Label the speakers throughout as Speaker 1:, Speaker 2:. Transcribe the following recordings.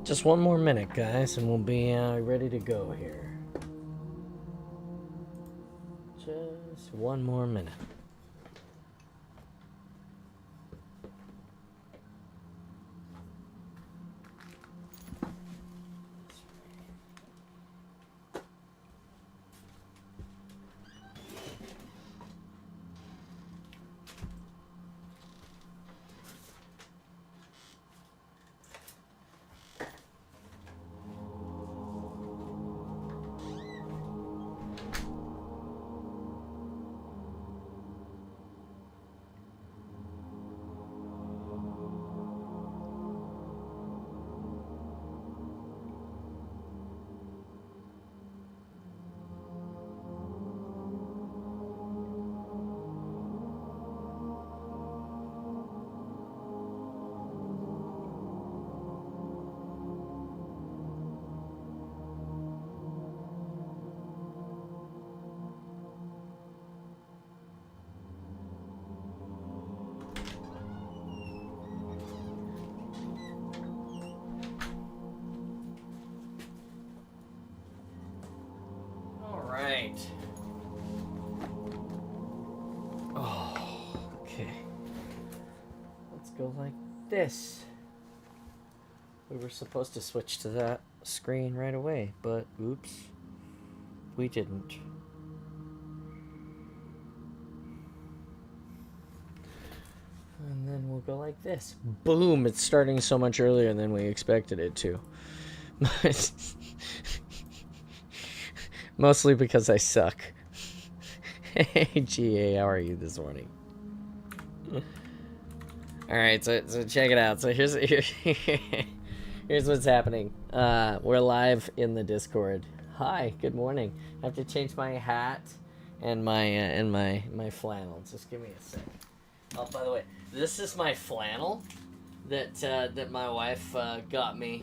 Speaker 1: Just one more minute, guys, and we'll be ready to go here. Just one more minute. Go like this. We were supposed to switch to that screen right away, but oops, we didn't. And then we'll go like this. Boom! It's starting so much earlier than we expected it to. Mostly because I suck. Hey, GA, how are you this morning? Alright, so check it out. So here's what's happening. We're live in the Discord. Hi, good morning. I have to change my hat and my flannel. Just give me a second. Oh, by the way, this is my flannel that my wife got me.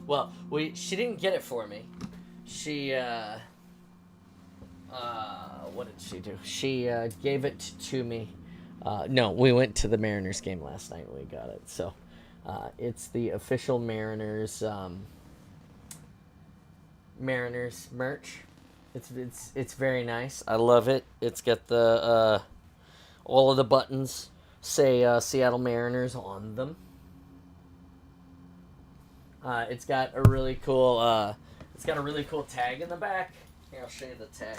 Speaker 1: Well, she didn't get it for me. She what did she do? She gave it to me. No, we went to the Mariners game last night and we got it. So, it's the official Mariners merch. It's very nice. I love it. It's got the all of the buttons say Seattle Mariners on them. It's got a really cool tag in the back. Here, I'll show you the tag.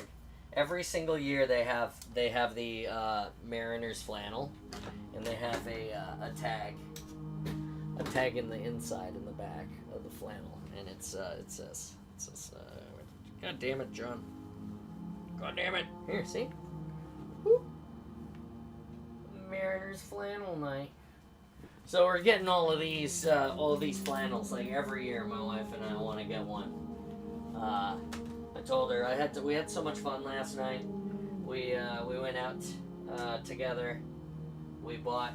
Speaker 1: Every single year they have the Mariners flannel, and they have a tag in the inside in the back of the flannel, and it says God damn it, John. God damn it. Here, see? Woo. Mariners flannel night. So we're getting all of these flannels like every year. My wife and I want to get one. I told her we had so much fun last night. We went out together. We bought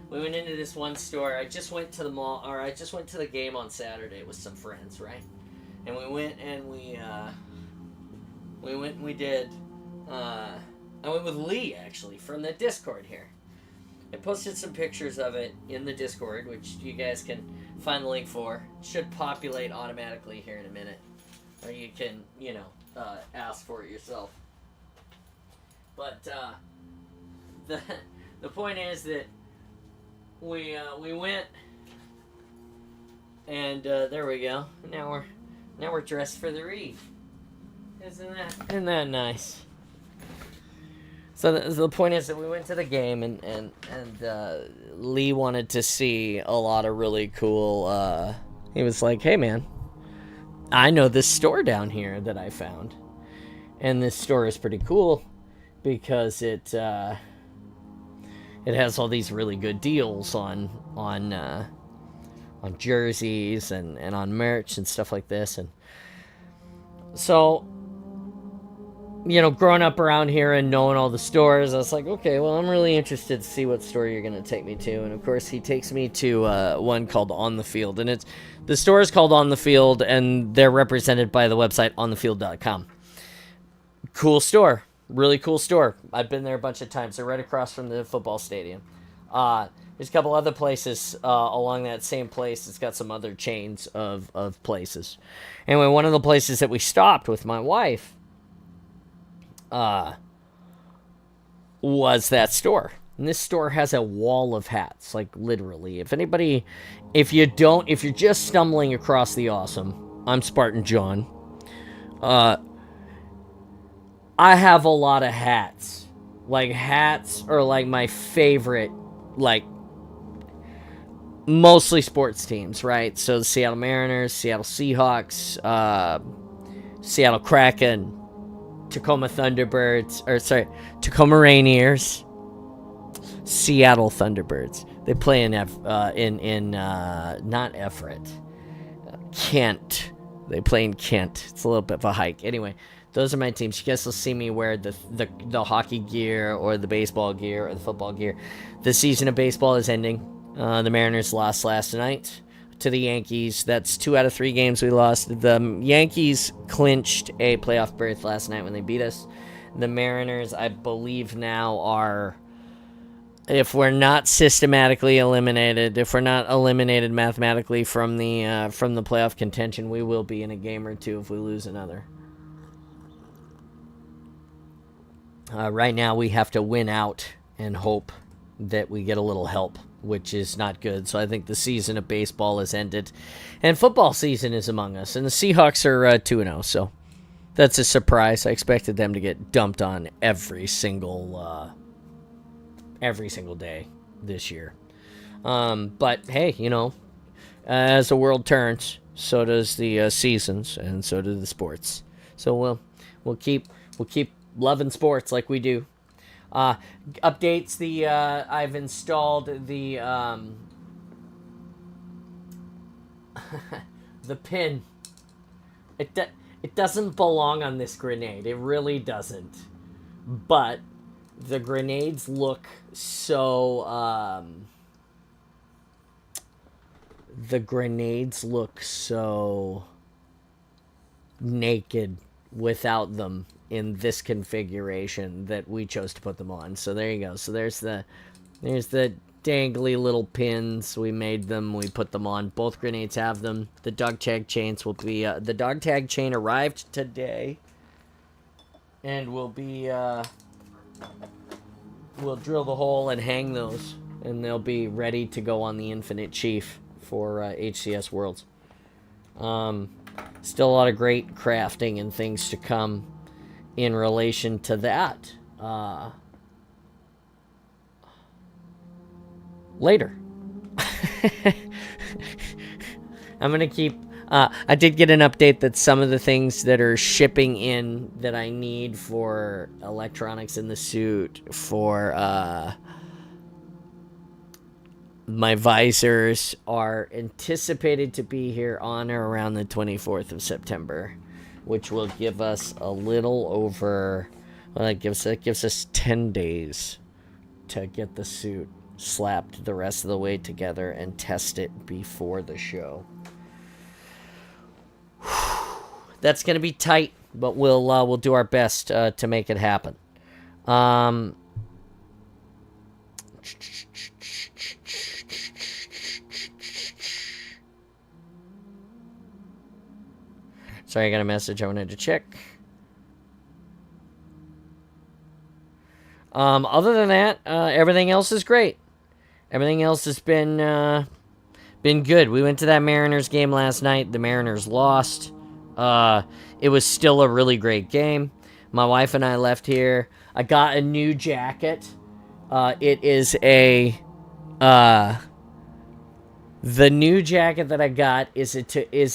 Speaker 1: we went into this one store. I just went to the mall, or I just went to the game on Saturday with some friends, right? And we went and we did I went with Lee actually from the Discord here. I posted some pictures of it in the Discord, which you guys can find the link for. It should populate automatically here in a minute. Or you can, ask for it yourself. But the point is that we went, and there we go. Now we're dressed for the read. Isn't that nice? So the point is that we went to the game, and Lee wanted to see a lot of really cool. He was like, "Hey man, I know this store down here that I found, and this store is pretty cool because it has all these really good deals on jerseys and on merch and stuff like this." And so, growing up around here and knowing all the stores, I was like, okay, well, I'm really interested to see what store you're going to take me to. And of course, he takes me to one called On the Field, and the store is called On the Field, and they're represented by the website onthefield.com. Cool store. Really cool store. I've been there a bunch of times. They're right across from the football stadium. There's a couple other places along that same place. It's got some other chains of places. Anyway, one of the places that we stopped with my wife was that store. And this store has a wall of hats, like literally. If you're just stumbling across the awesome, I'm Spartan John. I have a lot of hats. Like, hats are like my favorite, like, mostly sports teams, right? So the Seattle Mariners, Seattle Seahawks, Seattle Kraken, Tacoma Thunderbirds, Tacoma Rainiers, Seattle Thunderbirds. They play in not Everett, Kent. They play in Kent. It's a little bit of a hike. Anyway, those are my teams. You guys will see me wear the hockey gear or the baseball gear or the football gear. The season of baseball is ending. The Mariners lost last night to the Yankees. That's 2 out of 3 games we lost. The Yankees clinched a playoff berth last night when they beat us. The Mariners, I believe now, are, if we're not systematically eliminated, if we're not eliminated mathematically from the playoff contention, we will be in a game or two if we lose another. Right now, we have to win out and hope that we get a little help, which is not good. So I think the season of baseball has ended, and football season is among us. And the Seahawks are 2-0, so that's a surprise. I expected them to get dumped on every single day this year. But hey, you know, as the world turns, so does the seasons, and so do the sports. So we'll keep loving sports like we do. Updates, I've installed the the pin. It doesn't belong on this grenade. It really doesn't. But the grenades look so naked without them in this configuration that we chose to put them on. So there you go. So there's the dangly little pins. We made them. We put them on. Both grenades have them. The dog tag chains will be... the dog tag chain arrived today. And we'll be... we'll drill the hole and hang those. And they'll be ready to go on the Infinite Chief for HCS Worlds. Still a lot of great crafting and things to come in relation to that later. I'm gonna keep I did get an update that some of the things that are shipping in that I need for electronics in the suit, for my visors, are anticipated to be here on or around the 24th of September, which will give us a little over, well, it gives us 10 days to get the suit slapped the rest of the way together and test it before the show. That's gonna be tight, but we'll do our best to make it happen. Sorry, I got a message I wanted to check. Other than that, everything else is great. Everything else has been good. We went to that Mariners game last night. The Mariners lost. It was still a really great game. My wife and I left here. I got a new jacket. It is the new jacket that I got it's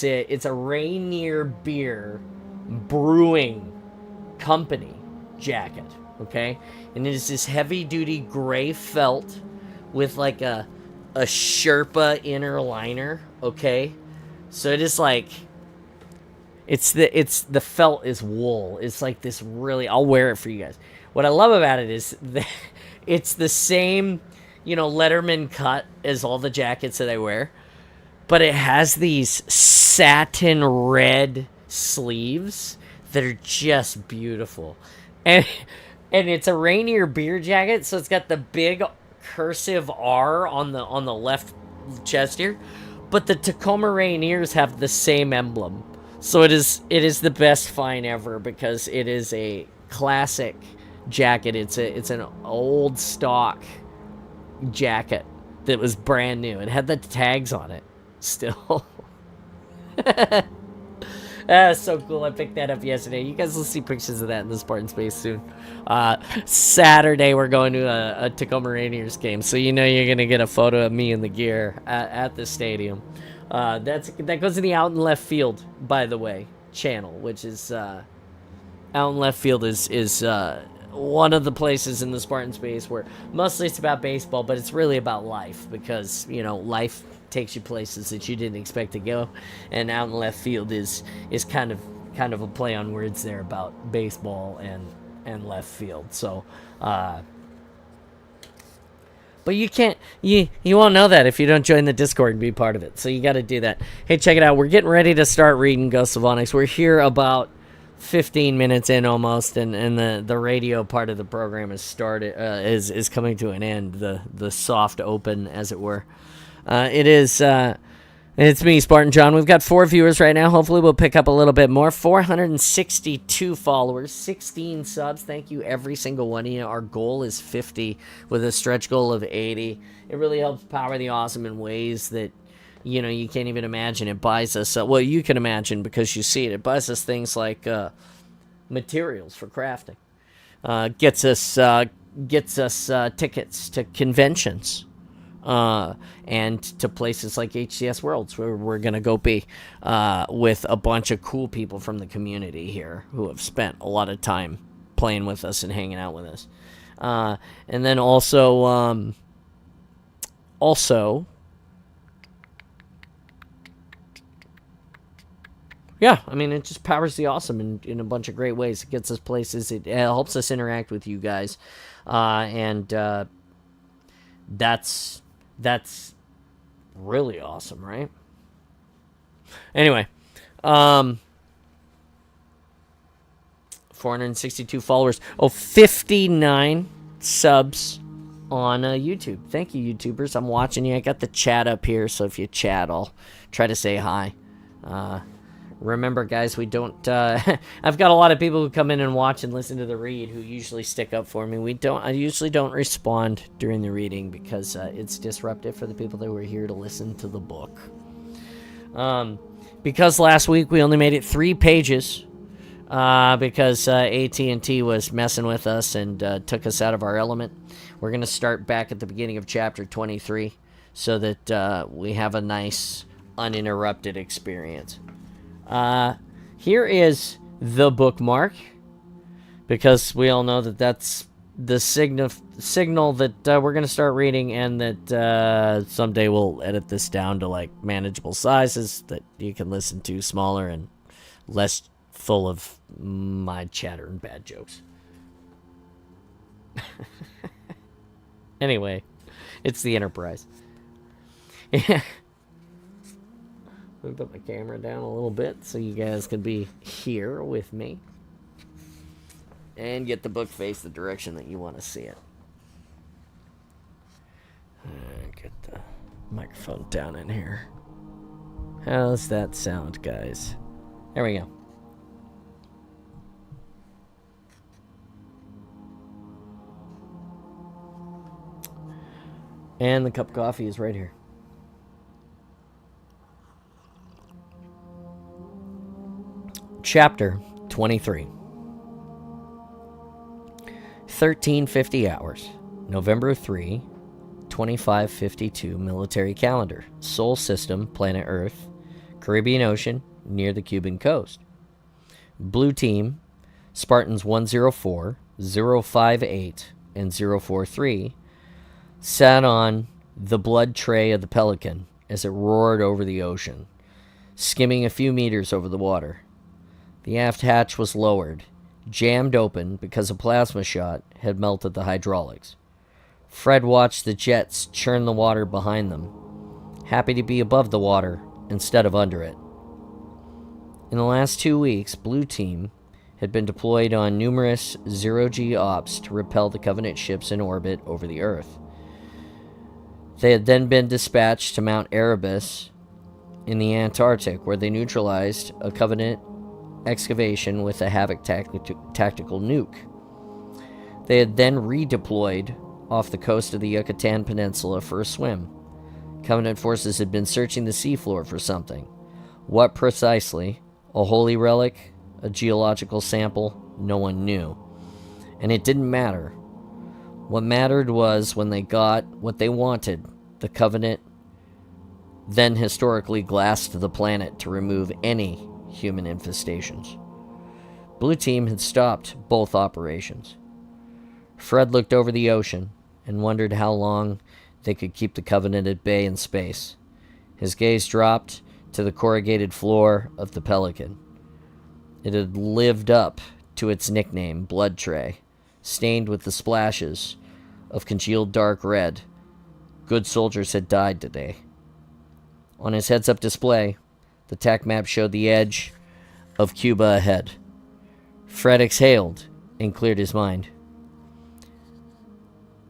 Speaker 1: a Rainier Beer Brewing Company jacket, okay? And it is this heavy-duty gray felt with like a Sherpa inner liner, okay? So it is like, the felt is wool. It's like this really, I'll wear it for you guys. What I love about it is that it's the same, Letterman cut as all the jackets that I wear, but it has these satin red sleeves that are just beautiful. And it's a Rainier Beer jacket, so it's got the big cursive R on the left chest here, but the Tacoma Rainiers have the same emblem. So it is the best find ever because it is a classic jacket. It's an old stock jacket that was brand new. It had the tags on it still. That's so cool. I picked that up yesterday. You guys will see pictures of that in the Spartan space soon. Saturday, we're going to a Tacoma Rainiers game, so you know you're going to get a photo of me in the gear at the stadium. That goes in the Out in Left Field, by the way, channel, which is Out in Left Field is one of the places in the Spartan space where mostly it's about baseball, but it's really about life because, you know, life takes you places that you didn't expect to go, and Out in Left Field is kind of a play on words there about baseball and left field. So but you won't know that if you don't join the Discord and be part of it, so you got to do that. Hey, check it out, we're getting ready to start reading Ghosts of Onyx. We're here about 15 minutes in almost, and the radio part of the program has started, is coming to an end, the soft open, as it were. It's me, Spartan John. We've got 4 viewers right now. Hopefully we'll pick up a little bit more. 462 followers, 16 subs. Thank you, every single one of you. Our goal is 50 with a stretch goal of 80. It really helps power the awesome in ways that, you know, you can't even imagine. It buys us, well, you can imagine because you see it. It buys us things like materials for crafting. Gets us tickets to conventions. And to places like HCS Worlds, where we're going to go be with a bunch of cool people from the community here who have spent a lot of time playing with us and hanging out with us. And then also, yeah, I mean, it just powers the awesome in a bunch of great ways. It gets us places. It helps us interact with you guys. And that's really awesome, right? Anyway, 462 followers. 59 subs on YouTube. Thank you, YouTubers. I'm watching you. I got the chat up here, so if you chat, I'll try to say hi. Remember, guys, we don't... I've got a lot of people who come in and watch and listen to the read who usually stick up for me. I usually don't respond during the reading because it's disruptive for the people that were here to listen to the book. Because last week we only made it 3 pages because AT&T was messing with us and took us out of our element. We're going to start back at the beginning of chapter 23 so that we have a nice, uninterrupted experience. Here is the bookmark, because we all know that that's the signal that we're going to start reading, and that someday we'll edit this down to like manageable sizes that you can listen to, smaller and less full of my chatter and bad jokes. Anyway, it's the Enterprise. Yeah. Let me put my camera down a little bit so you guys can be here with me and get the book face the direction that you want to see it. Get the microphone down in here. How's that sound, guys? There we go. And the cup of coffee is right here. Chapter 23. 1350 hours. November 3, 2552 military calendar. Sol system, planet Earth. Caribbean Ocean, near the Cuban coast. Blue team, Spartans 104, 058, and 043 sat on the blood tray of the Pelican as it roared over the ocean, skimming a few meters over the water. The aft hatch was lowered, jammed open because a plasma shot had melted the hydraulics. Fred watched the jets churn the water behind them, happy to be above the water instead of under it. In the last 2 weeks, Blue Team had been deployed on numerous zero-G ops to repel the Covenant ships in orbit over the Earth. They had then been dispatched to Mount Erebus in the Antarctic, where they neutralized a Covenant excavation with a Havoc tactical nuke. They had then redeployed off the coast of the Yucatan Peninsula for a swim. Covenant forces had been searching the seafloor for something. What precisely? A holy relic? A geological sample? No one knew. And it didn't matter. What mattered was when they got what they wanted, the Covenant then historically glassed the planet to remove any human infestations. Blue Team had stopped both operations. Fred looked over the ocean and wondered how long they could keep the Covenant at bay in space. His gaze dropped to the corrugated floor of the Pelican. It had lived up to its nickname, Blood Tray, stained with the splashes of congealed dark red. Good soldiers had died today. On his heads-up display, the TAC map showed the edge of Cuba ahead. Fred exhaled and cleared his mind.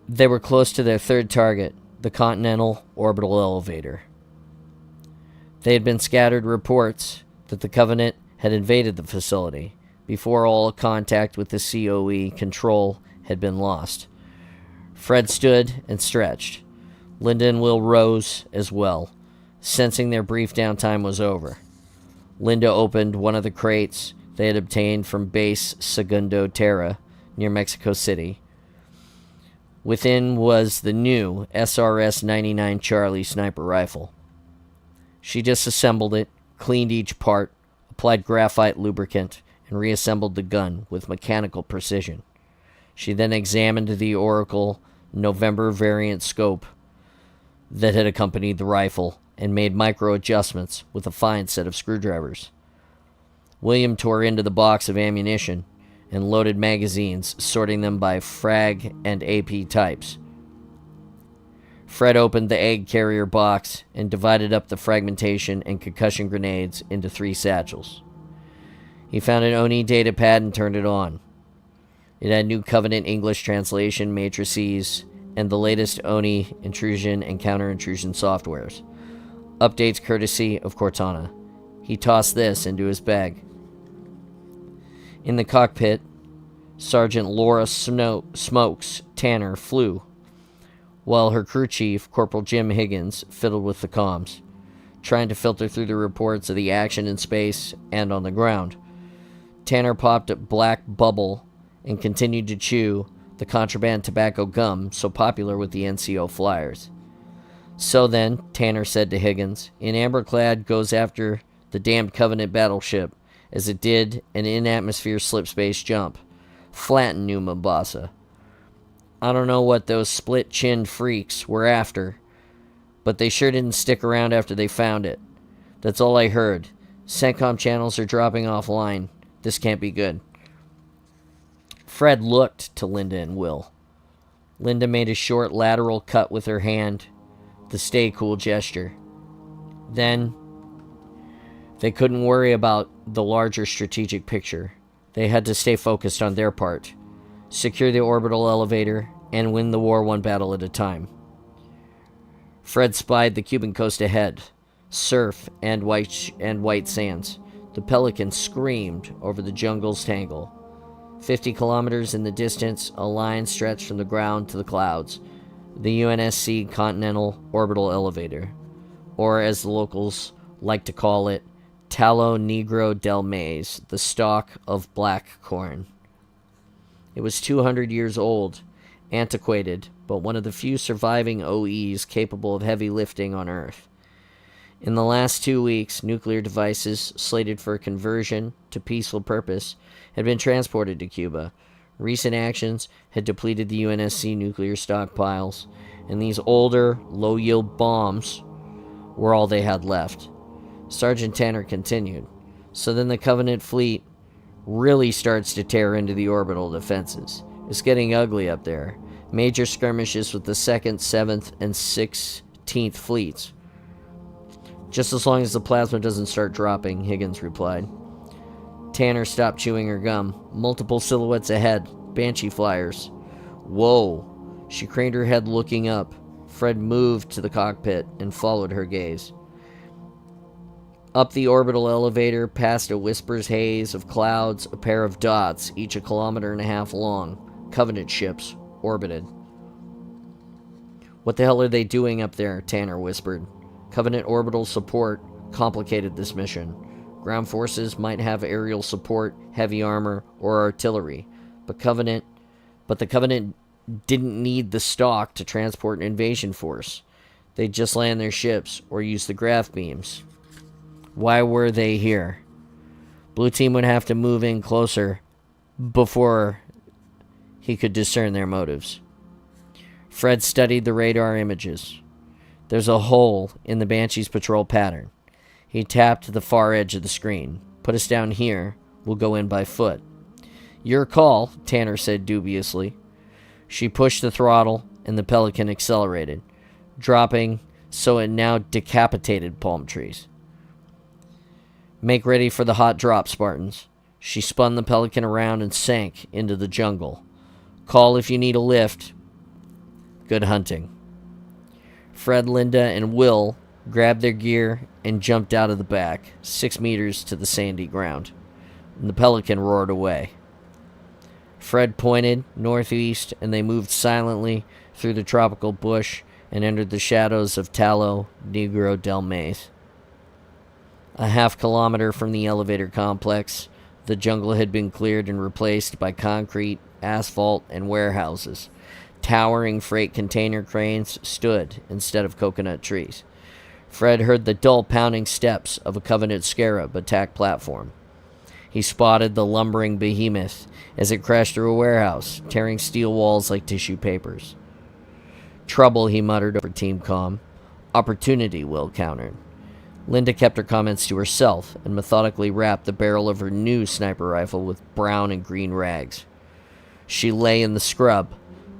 Speaker 1: They were close to their third target, the Continental Orbital Elevator. They had been scattered reports that the Covenant had invaded the facility before all contact with the COE control had been lost. Fred stood and stretched. Linda and Will rose as well, sensing their brief downtime was over. Linda opened one of the crates they had obtained from Base Segundo Terra near Mexico City. Within was the new SRS-99 Charlie sniper rifle. She disassembled it, cleaned each part, applied graphite lubricant, and reassembled the gun with mechanical precision. She then examined the Oracle November variant scope that had accompanied the rifle and made micro-adjustments with a fine set of screwdrivers. William tore into the box of ammunition and loaded magazines, sorting them by frag and AP types. Fred opened the egg carrier box and divided up the fragmentation and concussion grenades into 3 satchels. He found an ONI data pad and turned it on. It had new Covenant English translation matrices and the latest ONI intrusion and counter-intrusion softwares. Updates courtesy of Cortana. He tossed this into his bag. In the cockpit, Sergeant Laura Smokes Tanner flew, while her crew chief, Corporal Jim Higgins, fiddled with the comms, trying to filter through the reports of the action in space and on the ground. Tanner popped a black bubble and continued to chew the contraband tobacco gum so popular with the NCO flyers. So then, Tanner said to Higgins, "In Amberclad goes after the damned Covenant battleship, as it did an in-atmosphere slip-space jump. Flatten New Mombasa. I don't know what those split-chinned freaks were after, but they sure didn't stick around after they found it. That's all I heard. CENTCOM channels are dropping offline. This can't be good." Fred looked to Linda and Will. Linda made a short lateral cut with her hand, the stay cool gesture. Then, they couldn't worry about the larger strategic picture. They had to stay focused on their part, secure the orbital elevator, and win the war one battle at a time. Fred spied the Cuban coast ahead, surf and white sands. The Pelican screamed over the jungle's tangle. 50 kilometers in the distance, a line stretched from the ground to the clouds. The UNSC Continental Orbital Elevator, or as the locals like to call it, Tallo Negro del Maize, the stalk of black corn. It was 200 years old, antiquated, but one of the few surviving OEs capable of heavy lifting on Earth. In the last 2 weeks, nuclear devices slated for conversion to peaceful purpose had been transported to Cuba. Recent actions had depleted the UNSC nuclear stockpiles, and these older, low-yield bombs were all they had left. Sergeant Tanner continued. So then the Covenant fleet really starts to tear into the orbital defenses. It's getting ugly up there. Major skirmishes with the 2nd, 7th, and 16th fleets. Just as long as the plasma doesn't start dropping, Higgins replied. Tanner stopped chewing her gum. Multiple silhouettes ahead. Banshee flyers. Whoa. She craned her head looking up. Fred moved to the cockpit and followed her gaze. Up the orbital elevator, past a whisper's haze of clouds, a pair of dots, each 1.5 kilometers long, Covenant ships, orbited. "What the hell are they doing up there?" Tanner whispered. Covenant orbital support complicated this mission. Ground forces might have aerial support, heavy armor, or artillery, but the Covenant didn't need the stock to transport an invasion force. They'd just land their ships or use the grav beams. Why were they here? Blue Team would have to move in closer before he could discern their motives. Fred studied the radar images. There's a hole in the Banshee's patrol pattern. He tapped the far edge of the screen. "Put us down here. We'll go in by foot." "Your call," Tanner said dubiously. She pushed the throttle, and the Pelican accelerated, dropping so it now decapitated palm trees. "Make ready for the hot drop, Spartans." She spun the Pelican around and sank into the jungle. "Call if you need a lift." Good hunting. Fred, Linda, and Will grabbed their gear and jumped out of the back, 6 meters to the sandy ground. And the Pelican roared away. Fred pointed northeast, and they moved silently through the tropical bush and entered the shadows of Talo Negro del Maíz. A 1/2 kilometer from the elevator complex, the jungle had been cleared and replaced by concrete, asphalt, and warehouses. Towering freight container cranes stood instead of coconut trees. Fred heard the dull pounding steps of a Covenant Scarab attack platform. He spotted the lumbering behemoth as it crashed through a warehouse, tearing steel walls like tissue papers. "Trouble," he muttered over team comm. "Opportunity," Will countered. Linda kept her comments to herself and methodically wrapped the barrel of her new sniper rifle with brown and green rags. She lay in the scrub,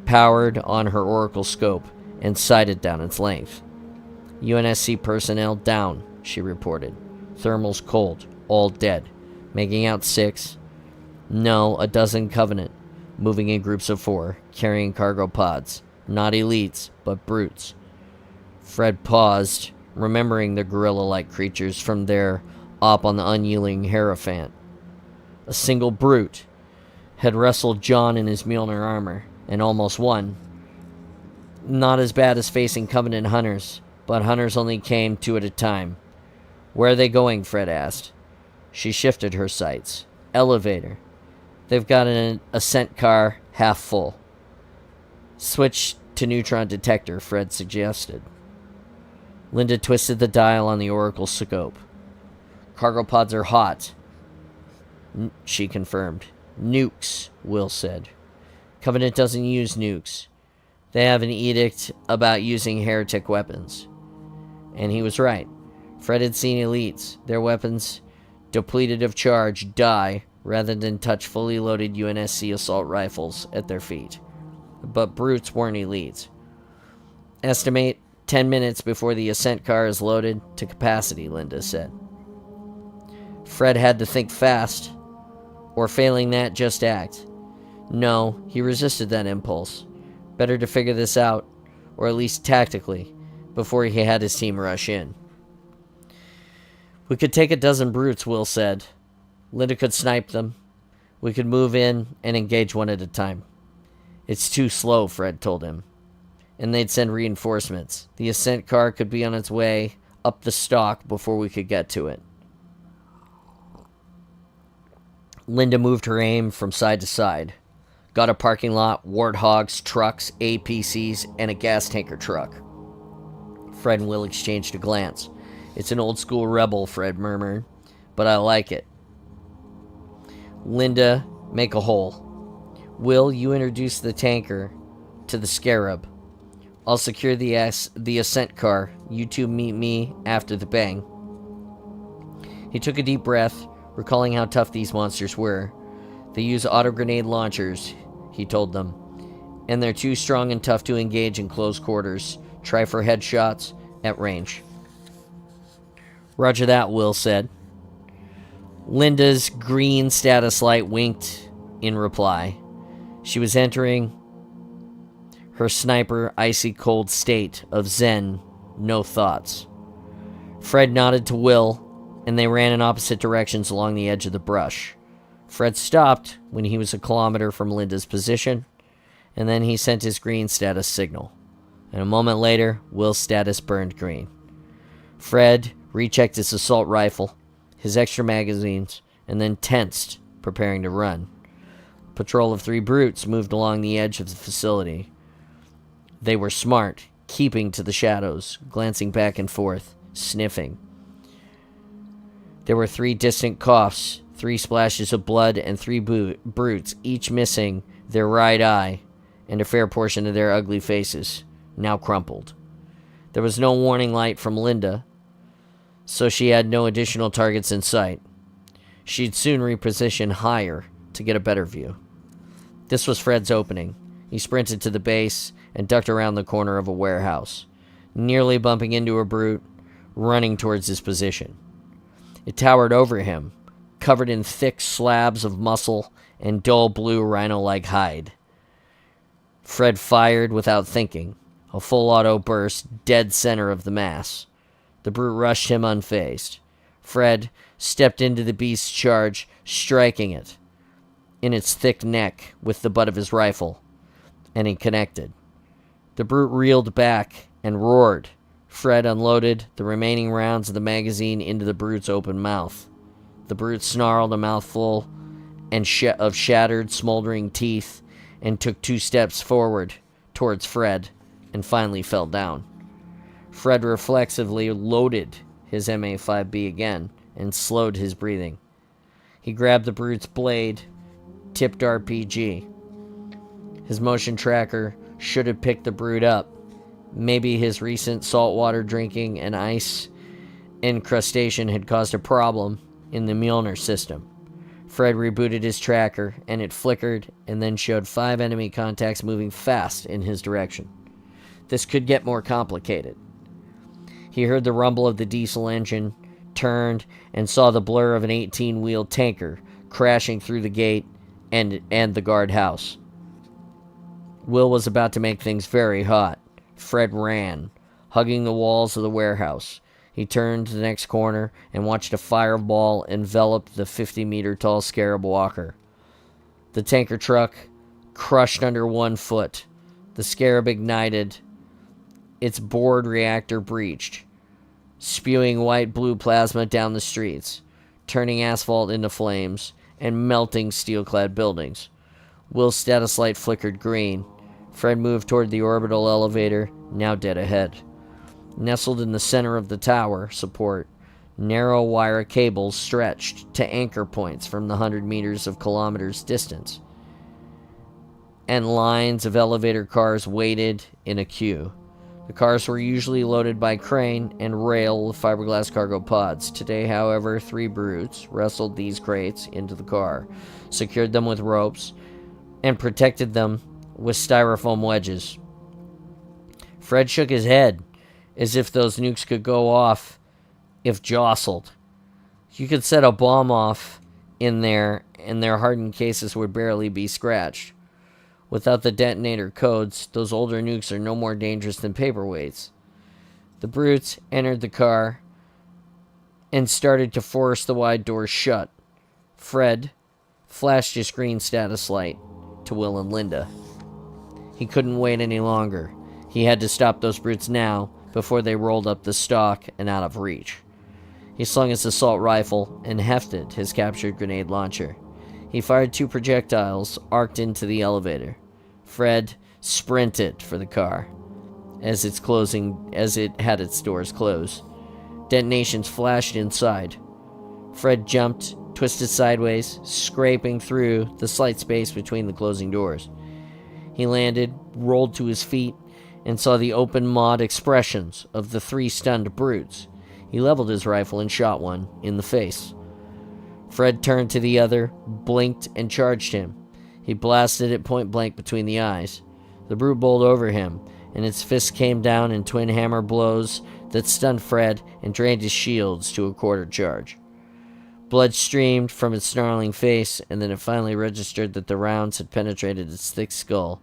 Speaker 1: powered on her Oracle scope, and sighted down its length. "UNSC personnel down," she reported. "Thermals cold, all dead. Making out 6. No, a dozen Covenant, moving in groups of 4, carrying cargo pods. Not elites, but brutes." Fred paused, remembering the gorilla-like creatures from their op on the unyielding Hierophant. A single brute had wrestled John in his Mjolnir armor, and almost won. Not as bad as facing Covenant hunters, but hunters only came 2 at a time. "Where are they going?" Fred asked. She shifted her sights. "Elevator. They've got an ascent car half full." "Switch to neutron detector," Fred suggested. Linda twisted the dial on the Oracle scope. "Cargo pods are hot," she confirmed. "Nukes," Will said. "Covenant doesn't use nukes. They have an edict about using heretic weapons." And he was right. Fred had seen elites, their weapons depleted of charge, die rather than touch fully loaded UNSC assault rifles at their feet. But brutes weren't elites. "Estimate 10 minutes before the ascent car is loaded to capacity," Linda said. Fred had to think fast, or failing that, just act. No, he resisted that impulse. Better to figure this out, or at least tactically, before he had his team rush in. "We could take a dozen brutes," Will said. "Linda could snipe them. We could move in and engage one at a time." "It's too slow," Fred told him. "And they'd send reinforcements. The ascent car could be on its way up the stalk before we could get to it." Linda moved her aim from side to side. "Got a parking lot, warthogs, trucks, APCs, and a gas tanker truck." Fred and Will exchanged a glance. "It's an old-school rebel," Fred murmured, "but I like it." "Linda, make a hole. Will, you introduce the tanker to the Scarab. I'll secure the ascent car. You two meet me after the bang." He took a deep breath, recalling how tough these monsters were. "They use auto-grenade launchers," he told them, "and they're too strong and tough to engage in close quarters. Try for headshots at range." "Roger that," Will said. Linda's green status light winked in reply. She was entering her sniper icy cold state of zen, no thoughts. Fred nodded to Will, and they ran in opposite directions along the edge of the brush. Fred stopped when he was a kilometer from Linda's position, and then he sent his green status signal. And a moment later, Will's status burned green. Fred rechecked his assault rifle, his extra magazines, and then tensed, preparing to run. A patrol of 3 brutes moved along the edge of the facility. They were smart, keeping to the shadows, glancing back and forth, sniffing. There were 3 distant coughs, 3 splashes of blood, and 3 brutes, each missing their right eye and a fair portion of their ugly faces, now crumpled. There was no warning light from Linda, so she had no additional targets in sight. She'd soon reposition higher to get a better view. This was Fred's opening. He sprinted to the base and ducked around the corner of a warehouse, nearly bumping into a brute, running towards his position. It towered over him, covered in thick slabs of muscle and dull blue rhino-like hide. Fred fired without thinking, a full auto burst dead center of the mass. The brute rushed him unfazed. Fred stepped into the beast's charge, striking it in its thick neck with the butt of his rifle, and he connected. The brute reeled back and roared. Fred unloaded the remaining rounds of the magazine into the brute's open mouth. The brute snarled a mouthful of shattered, smoldering teeth and took 2 steps forward towards Fred and finally fell down. Fred reflexively loaded his MA5B again and slowed his breathing. He grabbed the brute's blade, tipped RPG. His motion tracker should have picked the brute up. Maybe his recent saltwater drinking and ice incrustation had caused a problem in the Mjolnir system. Fred rebooted his tracker, and it flickered and then showed 5 enemy contacts moving fast in his direction. This could get more complicated. He heard the rumble of the diesel engine, turned, and saw the blur of an 18-wheeled tanker crashing through the gate and the guardhouse. Will was about to make things very hot. Fred ran, hugging the walls of the warehouse. He turned to the next corner and watched a fireball envelop the 50-meter-tall Scarab Walker. The tanker truck crushed under 1 foot. The Scarab ignited. Its board reactor breached, spewing white-blue plasma down the streets, turning asphalt into flames, and melting steel-clad buildings. Will's status light flickered green. Fred moved toward the orbital elevator, now dead ahead. Nestled in the center of the tower support, narrow wire cables stretched to anchor points from the 100 meters of kilometers distance, and lines of elevator cars waited in a queue. The cars were usually loaded by crane and rail with fiberglass cargo pods. Today, however, 3 brutes wrestled these crates into the car, secured them with ropes, and protected them with styrofoam wedges. Fred shook his head, as if those nukes could go off if jostled. You could set a bomb off in there, and their hardened cases would barely be scratched. Without the detonator codes, those older nukes are no more dangerous than paperweights. The brutes entered the car and started to force the wide doors shut. Fred flashed his green status light to Will and Linda. He couldn't wait any longer. He had to stop those brutes now, before they rolled up the stalk and out of reach. He slung his assault rifle and hefted his captured grenade launcher. He fired 2 projectiles, arced into the elevator. Fred sprinted for the car as it had its doors closed. Detonations flashed inside. Fred jumped, twisted sideways, scraping through the slight space between the closing doors. He landed, rolled to his feet, and saw the open-maw expressions of the 3 stunned brutes. He leveled his rifle and shot one in the face. Fred turned to the other, blinked, and charged him. He blasted it point blank between the eyes. The brute bowled over him, and its fists came down in twin hammer blows that stunned Fred and drained his shields to a quarter charge. Blood streamed from its snarling face, and then it finally registered that the rounds had penetrated its thick skull.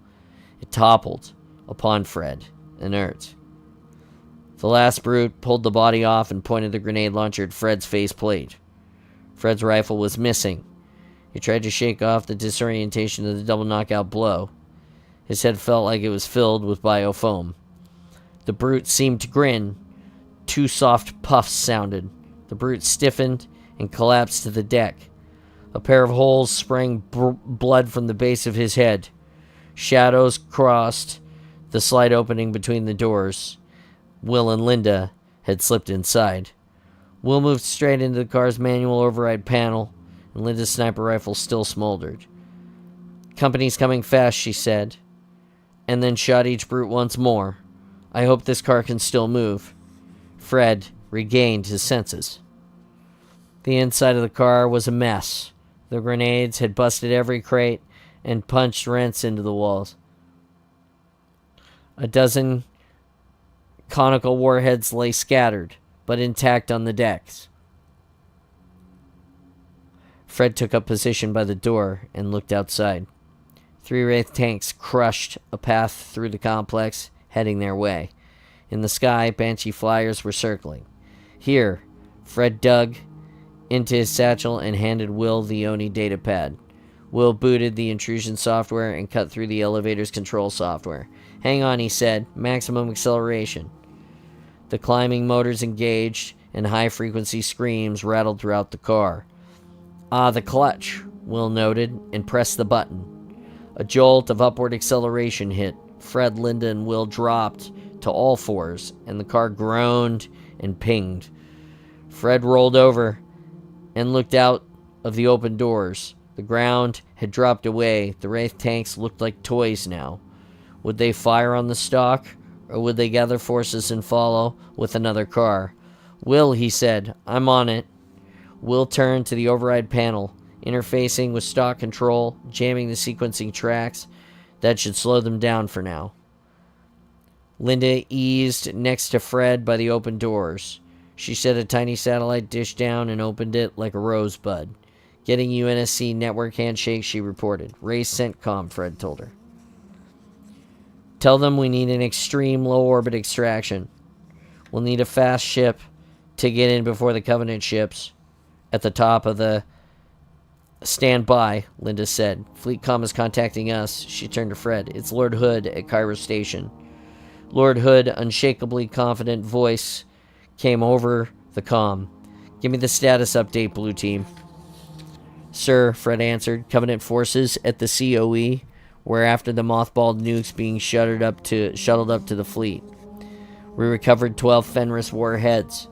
Speaker 1: It toppled, upon Fred, inert. The last brute pulled the body off and pointed the grenade launcher at Fred's faceplate. Fred's rifle was missing. He tried to shake off the disorientation of the double knockout blow. His head felt like it was filled with biofoam. The brute seemed to grin. 2 soft puffs sounded. The brute stiffened and collapsed to the deck. A pair of holes sprang blood from the base of his head. Shadows crossed the slight opening between the doors. Will and Linda had slipped inside. Will moved straight into the car's manual override panel, and Linda's sniper rifle still smoldered. "Company's coming fast," she said, and then shot each brute once more. "I hope this car can still move." Fred regained his senses. The inside of the car was a mess. The grenades had busted every crate and punched rents into the walls. A dozen conical warheads lay scattered, but intact on the decks. Fred took up position by the door and looked outside. 3 Wraith tanks crushed a path through the complex, heading their way. In the sky, Banshee flyers were circling. "Here," Fred dug into his satchel and handed Will the Oni datapad. Will booted the intrusion software and cut through the elevator's control software. "Hang on," he said. "Maximum acceleration." The climbing motors engaged, and high-frequency screams rattled throughout the car. "Ah, the clutch," Will noted, and pressed the button. A jolt of upward acceleration hit. Fred, Linda, and Will dropped to all fours, and the car groaned and pinged. Fred rolled over and looked out of the open doors. The ground had dropped away. The Wraith tanks looked like toys now. Would they fire on the stock, or would they gather forces and follow with another car? "Will," he said, "I'm on it." Will turned to the override panel, interfacing with stock control, jamming the sequencing tracks. That should slow them down for now. Linda eased next to Fred by the open doors. She set a tiny satellite dish down and opened it like a rosebud. "Getting UNSC network handshake," she reported. "Ray CENTCOM," Fred told her. "Tell them we need an extreme low-orbit extraction. We'll need a fast ship to get in before the Covenant ships. At the top of the..." "Stand by," Linda said. "Fleetcom is contacting us." She turned to Fred. "It's Lord Hood at Cairo Station." Lord Hood, unshakably confident voice came over the comm. "Give me the status update, Blue Team." "Sir," Fred answered. "Covenant forces at the COE were after the mothballed nukes being shuttled up to the fleet. We recovered 12 Fenris warheads.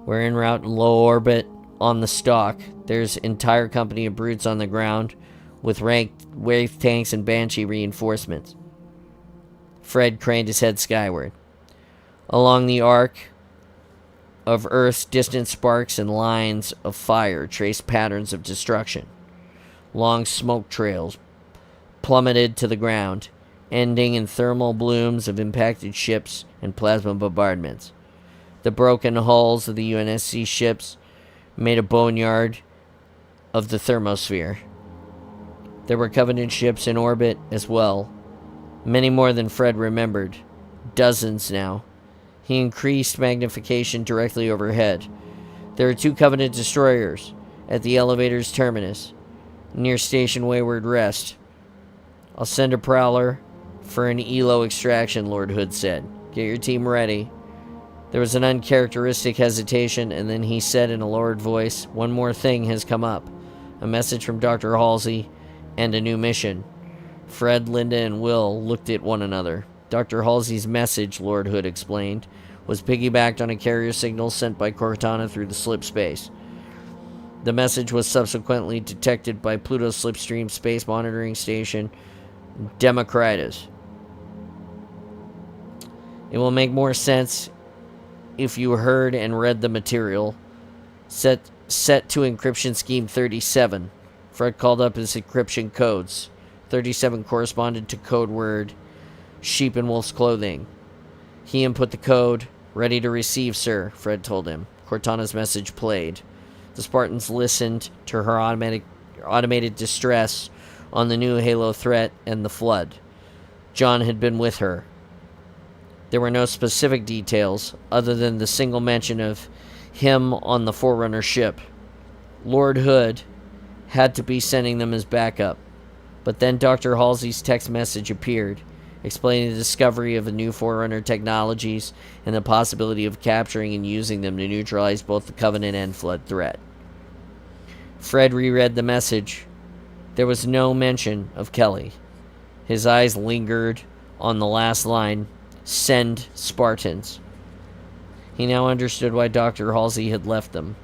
Speaker 1: We're en route in low orbit on the stalk. There's an entire company of brutes on the ground with ranked Wraith tanks and Banshee reinforcements." Fred craned his head skyward. Along the arc of Earth's distant sparks and lines of fire traced patterns of destruction. Long smoke trails plummeted to the ground, ending in thermal blooms of impacted ships and plasma bombardments. The broken hulls of the UNSC ships made a boneyard of the thermosphere. There were Covenant ships in orbit as well. Many more than Fred remembered. Dozens now. He increased magnification directly overhead. There are 2 Covenant destroyers at the elevator's terminus, near Station Wayward Rest. "I'll send a prowler for an ELO extraction," Lord Hood said. "Get your team ready." There was an uncharacteristic hesitation, and then he said in a lowered voice, "One more thing has come up. A message from Dr. Halsey and a new mission." Fred, Linda, and Will looked at one another. Dr. Halsey's message, Lord Hood explained, was piggybacked on a carrier signal sent by Cortana through the slip space. The message was subsequently detected by Pluto's Slipstream Space Monitoring Station, Democritus. It will make more sense if you heard and read the material. Set to encryption scheme 37. Fred called up his encryption codes. 37 corresponded to code word sheep in wolf's clothing. He input the code. "Ready to receive, sir," Fred told him. Cortana's message played. The Spartans listened to her automated distress on the new Halo threat and the flood. John had been with her. There were no specific details other than the single mention of him on the Forerunner ship. Lord Hood had to be sending them as backup. But then Dr. Halsey's text message appeared, explaining the discovery of the new Forerunner technologies and the possibility of capturing and using them to neutralize both the Covenant and Flood threat. Fred reread the message. There was no mention of Kelly. His eyes lingered on the last line, "Send Spartans." He now understood why Dr. Halsey had left them.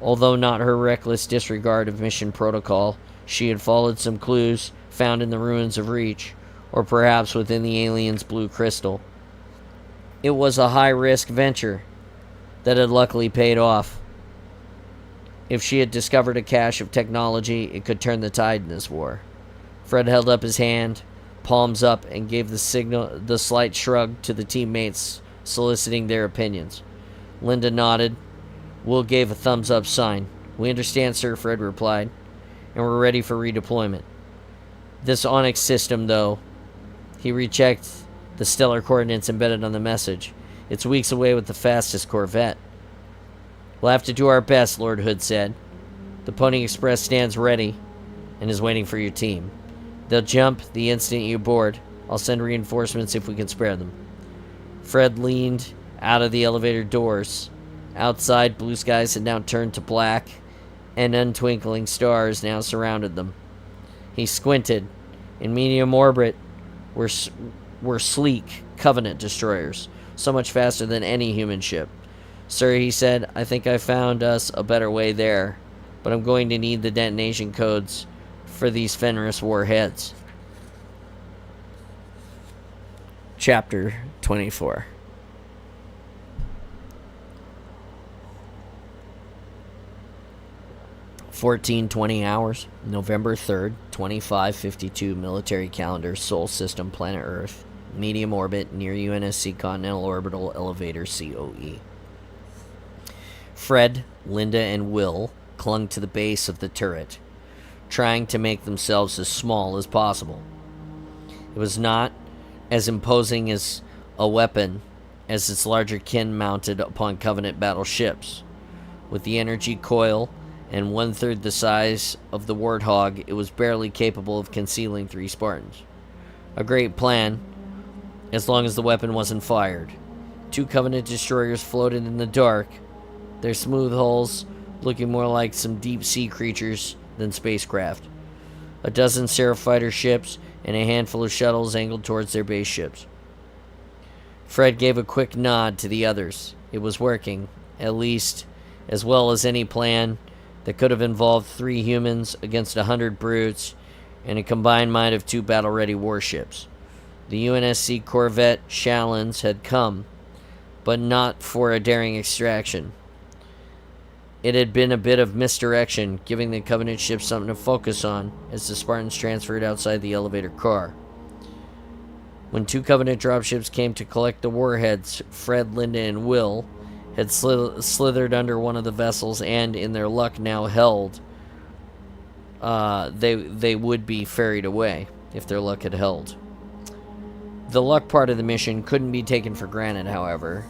Speaker 1: Although not her reckless disregard of mission protocol, she had followed some clues found in the ruins of Reach, or perhaps within the alien's blue crystal. It was a high-risk venture that had luckily paid off. If she had discovered a cache of technology, it could turn the tide in this war. Fred held up his hand, palms up, and gave the slight shrug to the teammates, soliciting their opinions. Linda nodded. Will gave a thumbs-up sign. "We understand, sir," Fred replied, "and we're ready for redeployment. This Onyx system, though," he rechecked the stellar coordinates embedded on the message. "It's weeks away with the fastest Corvette." "We'll have to do our best," Lord Hood said. "The Pony Express stands ready and is waiting for your team. They'll jump the instant you board. I'll send reinforcements if we can spare them." Fred leaned out of the elevator doors. Outside, blue skies had now turned to black, and untwinkling stars now surrounded them. He squinted. In medium orbit were sleek Covenant destroyers, so much faster than any human ship. "Sir," he said, "I think I found us a better way there, but I'm going to need the detonation codes for these Fenris warheads." Chapter 24. 14:20 hours, November 3rd, 2552 military calendar, Sol System, planet Earth, medium orbit near UNSC Continental Orbital Elevator, COE. Fred, Linda, and Will clung to the base of the turret, trying to make themselves as small as possible. It was not as imposing as a weapon as its larger kin mounted upon Covenant battleships. With the energy coil and 1/3 the size of the Warthog, it was barely capable of concealing 3 Spartans. A great plan, as long as the weapon wasn't fired. 2 Covenant destroyers floated in the dark, their smooth hulls looking more like some deep-sea creatures than spacecraft. A dozen Seraph fighter ships and a handful of shuttles angled towards their base ships. Fred gave a quick nod to the others. It was working, at least as well as any plan that could have involved 3 humans against 100 brutes and a combined might of 2 battle-ready warships. The UNSC corvette Shallons had come, but not for a daring extraction. It had been a bit of misdirection, giving the Covenant ships something to focus on as the Spartans transferred outside the elevator car. When 2 Covenant dropships came to collect the warheads, Fred, Linda, and Will had slithered under one of the vessels and, in their luck, now held. They would be ferried away if their luck had held. The luck part of the mission couldn't be taken for granted, however,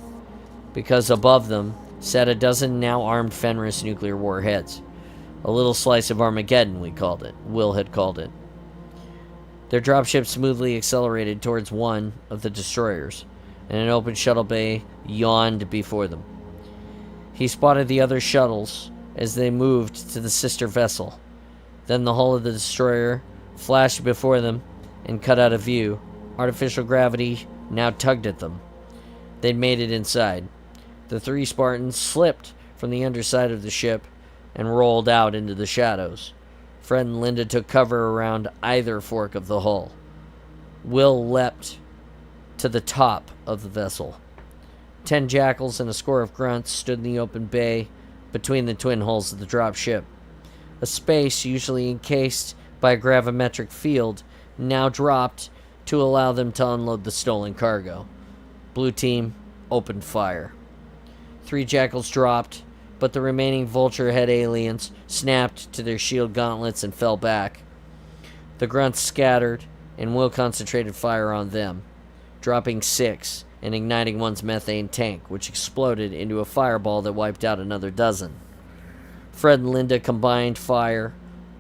Speaker 1: because above them sat a dozen now armed Fenris nuclear warheads. A little slice of Armageddon, Will had called it. Their dropship smoothly accelerated towards one of the destroyers, and an open shuttle bay yawned before them. He spotted the other shuttles as they moved to the sister vessel. Then the hull of the destroyer flashed before them and cut out of view. Artificial gravity now tugged at them. They'd made it inside. The 3 Spartans slipped from the underside of the ship and rolled out into the shadows. Fred and Linda took cover around either fork of the hull. Will leapt to the top of the vessel. 10 jackals and a score of grunts stood in the open bay between the twin hulls of the drop ship. A space usually encased by a gravimetric field now dropped to allow them to unload the stolen cargo. Blue team opened fire. 3 jackals dropped, but the remaining vulture-head aliens snapped to their shield gauntlets and fell back. The grunts scattered, and Will concentrated fire on them, dropping 6 and igniting one's methane tank, which exploded into a fireball that wiped out another dozen. Fred and Linda combined fire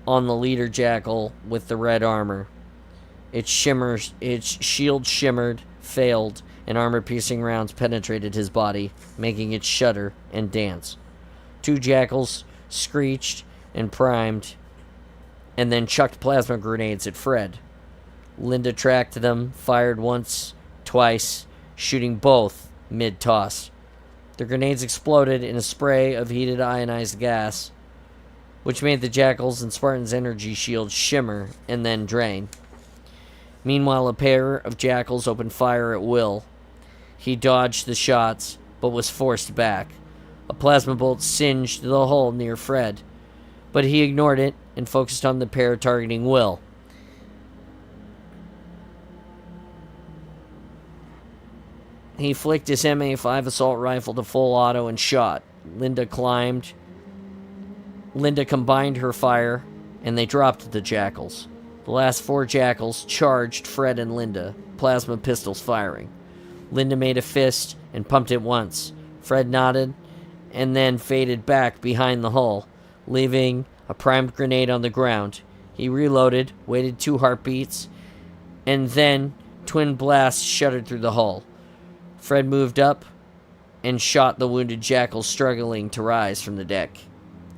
Speaker 1: on the leader jackal with the red armor. Its shield shimmered, failed, and armor-piercing rounds penetrated his body, making it shudder and dance. 2 jackals screeched and primed, and then chucked plasma grenades at Fred. Linda tracked them, fired once, twice, shooting both mid-toss. The grenades exploded in a spray of heated ionized gas, which made the jackals and Spartan's energy shields shimmer and then drain. Meanwhile, a pair of jackals opened fire at will. He dodged the shots, but was forced back. A plasma bolt singed the hole near Fred, but he ignored it and focused on the pair targeting Will. He flicked his MA5 assault rifle to full auto and shot. Linda combined her fire, and they dropped the jackals. The last 4 jackals charged Fred and Linda, plasma pistols firing. Linda made a fist and pumped it once. Fred nodded and then faded back behind the hull, leaving a primed grenade on the ground. He reloaded, waited 2 heartbeats, and then twin blasts shuddered through the hull. Fred moved up and shot the wounded jackal struggling to rise from the deck.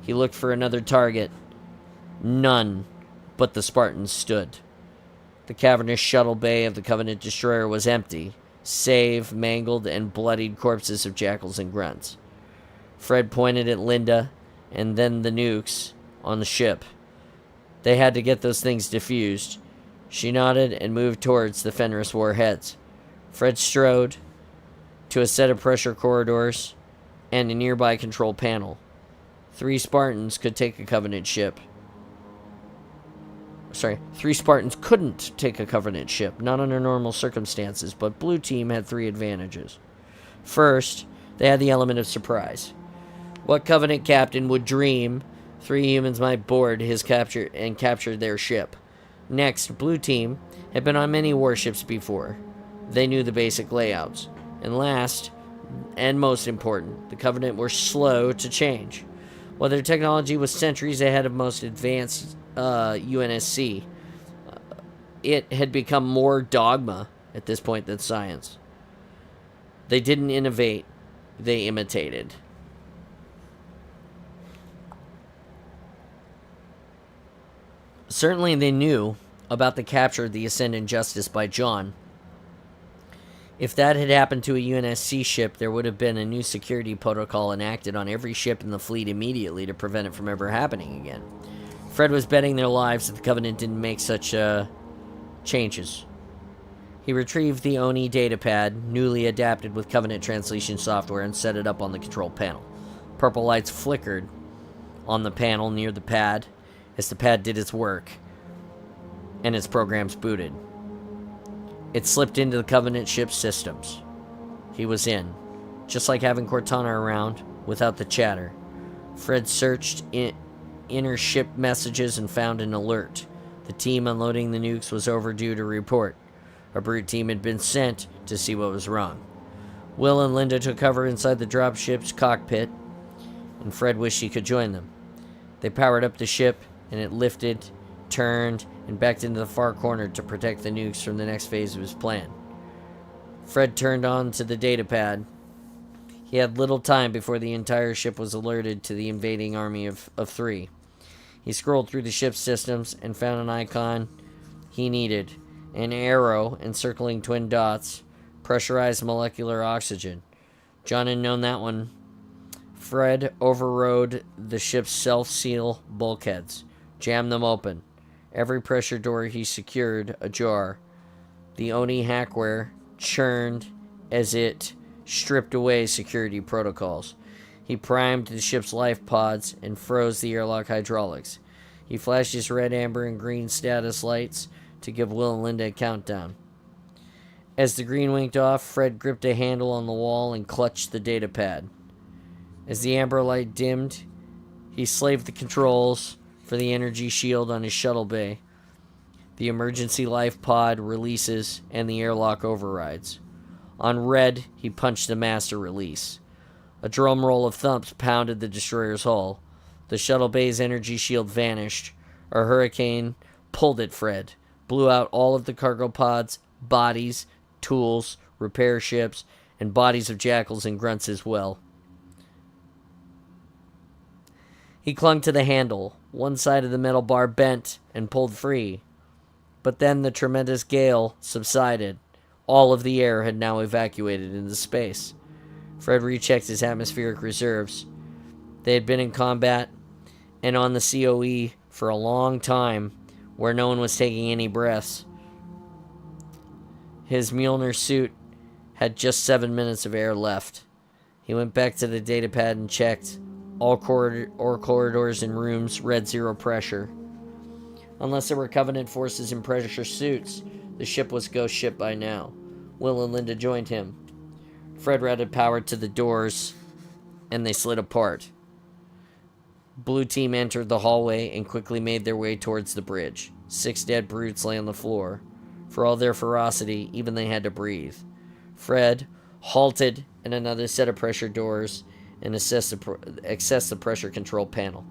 Speaker 1: He looked for another target. None but the Spartans stood. The cavernous shuttle bay of the Covenant destroyer was empty, save mangled and bloodied corpses of jackals and grunts. Fred pointed at Linda and then the nukes on the ship. They had to get those things defused. She nodded and moved towards the Fenris warheads. Fred strode to a set of pressure corridors and a nearby control panel. 3 Spartans could take a Covenant ship. 3 Spartans couldn't take a Covenant ship, not under normal circumstances, but Blue Team had 3 advantages. First, they had the element of surprise. What Covenant captain would dream 3 humans might board his capture their ship? Next, Blue Team had been on many warships before. They knew the basic layouts. And last, and most important, the Covenant were slow to change. While their technology was centuries ahead of most advanced UNSC, it had become more dogma at this point than science. They didn't innovate, they imitated. Certainly they knew about the capture of the Ascendant Justice by John. If that had happened to a UNSC ship, there would have been a new security protocol enacted on every ship in the fleet immediately to prevent it from ever happening again. Fred was betting their lives that the Covenant didn't make such changes. He retrieved the Oni datapad, newly adapted with Covenant translation software, and set it up on the control panel. Purple lights flickered on the panel near the pad as the pad did its work, and its programs booted. It slipped into the Covenant ship's systems. He was in, just like having Cortana around, without the chatter. Fred searched inner ship messages and found an alert. The team unloading the nukes was overdue to report. A brute team had been sent to see what was wrong. Will and Linda took cover inside the dropship's cockpit, and Fred wished he could join them. They powered up the ship, and it lifted, turned, and backed into the far corner to protect the nukes from the next phase of his plan. Fred turned on to the datapad. He had little time before the entire ship was alerted to the invading army of 3. He scrolled through the ship's systems and found an icon he needed. An arrow encircling twin dots, pressurized molecular oxygen. John had known that one. Fred overrode the ship's self-seal bulkheads, jammed them open. Every pressure door he secured ajar. The Oni hackware churned as it stripped away security protocols. He primed the ship's life pods and froze the airlock hydraulics. He flashed his red, amber, and green status lights to give Will and Linda a countdown. As the green winked off, Fred gripped a handle on the wall and clutched the datapad. As the amber light dimmed, he slaved the controls for the energy shield on his shuttle bay. The emergency life pod releases and the airlock overrides. On red, he punched the master release. A drum roll of thumps pounded the destroyer's hull. The shuttle bay's energy shield vanished. A hurricane pulled at Fred, blew out all of the cargo pods, bodies, tools, repair ships, and bodies of jackals and grunts as well. He clung to the handle. One side of the metal bar bent and pulled free. But then the tremendous gale subsided. All of the air had now evacuated into space. Fred rechecked his atmospheric reserves. They had been in combat and on the COE for a long time, where no one was taking any breaths. His Mjolnir suit had just 7 minutes of air left. He went back to the datapad and checked. All corridors and rooms read 0 pressure. Unless there were Covenant forces in pressure suits, the ship was ghost ship by now. Will and Linda joined him. Fred routed power to the doors, and they slid apart. Blue team entered the hallway and quickly made their way towards the bridge. 6 dead brutes lay on the floor. For all their ferocity, even they had to breathe. Fred halted in another set of pressure doors and accessed the pressure control panel.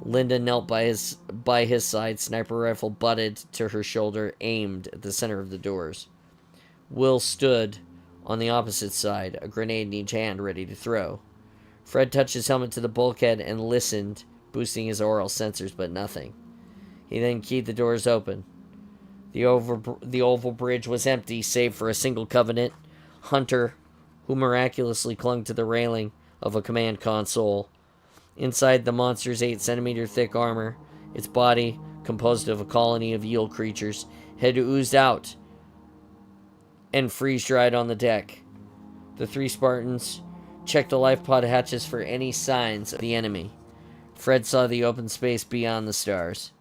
Speaker 1: Linda knelt by his side, sniper rifle butted to her shoulder, aimed at the center of the doors. Will stood on the opposite side, a grenade in each hand, ready to throw. Fred touched his helmet to the bulkhead and listened, boosting his oral sensors, but nothing. He then keyed the doors open. The oval bridge was empty, save for a single Covenant hunter who miraculously clung to the railing of a command console. Inside the monster's 8-centimeter thick armor, its body, composed of a colony of eel creatures, had oozed out and freeze-dried on the deck. The 3 Spartans checked the life pod hatches for any signs of the enemy. Fred saw the open space beyond the stars,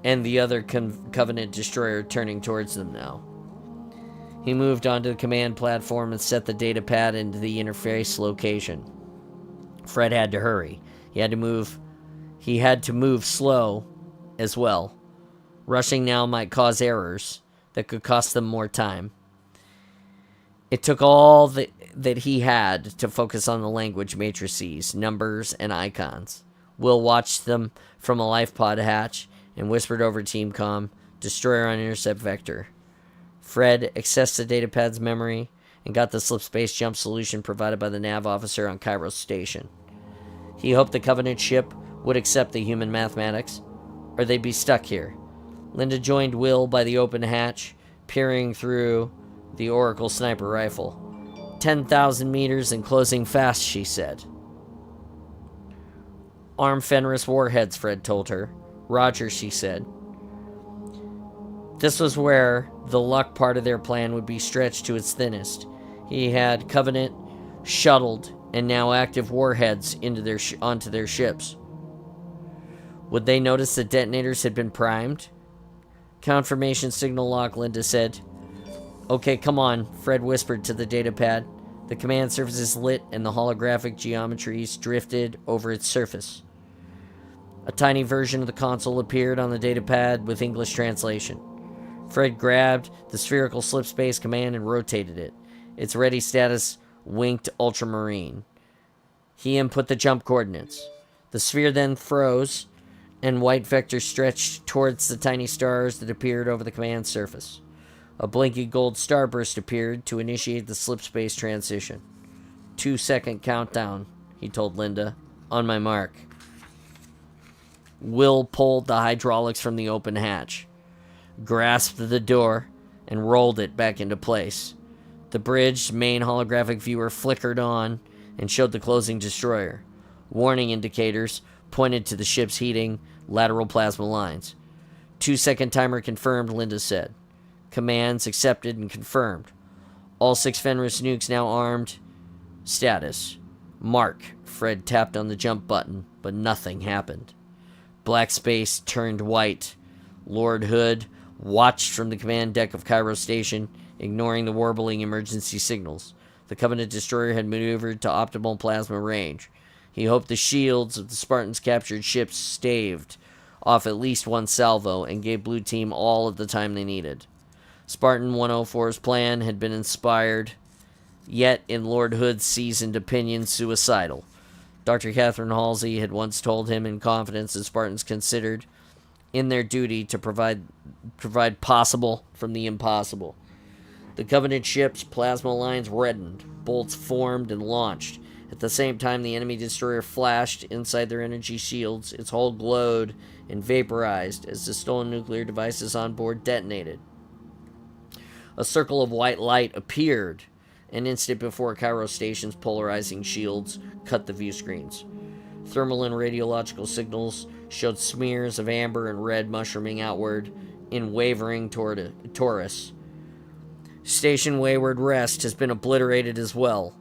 Speaker 1: and the other Covenant destroyer turning towards them now. He moved onto the command platform and set the data pad into the interface location. Fred had to hurry. He had to move slow as well. Rushing now might cause errors that could cost them more time. It took all that he had to focus on the language matrices, numbers, and icons. Will watched them from a life pod hatch and whispered over Team Comm, "Destroyer on intercept vector." Fred accessed the datapad's memory and got the slip space jump solution provided by the nav officer on Kairos Station. He hoped the Covenant ship would accept the human mathematics, or they'd be stuck here. Linda joined Will by the open hatch, peering through the Oracle sniper rifle. 10,000 meters and closing fast, she said. Arm Fenris warheads, Fred told her. Roger, she said. This was where the luck part of their plan would be stretched to its thinnest. He had Covenant shuttled and now active warheads onto their ships. Would they notice the detonators had been primed? Confirmation signal lock, Linda said. Okay, come on, Fred whispered to the datapad. The command surface lit and the holographic geometries drifted over its surface. A tiny version of the console appeared on the datapad with English translation. Fred grabbed the spherical slipspace command and rotated it. Its ready status winked ultramarine. He input the jump coordinates. The sphere then froze, and white vector stretched towards the tiny stars that appeared over the command surface. A blinking gold starburst appeared to initiate the slipspace transition. 2-second countdown, he told Linda. On my mark. Will pulled the hydraulics from the open hatch, grasped the door, and rolled it back into place. The bridge's main holographic viewer flickered on and showed the closing destroyer. Warning indicators pointed to the ship's heating lateral plasma lines. 2-second timer confirmed, Linda said. Commands accepted and confirmed. All 6 Fenris nukes now armed. Status. Mark. Fred tapped on the jump button, but nothing happened. Black space turned white. Lord Hood watched from the command deck of Kairos Station, ignoring the warbling emergency signals. The Covenant destroyer had maneuvered to optimal plasma range. He hoped the shields of the Spartans' captured ships staved off at least one salvo and gave Blue Team all of the time they needed. Spartan 104's plan had been inspired, yet in Lord Hood's seasoned opinion, suicidal. Dr. Catherine Halsey had once told him in confidence that Spartans considered in their duty to provide possible from the impossible. The Covenant ship's plasma lines reddened, bolts formed and launched. At the same time, the enemy destroyer flashed inside their energy shields. Its hull glowed and vaporized as the stolen nuclear devices on board detonated. A circle of white light appeared an instant before Cairo Station's polarizing shields cut the view screens. Thermal and radiological signals showed smears of amber and red mushrooming outward in wavering torus. Station Wayward Rest has been obliterated as well.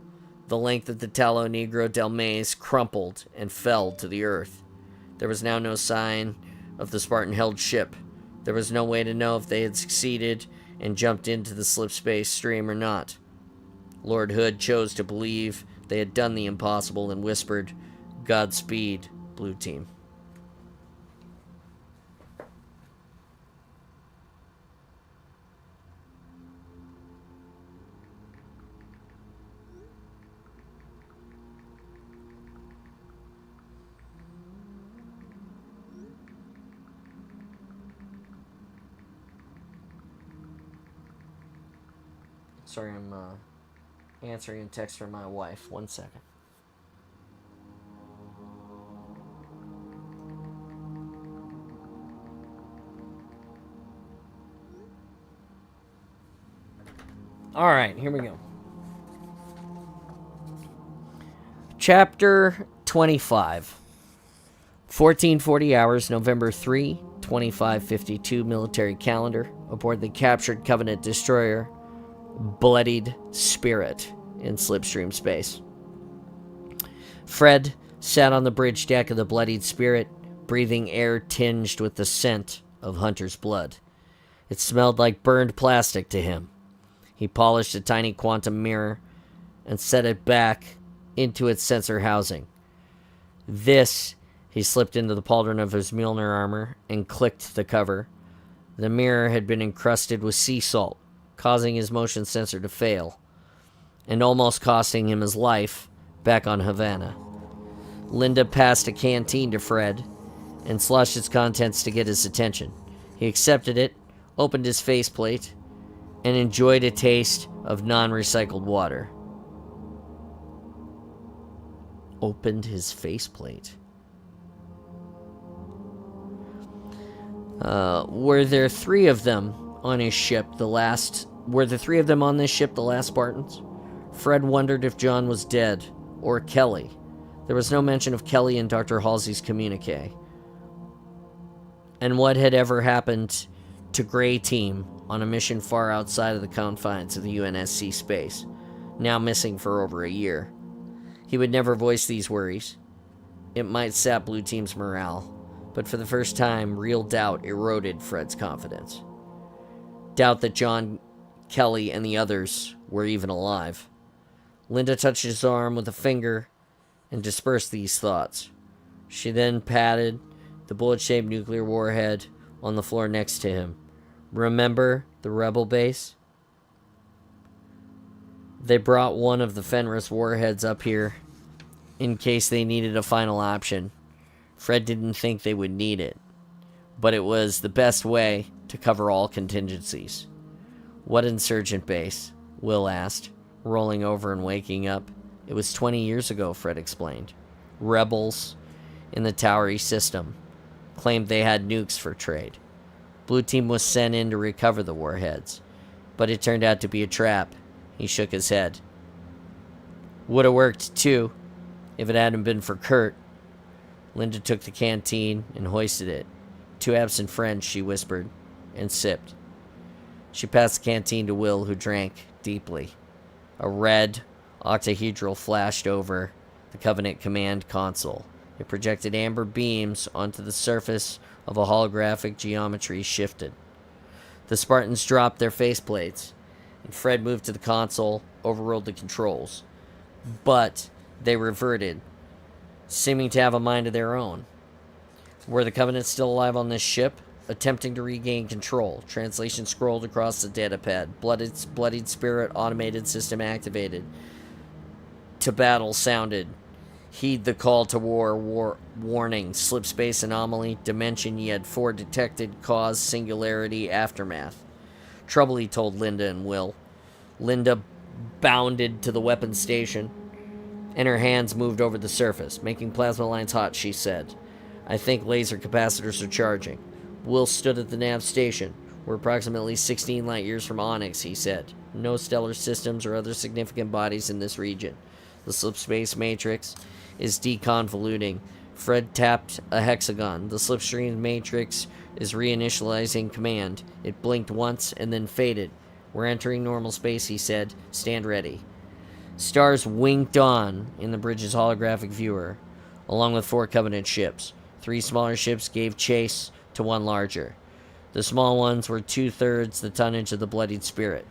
Speaker 1: The length of the Talo Negro del Maze crumpled and fell to the earth. There was now no sign of the Spartan-held ship. There was no way to know if they had succeeded and jumped into the slipspace stream or not. Lord Hood chose to believe they had done the impossible and whispered, "Godspeed, Blue Team." Sorry, I'm answering a text from my wife. 1 second. All right, here we go. Chapter 25. 1440 hours, November 3, 2552 military calendar, aboard the captured Covenant destroyer, Bloodied Spirit, in slipstream space. Fred sat on the bridge deck of the Bloodied Spirit, breathing air tinged with the scent of hunter's blood. It smelled like burned plastic to him. He polished a tiny quantum mirror and set it back into its sensor housing. He slipped into the pauldron of his Mjolnir armor and clicked the cover. The mirror had been encrusted with sea salt, causing his motion sensor to fail, and almost costing him his life back on Havana. Linda passed a canteen to Fred and sloshed its contents to get his attention. He accepted it, opened his faceplate, and enjoyed a taste of non-recycled water. Opened his faceplate. Were there three of them on his ship, the last Spartans? Fred wondered if John was dead, or Kelly. There was no mention of Kelly in Dr. Halsey's communique. And what had ever happened to Grey Team on a mission far outside of the confines of the UNSC space, now missing for over a year? He would never voice these worries. It might sap Blue Team's morale, but for the first time, real doubt eroded Fred's confidence. Doubt that John, Kelly, and the others were even alive. Linda touched his arm with a finger and dispersed these thoughts. She then patted the bullet-shaped nuclear warhead on the floor next to him. Remember the rebel base? They brought one of the Fenris warheads up here in case they needed a final option. Fred didn't think they would need it, but it was the best way to cover all contingencies. What insurgent base? Will asked, rolling over and waking up. It was 20 years ago, Fred explained. Rebels in the Towery system claimed they had nukes for trade. Blue Team was sent in to recover the warheads, but it turned out to be a trap. He shook his head. Would have worked, too, if it hadn't been for Kurt. Linda took the canteen and hoisted it. "Two absent friends," she whispered, and sipped. She passed the canteen to Will, who drank deeply. A red octahedral flashed over the Covenant command console. It projected amber beams onto the surface of a holographic geometry shifted. The Spartans dropped their faceplates, and Fred moved to the console, overruled the controls. But they reverted, seeming to have a mind of their own. Were the Covenant still alive on this ship? attempting to regain control. Translation scrolled across the datapad. Bloodied spirit automated system activated. To battle sounded. Heed the call to war warning. Slip space anomaly. Dimension yet 4 detected. Cause singularity aftermath. Trouble, he told Linda and Will. Linda bounded to the weapons station, and her hands moved over the surface. Making plasma lines hot, she said. I think laser capacitors are charging. Will stood at the nav station. We're approximately 16 light years from Onyx, he said. No stellar systems or other significant bodies in this region. The slipspace matrix is deconvoluting. Fred tapped a hexagon. The slipstream matrix is reinitializing command. It blinked once and then faded. We're entering normal space, he said. Stand ready. Stars winked on in the bridge's holographic viewer, along with 4 Covenant ships. 3 smaller ships gave chase to 1 larger. The small ones were 2/3 the tonnage of the Bloodied Spirit.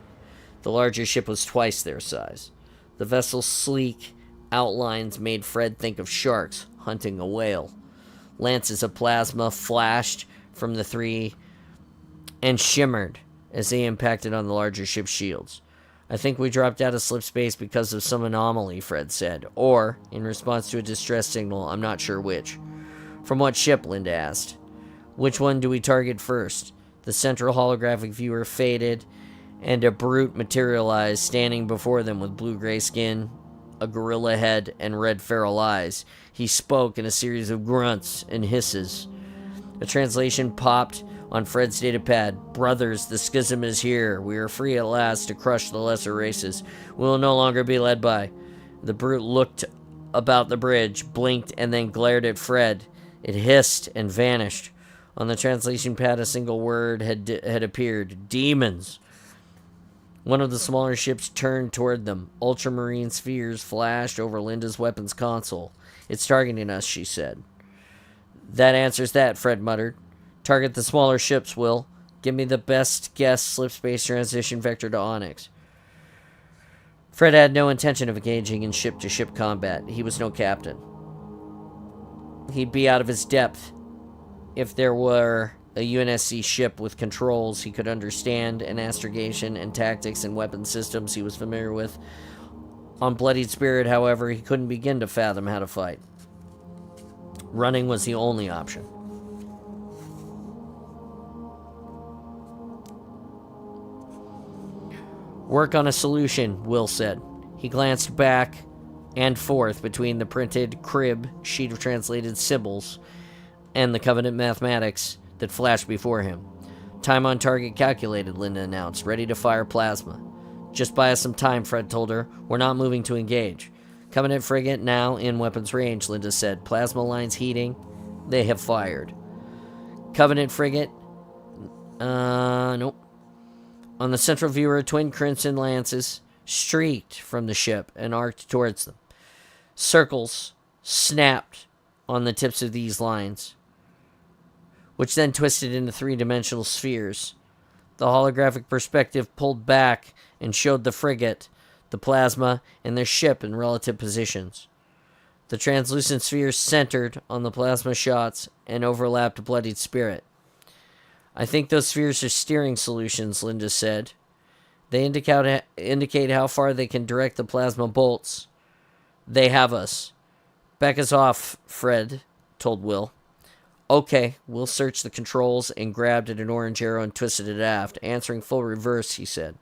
Speaker 1: The larger ship was twice their size. The vessel's sleek outlines made Fred think of sharks hunting a whale. Lances of plasma flashed from the 3 and shimmered as they impacted on the larger ship's shields. I think we dropped out of slip space because of some anomaly, Fred said. Or, in response to a distress signal, I'm not sure which. From what ship, Linda asked. Which one do we target first? The central holographic viewer faded, and a brute materialized, standing before them with blue-gray skin, a gorilla head, and red feral eyes. He spoke in a series of grunts and hisses. A translation popped on Fred's datapad. Brothers, the schism is here. We are free at last to crush the lesser races. We will no longer be led by... The brute looked about the bridge, blinked, and then glared at Fred. It hissed and vanished. On the translation pad, a single word had appeared. Demons. One of the smaller ships turned toward them. Ultramarine spheres flashed over Linda's weapons console. It's targeting us, she said. That answers that, Fred muttered. Target the smaller ships, Will. Give me the best guess slip-space transition vector to Onyx. Fred had no intention of engaging in ship-to-ship combat. He was no captain. He'd be out of his depth. If there were a UNSC ship with controls he could understand, and astrogation and tactics and weapon systems he was familiar with. On Bloodied Spirit, however, he couldn't begin to fathom how to fight. Running was the only option. Work on a solution, Will said. He glanced back and forth between the printed crib sheet of translated symbols and the Covenant mathematics that flashed before him. Time on target calculated, Linda announced, ready to fire plasma. Just buy us some time, Fred told her. We're not moving to engage. Covenant frigate now in weapons range, Linda said. Plasma lines heating. They have fired. Covenant frigate? Nope. On the central viewer, twin crimson lances streaked from the ship and arced towards them. Circles snapped on the tips of these lines, which then twisted into 3-dimensional spheres. The holographic perspective pulled back and showed the frigate, the plasma, and their ship in relative positions. The translucent spheres centered on the plasma shots and overlapped Bloodied Spirit. I think those spheres are steering solutions, Linda said. They indicate how far they can direct the plasma bolts. They have us. Back us off, Fred told Will. Okay, Will searched the controls and grabbed at an orange arrow and twisted it aft. Answering full reverse, he said.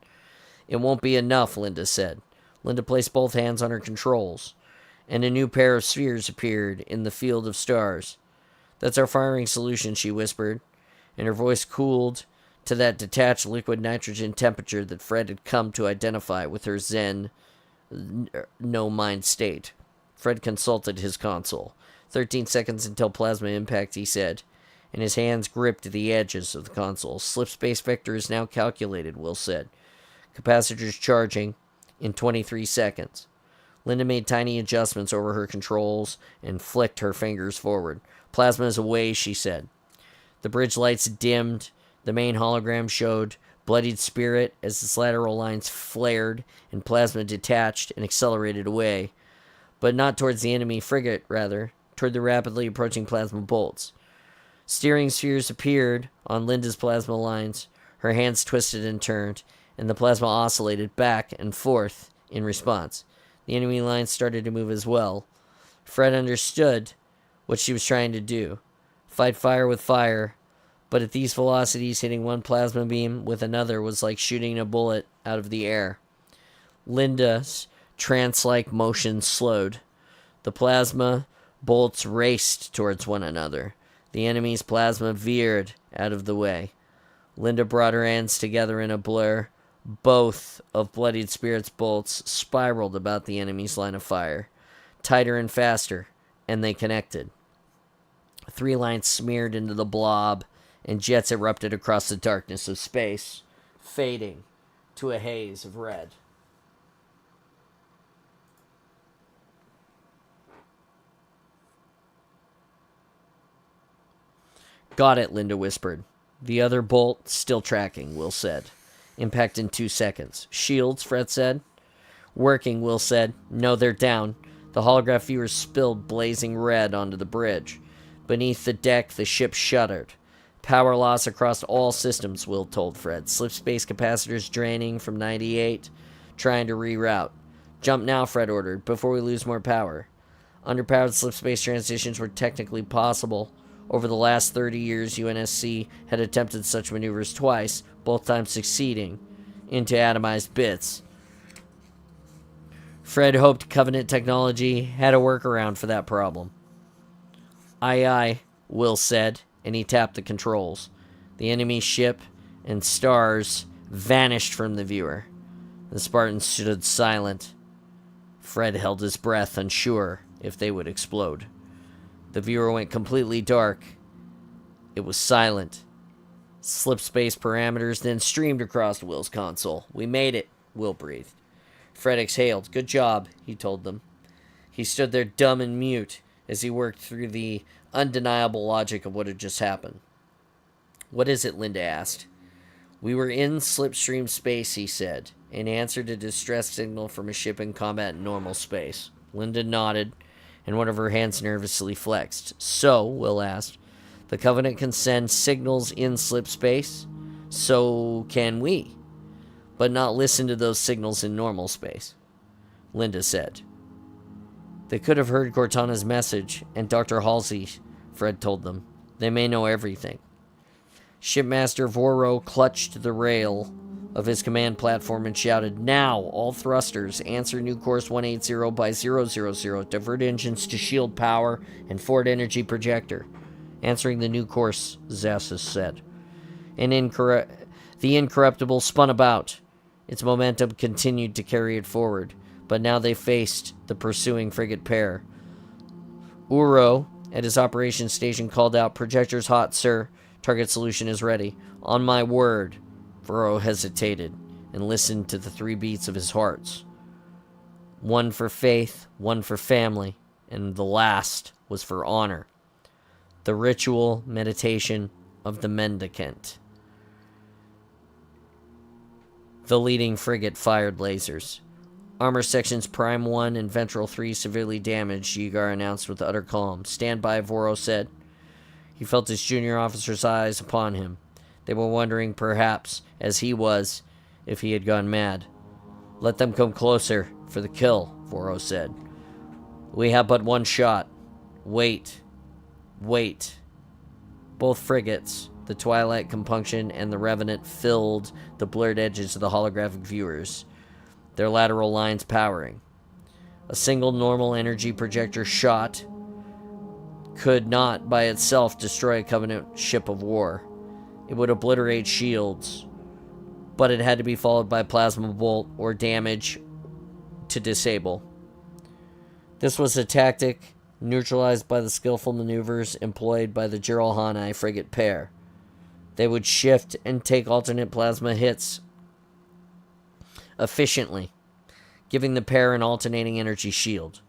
Speaker 1: It won't be enough, Linda said. Linda placed both hands on her controls, and a new pair of spheres appeared in the field of stars. That's our firing solution, she whispered, and her voice cooled to that detached liquid nitrogen temperature that Fred had come to identify with her zen, no-mind state. Fred consulted his console. 13 seconds until plasma impact, he said, and his hands gripped the edges of the console. Slip space vector is now calculated, Will said. Capacitors charging in 23 seconds. Linda made tiny adjustments over her controls and flicked her fingers forward. Plasma is away, she said. The bridge lights dimmed. The main hologram showed Bloodied Spirit as its lateral lines flared and plasma detached and accelerated away. But not towards the enemy frigate, rather, toward the rapidly approaching plasma bolts. Steering spheres appeared on Linda's plasma lines. Her hands twisted and turned, and the plasma oscillated back and forth in response. The enemy lines started to move as well. Fred understood what she was trying to do. Fight fire with fire, but at these velocities, hitting one plasma beam with another was like shooting a bullet out of the air. Linda's trance-like motion slowed. The plasma bolts raced towards one another. The enemy's plasma veered out of the way. Linda brought her hands together in a blur. Both of Bloodied Spirit's bolts spiraled about the enemy's line of fire, tighter and faster, and they connected. 3 lines smeared into the blob, and jets erupted across the darkness of space, fading to a haze of red. Got it, Linda whispered. The other bolt still tracking, Will said. Impact in 2 seconds. Shields, Fred said. Working, Will said. No, they're down. The holograph viewers spilled blazing red onto the bridge. Beneath the deck, the ship shuddered. Power loss across all systems, Will told Fred. Slip space capacitors draining from 98. Trying to reroute. Jump now, Fred ordered, before we lose more power. Underpowered slip space transitions were technically possible. Over the last 30 years, UNSC had attempted such maneuvers twice, both times succeeding, into atomized bits. Fred hoped Covenant technology had a workaround for that problem. Aye, aye, Will said, and he tapped the controls. The enemy ship and stars vanished from the viewer. The Spartans stood silent. Fred held his breath, unsure if they would explode. The viewer went completely dark. It was silent. Slip space parameters then streamed across Will's console. We made it, Will breathed. Fred exhaled. Good job, he told them. He stood there dumb and mute as he worked through the undeniable logic of what had just happened. What is it? Linda asked. We were in slipstream space, he said, and answered a distress signal from a ship in combat in normal space. Linda nodded, and one of her hands nervously flexed. So, Will asked, the Covenant can send signals in slip space? So can we, but not listen to those signals in normal space, Linda said. They could have heard Cortana's message, and Dr. Halsey, Fred told them. They may know everything. Shipmaster Voro clutched the rail of his command platform and shouted, Now, all thrusters, answer new course 180 by 000, divert engines to shield power and forward energy projector. Answering the new course, Zassus said. The Incorruptible spun about. Its momentum continued to carry it forward, but now they faced the pursuing frigate pair. Uro, at his operations station, called out, Projectors hot, sir. Target solution is ready. On my word. Voro hesitated and listened to the 3 beats of his hearts. One for faith, one for family, and the last was for honor. The ritual meditation of the mendicant. The leading frigate fired lasers. Armor sections Prime 1 and Ventral 3 severely damaged, Yigar announced with utter calm. Stand by, Voro said. He felt his junior officer's eyes upon him. They were wondering, perhaps, as he was, if he had gone mad. Let them come closer for the kill, Voro said. We have but one shot. Wait. Wait. Both frigates, the Twilight Compunction and the Revenant, filled the blurred edges of the holographic viewers, their lateral lines powering. A single normal energy projector shot could not by itself destroy a Covenant ship of war. It would obliterate shields, but it had to be followed by plasma bolt or damage to disable. This was a tactic neutralized by the skillful maneuvers employed by the Jiralhanae frigate pair. They would shift and take alternate plasma hits efficiently, giving the pair an alternating energy shield.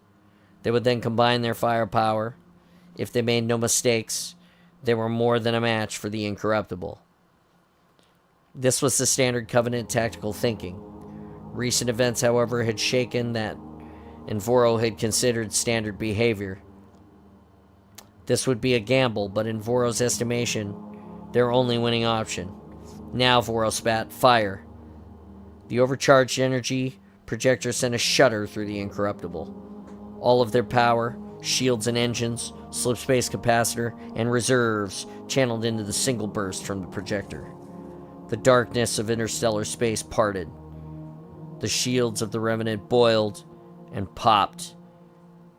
Speaker 1: They would then combine their firepower. If they made no mistakes, they were more than a match for the Incorruptible. This was the standard Covenant tactical thinking. Recent events, however, had shaken that, and Voro had considered standard behavior. This would be a gamble, but in Voro's estimation, their only winning option. Now, Voro spat, fire. The overcharged energy projector sent a shudder through the Incorruptible. All of their power, shields and engines, slipspace capacitor, and reserves channeled into the single burst from the projector. The darkness of interstellar space parted. The shields of the Revenant boiled and popped.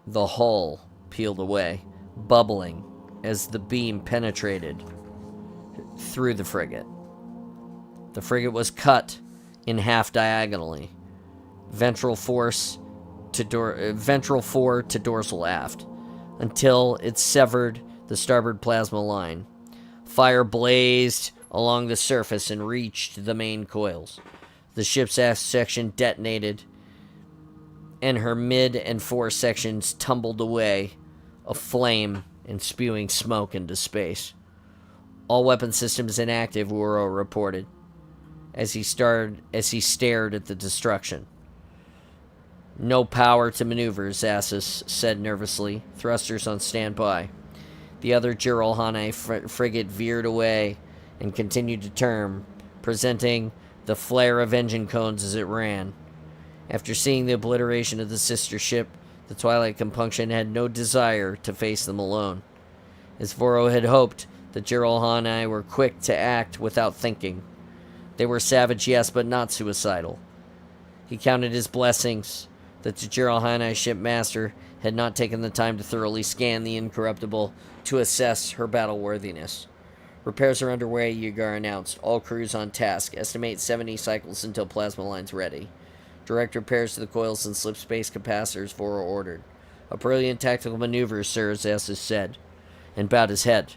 Speaker 1: The hull peeled away, bubbling as the beam penetrated through the frigate. The frigate was cut in half diagonally, ventral fore to dorsal aft, until it severed the starboard plasma line. Fire blazed along the surface and reached the main coils. The ship's aft section detonated, and her mid and fore sections tumbled away, aflame and spewing smoke into space. All weapon systems inactive, Uro reported, as he stared at the destruction. No power to maneuver, Zassus said nervously. Thrusters on standby. The other Jiralhane frigate veered away and continued to turn, presenting the flare of engine cones as it ran. After seeing the obliteration of the sister ship, the Twilight Compunction had no desire to face them alone. As Voro had hoped, the Jiralhane were quick to act without thinking. They were savage, yes, but not suicidal. He counted his blessings that the Jiralhane shipmaster had not taken the time to thoroughly scan the Incorruptible to assess her battle worthiness. Repairs are underway, Yeager announced. All crews on task. Estimate 70 cycles until plasma line's ready. Direct repairs to the coils and slipspace capacitors, Voro ordered. A brilliant tactical maneuver, sir, Zassus said, and bowed his head.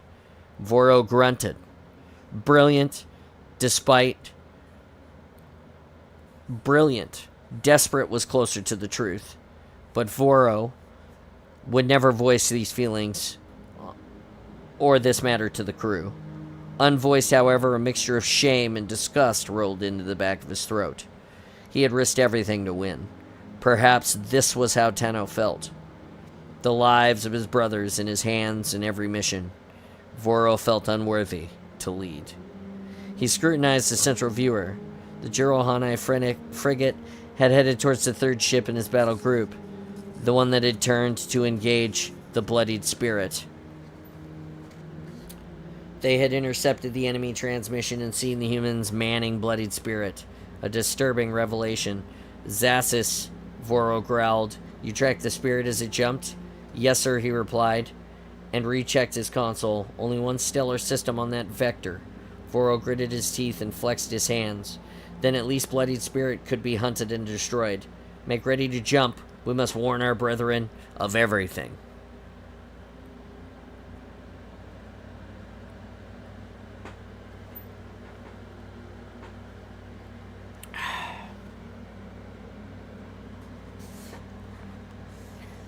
Speaker 1: Voro grunted. Brilliant. Desperate was closer to the truth. But Voro would never voice these feelings or this matter to the crew. Unvoiced, however, a mixture of shame and disgust rolled into the back of his throat. He had risked everything to win. Perhaps this was how Tenno felt. The lives of his brothers in his hands in every mission. Voro felt unworthy to lead. He scrutinized the central viewer. The Jiralhane frigate had headed towards the third ship in his battle group, the one that had turned to engage the Bloodied Spirit. They had intercepted the enemy transmission and seen the humans manning Bloodied Spirit. A disturbing revelation. Zassus, Voro growled. You tracked the spirit as it jumped? Yes, sir, he replied, and rechecked his console. Only one stellar system on that vector. Voro gritted his teeth and flexed his hands. Then at least Bloodied Spirit could be hunted and destroyed. Make ready to jump. We must warn our brethren of everything.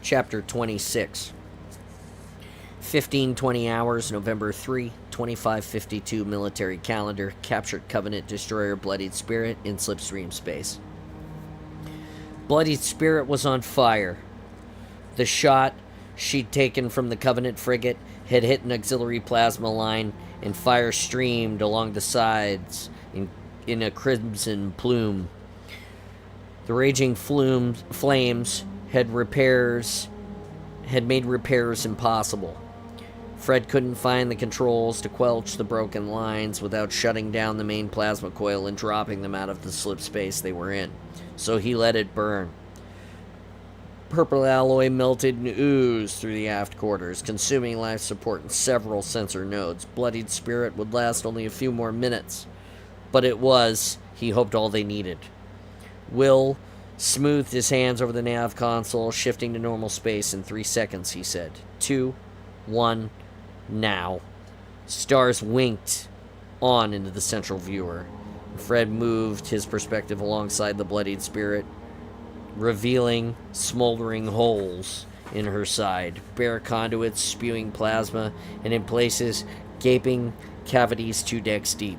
Speaker 1: Chapter 26. 15:20 hours, November 3, 2552 military calendar. Captured Covenant destroyer Bloodied Spirit in slipstream space. Bloodied Spirit was on fire. The shot she'd taken from the Covenant frigate had hit an auxiliary plasma line, and fire streamed along the sides in a crimson plume. The raging flames had made repairs impossible. Fred couldn't find the controls to quench the broken lines without shutting down the main plasma coil and dropping them out of the slip space they were in, so he let it burn. Purple alloy melted and oozed through the aft quarters, consuming life support and several sensor nodes. Bloodied Spirit would last only a few more minutes, but it was, he hoped, all they needed. Will smoothed his hands over the nav console, shifting to normal space in 3 seconds, he said. 2, 1, now. Stars winked on into the central viewer. Fred moved his perspective alongside the Bloodied Spirit, revealing smoldering holes in her side, bare conduits spewing plasma, and in places, gaping cavities 2 decks deep.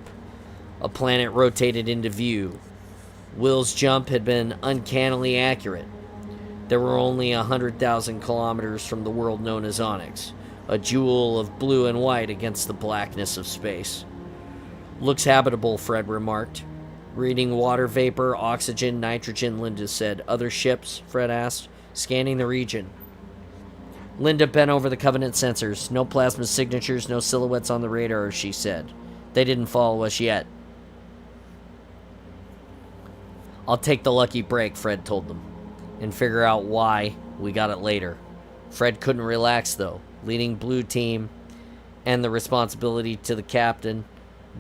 Speaker 1: A planet rotated into view. Will's jump had been uncannily accurate. They were only 100,000 kilometers from the world known as Onyx. a jewel of blue and white against the blackness of space. Looks habitable, Fred remarked. Reading water vapor, oxygen, nitrogen, Linda said. Other ships? Fred asked, scanning the region. Linda bent over the Covenant sensors. No plasma signatures, no silhouettes on the radar, she said. They didn't follow us yet. I'll take the lucky break, Fred told them, and figure out why we got it later. Fred couldn't relax, though. Leading Blue Team and the responsibility to the captain,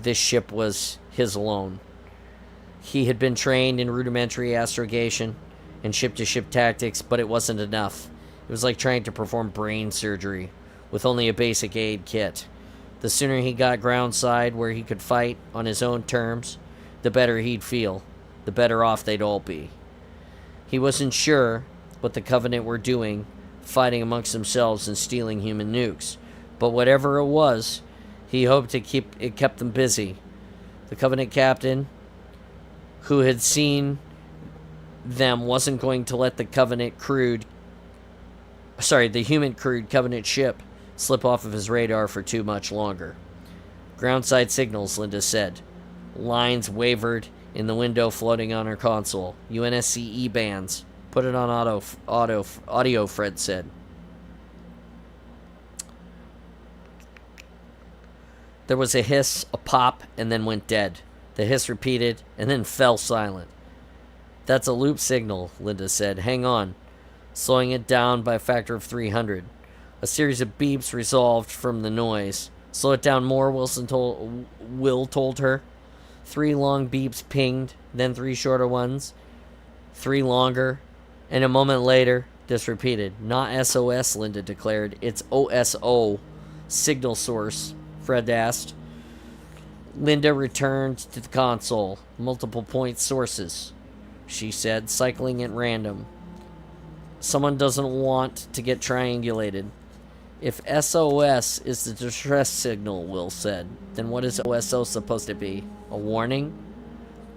Speaker 1: this ship was his alone. He had been trained in rudimentary astrogation and ship-to-ship tactics, but it wasn't enough. It was like trying to perform brain surgery with only a basic aid kit. The sooner he got groundside where he could fight on his own terms, the better he'd feel, the better off they'd all be. He wasn't sure what the Covenant were doing, fighting amongst themselves and stealing human nukes, but whatever it was, he hoped it kept them busy. The Covenant captain, who had seen them, wasn't going to let the human crewed Covenant ship slip off of his radar for too much longer. Groundside signals, Linda said. Lines wavered in the window floating on her console. UNSC E-bands. Put it on audio, Fred said. There was a hiss, a pop, and then went dead. The hiss repeated, and then fell silent. That's a loop signal, Linda said. Hang on. Slowing it down by a factor of 300. A series of beeps resolved from the noise. Slow it down more, Will told her. 3 long beeps pinged, then 3 shorter ones. 3 longer, and a moment later, this repeated. Not SOS, Linda declared. It's OSO. Signal source, Fred asked. Linda returned to the console. Multiple point sources, she said, cycling at random. Someone doesn't want to get triangulated. If SOS is the distress signal, Will said, then what is OSO supposed to be? A warning?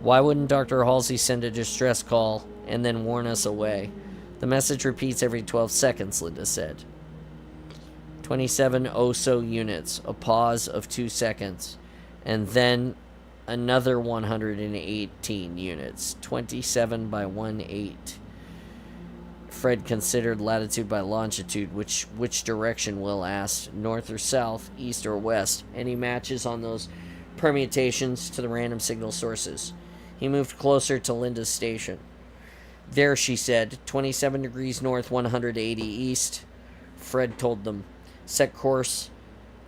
Speaker 1: Why wouldn't Dr. Halsey send a distress call and then warn us away? The message repeats every 12 seconds, Linda said. 27 OSO units, a pause of 2 seconds, and then another 118 units, 27 by 18. Fred considered latitude by longitude. Which direction, Will asked. North or south, east or west. Any matches on those permutations to the random signal sources? He moved closer to Linda's station. There, she said, 27 degrees north, 180 east. Fred told them. Set course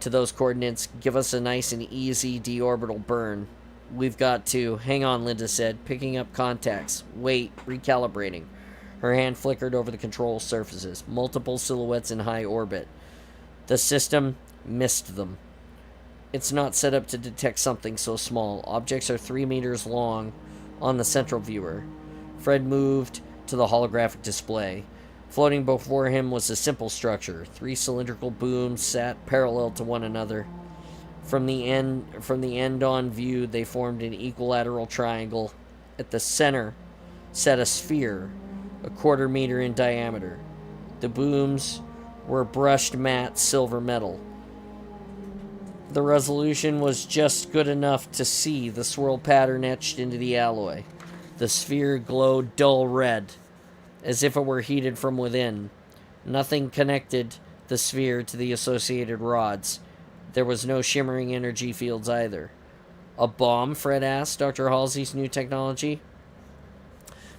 Speaker 1: to those coordinates. Give us a nice and easy deorbital burn. We've got to. Hang on, Linda said, picking up contacts. Wait, recalibrating. Her hand flickered over the control surfaces. Multiple silhouettes in high orbit. The system missed them. It's not set up to detect something so small. Objects are 3 meters long on the central viewer. Fred moved to the holographic display. Floating before him was a simple structure. 3 cylindrical booms sat parallel to one another. From the end-on view, they formed an equilateral triangle. At the center sat a sphere, a 1/4 meter in diameter. The booms were brushed matte silver metal. The resolution was just good enough to see the swirl pattern etched into the alloy. The sphere glowed dull red, as if it were heated from within. Nothing connected the sphere to the associated rods. There was no shimmering energy fields either. A bomb, Fred asked, Dr. Halsey's new technology?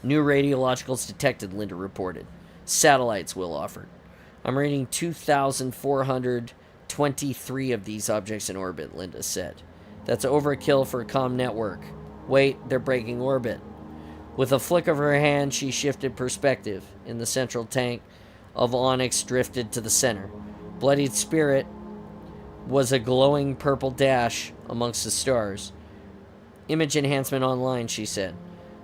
Speaker 1: New radiologicals detected, Linda reported. Satellites, Will offered. I'm reading 2,423 of these objects in orbit, Linda said. That's overkill for a comm network. Wait, they're breaking orbit. With a flick of her hand, she shifted perspective, and the central tank of Onyx drifted to the center. Bloodied Spirit was a glowing purple dash amongst the stars. Image enhancement online, she said.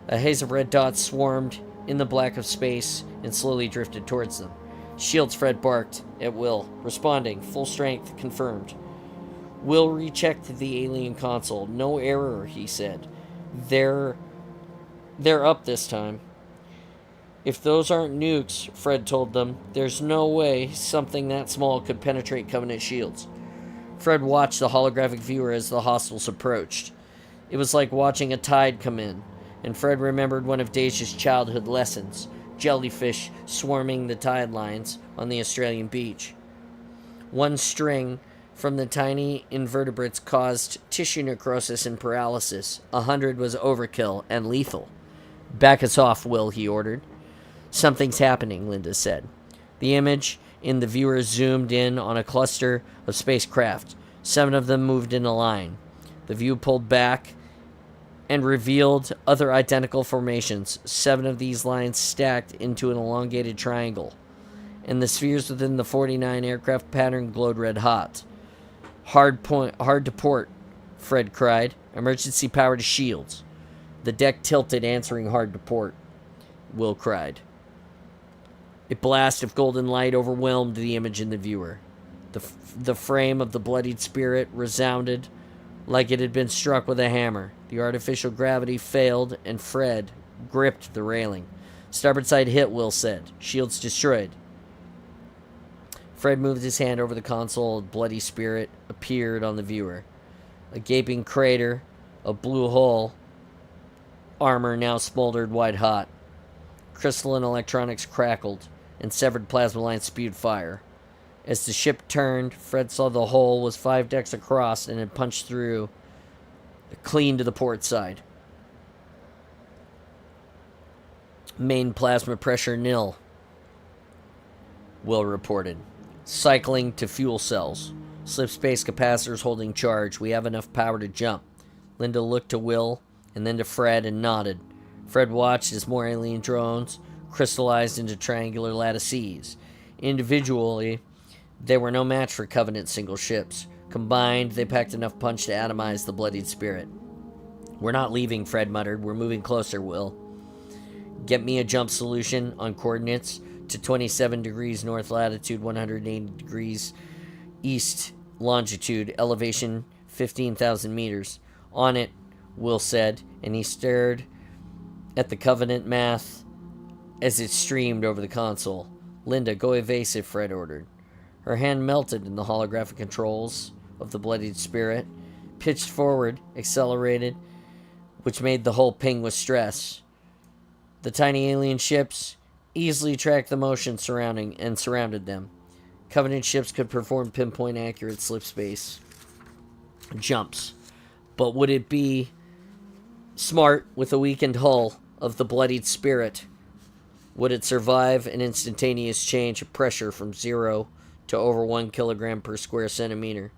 Speaker 1: A haze of red dots swarmed in the black of space and slowly drifted towards them. Shields, Fred barked at Will. Responding. Full strength confirmed. Will rechecked the alien console. No error, he said. They're up this time. If those aren't nukes, Fred told them, there's no way something that small could penetrate Covenant shields. Fred watched the holographic viewer as the hostiles approached. It was like watching a tide come in, and Fred remembered one of Deja's childhood lessons, jellyfish swarming the tide lines on the Australian beach. One string from the tiny invertebrates caused tissue necrosis and paralysis. 100 was overkill and lethal. Back us off, Will, he ordered. Something's happening, Linda said. The image in the viewer zoomed in on a cluster of spacecraft. 7 of them moved in a line. The view pulled back and revealed other identical formations. 7 of these lines stacked into an elongated triangle, and the spheres within the 49 aircraft pattern glowed red hot. Hard to port, Fred cried. Emergency power to shields. The deck tilted, answering hard to port, Will cried. A blast of golden light overwhelmed the image in the viewer. The frame of the bloodied spirit resounded like it had been struck with a hammer. The artificial gravity failed, and Fred gripped the railing. Starboard side hit, Will said. Shields destroyed. Fred moved his hand over the console. A bloody spirit appeared on the viewer. A gaping crater, a blue hole, armor now smoldered white-hot. Crystalline electronics crackled, and severed plasma lines spewed fire. As the ship turned, Fred saw the hole was 5 decks across and had punched through clean to the port side. Main plasma pressure nil, Will reported. Cycling to fuel cells. Slip space capacitors holding charge. We have enough power to jump. Linda looked to Will and then to Fred and nodded. Fred watched as more alien drones crystallized into triangular lattices. Individually, they were no match for Covenant single ships. Combined, they packed enough punch to atomize the bloodied spirit. We're not leaving, Fred muttered. We're moving closer, Will. Get me a jump solution on coordinates to 27 degrees north latitude, 180 degrees east longitude, elevation 15,000 meters. On it, Will said, and he stared at the Covenant math as it streamed over the console. Linda, go evasive, Fred ordered. Her hand melted in the holographic controls of the bloodied spirit, pitched forward, accelerated, which made the hull ping with stress. The tiny alien ships easily tracked the motion surrounded them. Covenant ships could perform pinpoint accurate slip space jumps. But would it be smart with a weakened hull of the bloodied spirit? Would it survive an instantaneous change of pressure from 0 to over 1 kilogram per square centimeter?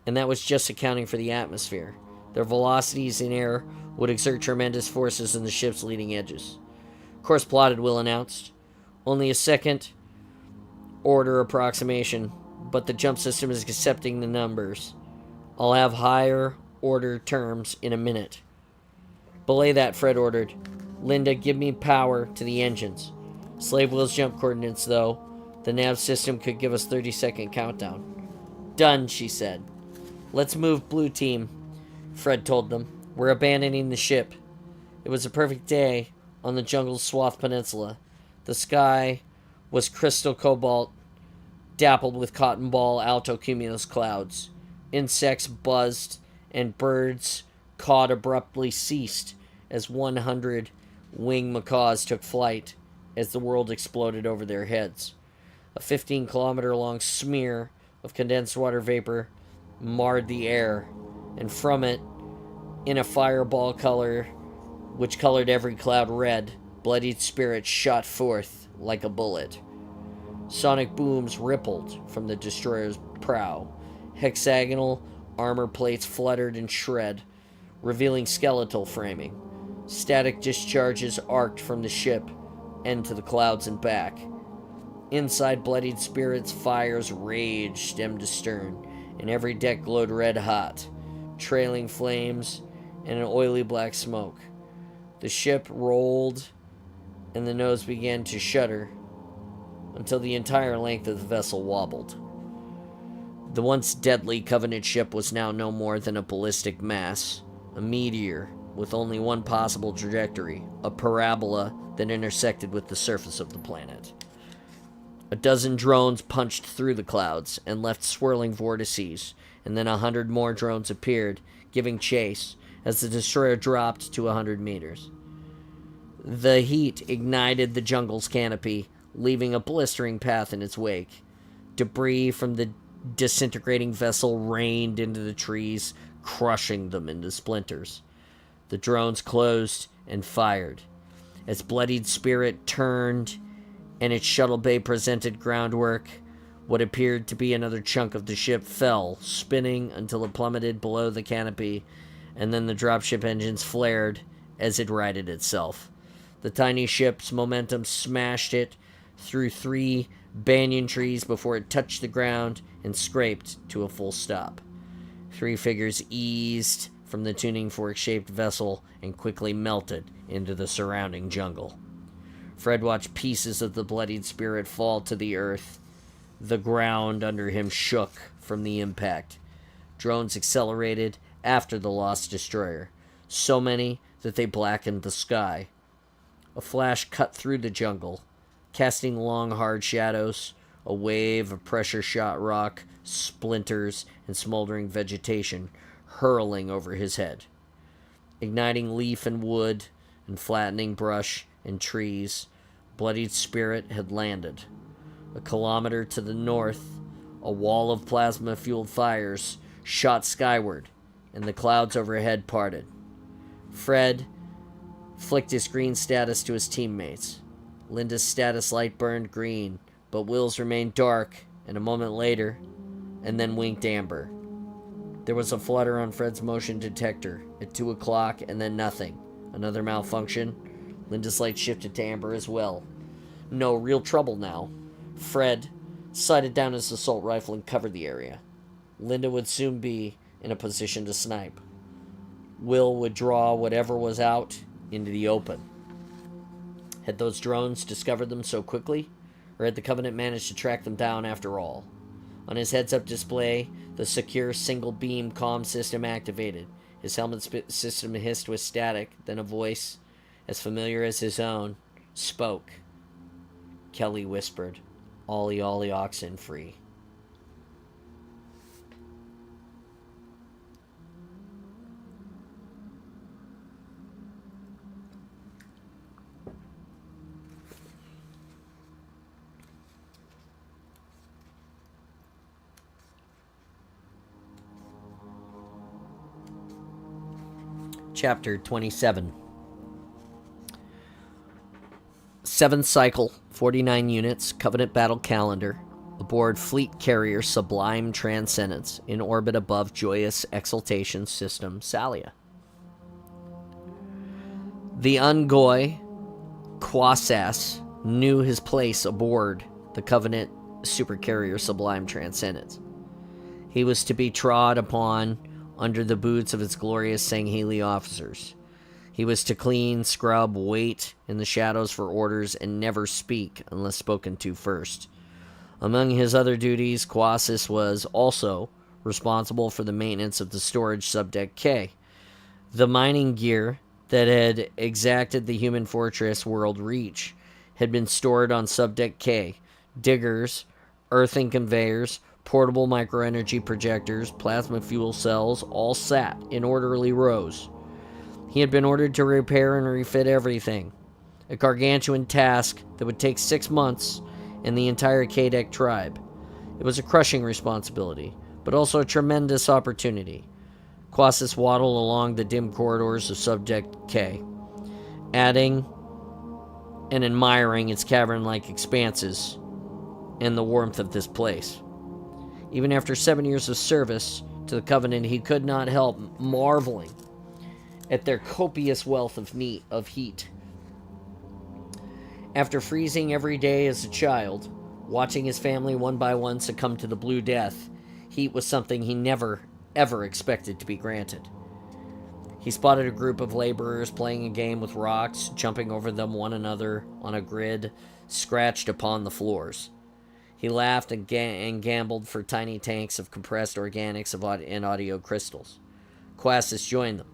Speaker 1: And that was just accounting for the atmosphere. Their velocities in air would exert tremendous forces in the ship's leading edges. Course plotted, Will announced. Only a second order approximation, but the jump system is accepting the numbers. I'll have higher order terms in a minute. Belay that, Fred ordered. Linda, give me power to the engines. Slave Will's jump coordinates, though. The nav system could give us 30-second countdown. Done, she said. Let's move, blue team, Fred told them. We're abandoning the ship. It was a perfect day on the jungle's Swath Peninsula. The sky was crystal cobalt, dappled with cotton ball alto cumulus clouds. Insects buzzed, and birds cawed abruptly ceased as 100 winged macaws took flight as the world exploded over their heads. A 15-kilometer-long smear of condensed water vapor marred the air, and from it, in a fireball color which colored every cloud red, bloodied spirits shot forth like a bullet. Sonic booms rippled from the destroyer's prow. Hexagonal armor plates fluttered and shred, revealing skeletal framing. Static discharges arced from the ship and to the clouds and back. Inside bloodied spirits, fires raged stem to stern, and every deck glowed red hot, trailing flames and an oily black smoke. The ship rolled, and the nose began to shudder until the entire length of the vessel wobbled. The once deadly Covenant ship was now no more than a ballistic mass, a meteor with only one possible trajectory, a parabola that intersected with the surface of the planet. A dozen drones punched through the clouds and left swirling vortices, and then 100 more drones appeared, giving chase as the destroyer dropped to 100 meters. The heat ignited the jungle's canopy, leaving a blistering path in its wake. Debris from the disintegrating vessel rained into the trees, crushing them into splinters. The drones closed and fired. As Bloodied Spirit turned and its shuttle bay presented groundwork, what appeared to be another chunk of the ship fell, spinning until it plummeted below the canopy, and then the dropship engines flared as it righted itself. The tiny ship's momentum smashed it through 3 banyan trees before it touched the ground and scraped to a full stop. 3 figures eased from the tuning fork-shaped vessel and quickly melted into the surrounding jungle. Fred watched pieces of the Bloodied Spirit fall to the earth. The ground under him shook from the impact. Drones accelerated after the lost destroyer, so many that they blackened the sky. A flash cut through the jungle, casting long, hard shadows. A wave of pressure-shot rock, splinters, and smoldering vegetation hurling over his head, igniting leaf and wood and flattening brush and trees. Bloodied Spirit had landed. A kilometer to the north, a wall of plasma-fueled fires shot skyward, and the clouds overhead parted. Fred flicked his green status to his teammates. Linda's status light burned green, but Will's remained dark, and a moment later, and then winked amber. There was a flutter on Fred's motion detector at 2 o'clock, and then nothing. Another malfunction. Linda's light shifted to amber as well. No real trouble now. Fred sighted down his assault rifle and covered the area. Linda would soon be in a position to snipe. Will would draw whatever was out into the open. Had those drones discovered them so quickly, or had the Covenant managed to track them down after all? On his heads-up display, the secure single-beam comm system activated. His helmet system hissed with static, then a voice, as familiar as his own, spoke. Kelly whispered, "Ollie, ollie, oxen free." Chapter 27. 7th cycle, 49 units, Covenant battle calendar, aboard fleet carrier Sublime Transcendence, in orbit above Joyous Exaltation System, Salia. The Ungoy, Quasas, knew his place aboard the Covenant supercarrier Sublime Transcendence. He was to be trod upon under the boots of its glorious Sangheili officers. He was to clean, scrub, wait in the shadows for orders, and never speak unless spoken to first. Among his other duties, Quasis was also responsible for the maintenance of the storage subdeck K. The mining gear that had exacted the human fortress World Reach had been stored on subdeck K. Diggers, earthing conveyors, portable microenergy projectors, plasma fuel cells, all sat in orderly rows. He had been ordered to repair and refit everything, a gargantuan task that would take 6 months and the entire K-Deck tribe. It was a crushing responsibility, but also a tremendous opportunity. Quasis waddled along the dim corridors of subdeck K, adding and admiring its cavern-like expanses and the warmth of this place. Even after 7 years of service to the Covenant, he could not help marveling at their copious wealth of heat. After freezing every day as a child, watching his family one by one succumb to the Blue Death, heat was something he never, ever expected to be granted. He spotted a group of laborers playing a game with rocks, jumping over them one another on a grid scratched upon the floors. He laughed and gambled for tiny tanks of compressed organics and audio crystals. Quasis joined them.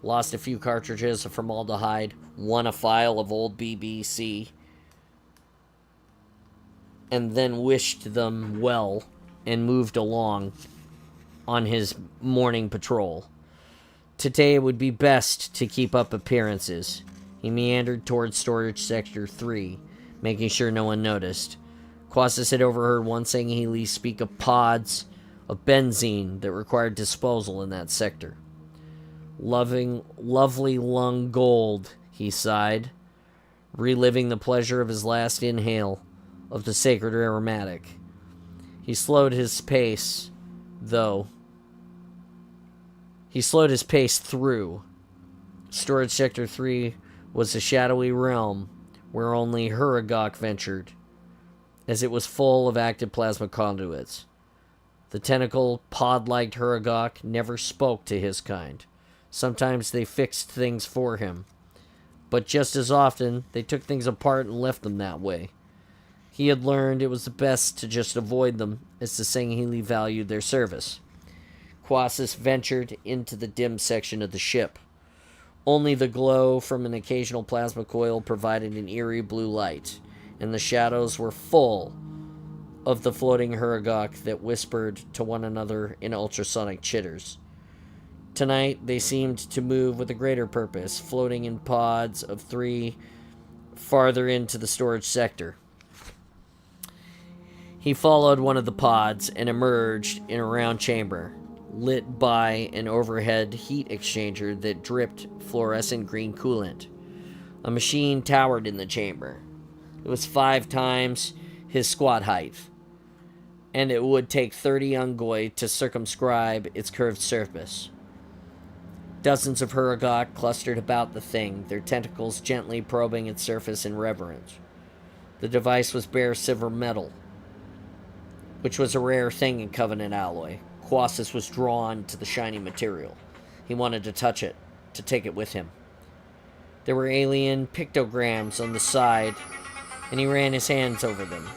Speaker 1: lost a few cartridges of formaldehyde, won a file of old BBC, and then wished them well and moved along on his morning patrol. Today it would be best to keep up appearances. He meandered towards Storage Sector 3, making sure no one noticed. Quasis had overheard one saying Healy speak of pods of benzene that required disposal in that sector. Lovely lung gold, he sighed, reliving the pleasure of his last inhale of the sacred aromatic. He slowed his pace, though. He slowed his pace through. Storage Sector 3 was a shadowy realm where only Huragok ventured, as it was full of active plasma conduits. The tentacle, pod-like Huragok never spoke to his kind. Sometimes they fixed things for him, but just as often they took things apart and left them that way. He had learned it was the best to just avoid them, as the Sangheili valued their service. Quasis ventured into the dim section of the ship. Only the glow from an occasional plasma coil provided an eerie blue light, and the shadows were full of the floating Huragok that whispered to one another in ultrasonic chitters. Tonight, they seemed to move with a greater purpose, floating in pods of 3 farther into the storage sector. He followed one of the pods and emerged in a round chamber, lit by an overhead heat exchanger that dripped fluorescent green coolant. A machine towered in the chamber. It was 5 times his squat height, and it would take 30 Ungoi to circumscribe its curved surface. Dozens of Huragok clustered about the thing, their tentacles gently probing its surface in reverence. The device was bare silver metal, which was a rare thing in Covenant alloy. Quasis was drawn to the shiny material. He wanted to touch it, to take it with him. There were alien pictograms on the side, and he ran his hands over them.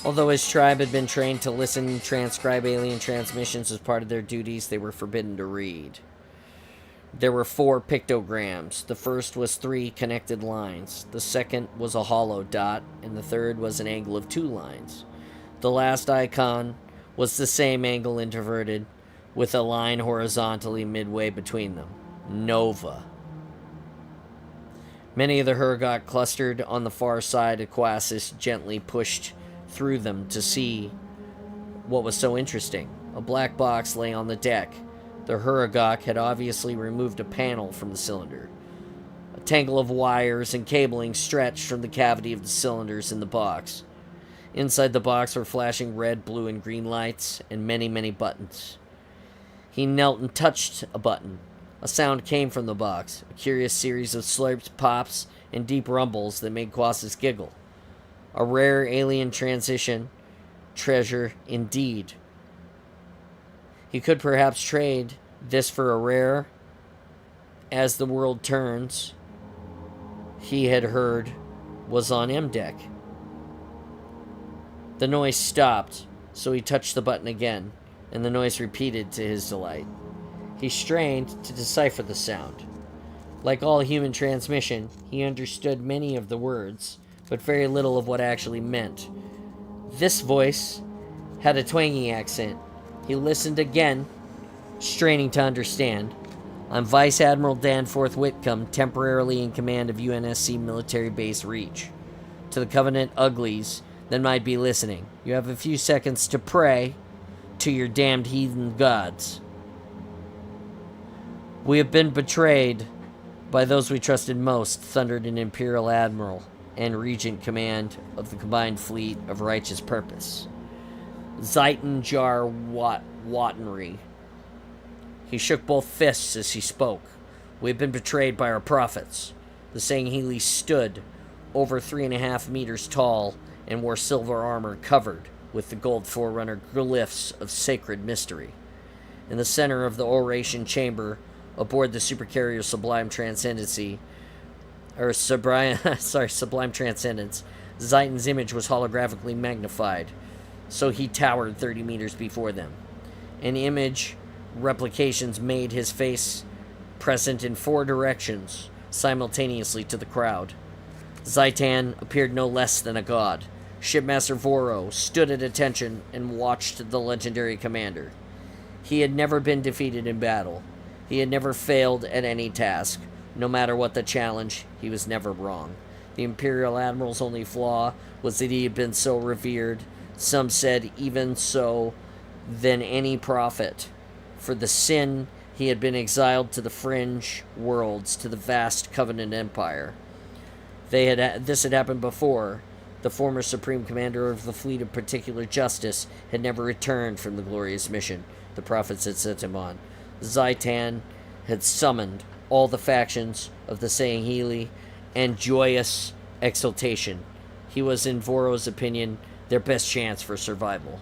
Speaker 1: Although his tribe had been trained to listen and transcribe alien transmissions as part of their duties, they were forbidden to read. There were 4 pictograms. The first was 3 connected lines. The second was a hollow dot, and the third was an angle of 2 lines. The last icon was the same angle inverted, with a line horizontally midway between them. Nova. Many of the Huragok clustered on the far side of Quasis gently pushed through them to see what was so interesting. A black box lay on the deck. The Huragok had obviously removed a panel from the cylinder. A tangle of wires and cabling stretched from the cavity of the cylinders in the box. Inside the box were flashing red, blue, and green lights, and many, many buttons. He knelt and touched a button. A sound came from the box, a curious series of slurps, pops, and deep rumbles that made Quasis giggle. A rare alien transition treasure indeed. He could perhaps trade this for a rare As the World Turns he had heard was on M-Deck. The noise stopped, so he touched the button again, and the noise repeated to his delight. He strained to decipher the sound. Like all human transmission, he understood many of the words, but very little of what actually meant. This voice had a twangy accent. He listened again, straining to understand. I'm Vice Admiral Danforth Whitcomb, temporarily in command of UNSC Military Base Reach. To the Covenant Uglies that might be listening, you have a few seconds to pray to your damned heathen gods. We have been betrayed by those we trusted most, thundered an Imperial Admiral and Regent Command of the Combined Fleet of Righteous Purpose. Zaitan Jar Wattenry. He shook both fists as he spoke. We have been betrayed by our prophets. The Sangheili stood over 3.5 meters tall and wore silver armor covered with the gold forerunner glyphs of sacred mystery. In the center of the oration chamber, aboard the supercarrier Sublime Transcendence, Sublime Transcendence, Zaitan's image was holographically magnified. so he towered 30 meters before them. An image replications made his face present in 4 directions simultaneously to the crowd. Zaitan appeared no less than a god. Shipmaster Voro stood at attention and watched the legendary commander. He had never been defeated in battle. He had never failed at any task. No matter what the challenge, he was never wrong. The Imperial Admiral's only flaw was that he had been so revered, some said even so than any prophet. For the sin, he had been exiled to the fringe worlds, to the vast Covenant Empire. This had happened before. The former Supreme Commander of the Fleet of Particular Justice had never returned from the glorious mission the prophets had sent him on. Zaitan had summoned all the factions of the Sangheili and joyous exultation. He was, in Voro's opinion, their best chance for survival.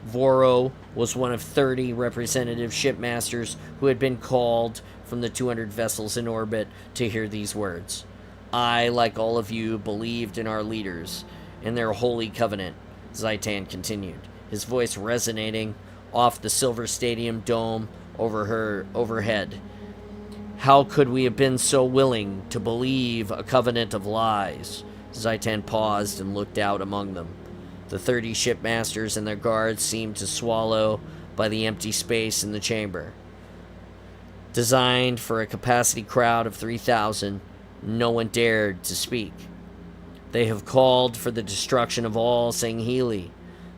Speaker 1: Voro was one of 30 representative shipmasters who had been called from the 200 vessels in orbit to hear these words. I, like all of you, believed in our leaders, in their holy covenant, Zaitan continued, his voice resonating off the Silver Stadium dome overhead. How could we have been so willing to believe a covenant of lies? Zaitan paused and looked out among them. The 30 shipmasters and their guards seemed to swallow by the empty space in the chamber. Designed for a capacity crowd of 3,000, no one dared to speak. They have called for the destruction of all Sangheili.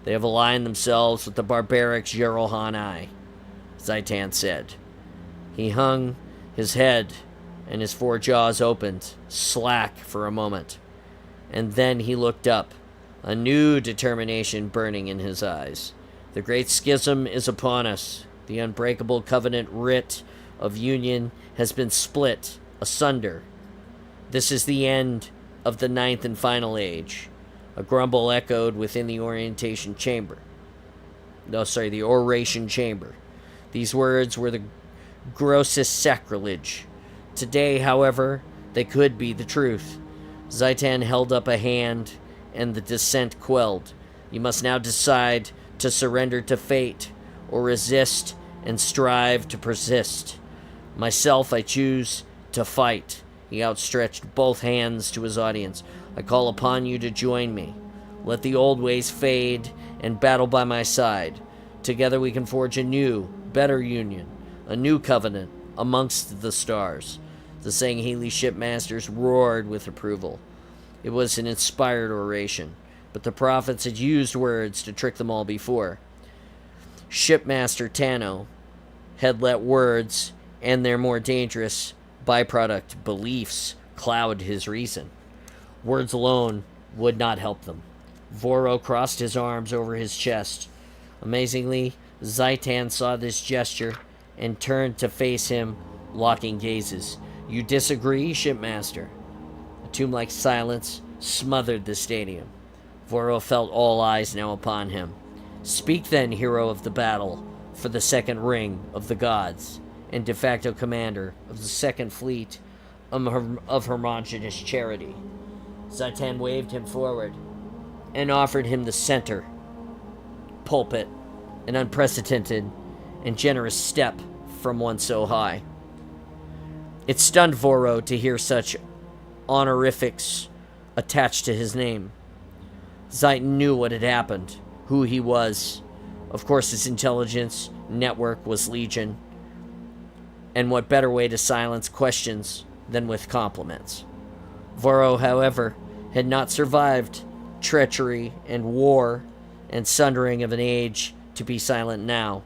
Speaker 1: They have aligned themselves with the barbaric Jerohanai, Zaitan said. He hung his head, and his 4 jaws opened, slack for a moment. And then he looked up, a new determination burning in his eyes. The great schism is upon us. The unbreakable covenant writ of union has been split asunder. This is the end of the 9th and final age. A grumble echoed within the oration chamber. These words were the grossest sacrilege. Today, however, they could be the truth. Zaitan held up a hand, and the dissent quelled. You must now decide to surrender to fate, or resist and strive to persist. Myself, I choose to fight. He outstretched both hands to his audience. I call upon you to join me. Let the old ways fade and battle by my side. Together we can forge a new, better union, a new covenant amongst the stars. The Sangheili shipmasters roared with approval. It was an inspired oration, but the prophets had used words to trick them all before. Shipmaster Tano had let words and their more dangerous byproduct beliefs cloud his reason. Words alone would not help them. Voro crossed his arms over his chest. Amazingly, Zaitan saw this gesture and turned to face him, locking gazes. You disagree, shipmaster? A tomb-like silence smothered the stadium. Voro felt all eyes now upon him. Speak then, hero of the battle, for the second ring of the gods, and de facto commander of the Second Fleet of Homogeneous Charity. Zaitan waved him forward and offered him the center pulpit, an unprecedented and generous step from one so high. It stunned Voro to hear such honorifics attached to his name. Zaitan knew what had happened, who he was. Of course, his intelligence network was legion, and what better way to silence questions than with compliments? Voro, however, had not survived treachery and war and sundering of an age to be silent now.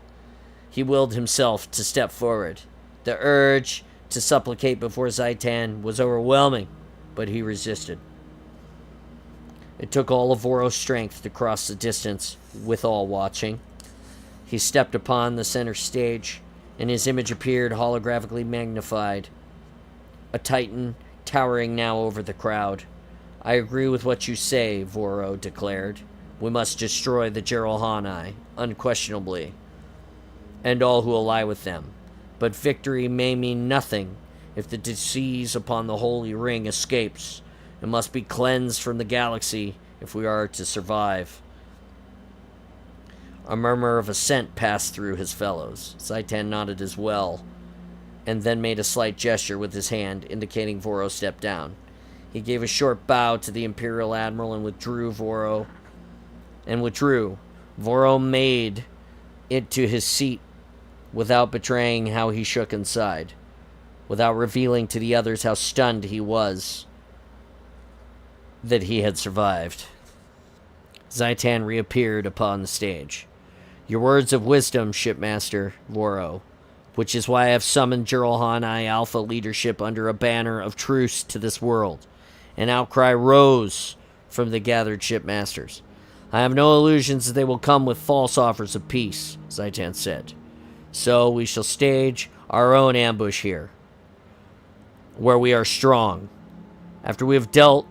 Speaker 1: He willed himself to step forward. The urge to supplicate before Zaitan was overwhelming, but he resisted. It took all of Voro's strength to cross the distance with all watching. He stepped upon the center stage, and his image appeared holographically magnified. A titan towering now over the crowd. I agree with what you say, Voro declared. We must destroy the Jerohanai, unquestionably, and all who ally with them. But victory may mean nothing if the disease upon the Holy Ring escapes. It must be cleansed from the galaxy if we are to survive. A murmur of assent passed through his fellows. Zaitan nodded as well, and then made a slight gesture with his hand, indicating Voro step down. He gave a short bow to the Imperial Admiral and withdrew. Voro made it to his seat without betraying how he shook inside, without revealing to the others how stunned he was that he had survived. Zaitan reappeared upon the stage. Your words of wisdom, Shipmaster Voro, which is why I have summoned Jiralhan I Alpha leadership under a banner of truce to this world. An outcry rose from the gathered shipmasters. I have no illusions that they will come with false offers of peace, Zaitan said. So we shall stage our own ambush here, where we are strong. After we have dealt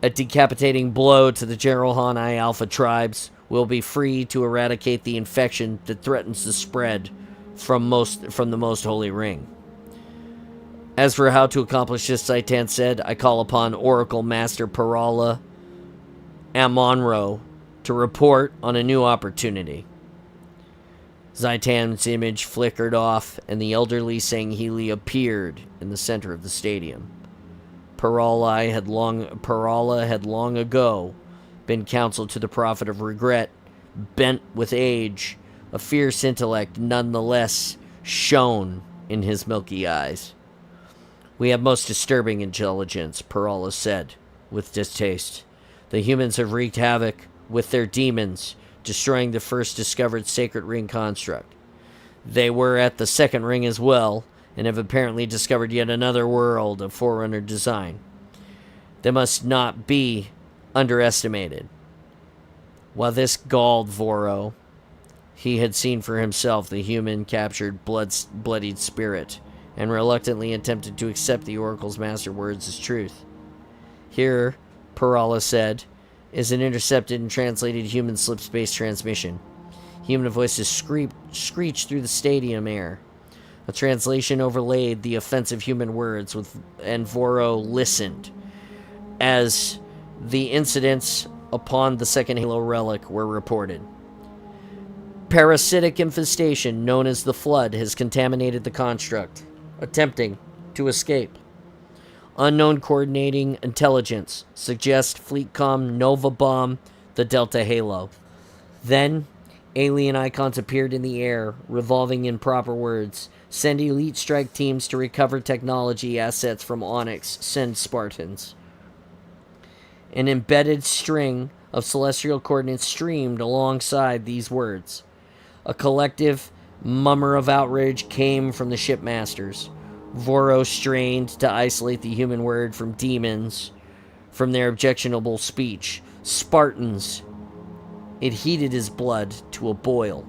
Speaker 1: a decapitating blow to the Jiralhan I Alpha tribes, we'll be free to eradicate the infection that threatens to spread from the Most Holy Ring. As for how to accomplish this, Zaitan said, I call upon Oracle Master Parala Amonro to report on a new opportunity. Zaitan's image flickered off, and the elderly Sangheili appeared in the center of the stadium. Parala had long ago been counsel to the Prophet of Regret, bent with age. A fierce intellect nonetheless shone in his milky eyes. We have most disturbing intelligence, Parala said, with distaste. The humans have wreaked havoc with their demons, destroying the first discovered sacred ring construct. They were at the second ring as well, and have apparently discovered yet another world of Forerunner design. They must not be underestimated. While this galled Voro, he had seen for himself the human-captured bloodied spirit, and reluctantly attempted to accept the Oracle's master words as truth. Here, Parala said, is an intercepted and translated human slip-space transmission. Human voices screeched through the stadium air. A translation overlaid the offensive human words, and Voro listened as the incidents upon the second Halo relic were reported. Parasitic infestation known as the Flood has contaminated the construct, attempting to escape. Unknown coordinating intelligence suggests Fleetcom Nova bomb the Delta Halo. Then, alien icons appeared in the air, revolving in proper words. Send elite strike teams to recover technology assets from Onyx. Send Spartans. An embedded string of celestial coordinates streamed alongside these words. A collective murmur of outrage came from the shipmasters. Voro strained to isolate the human word from demons, from their objectionable speech. Spartans. It heated his blood to a boil.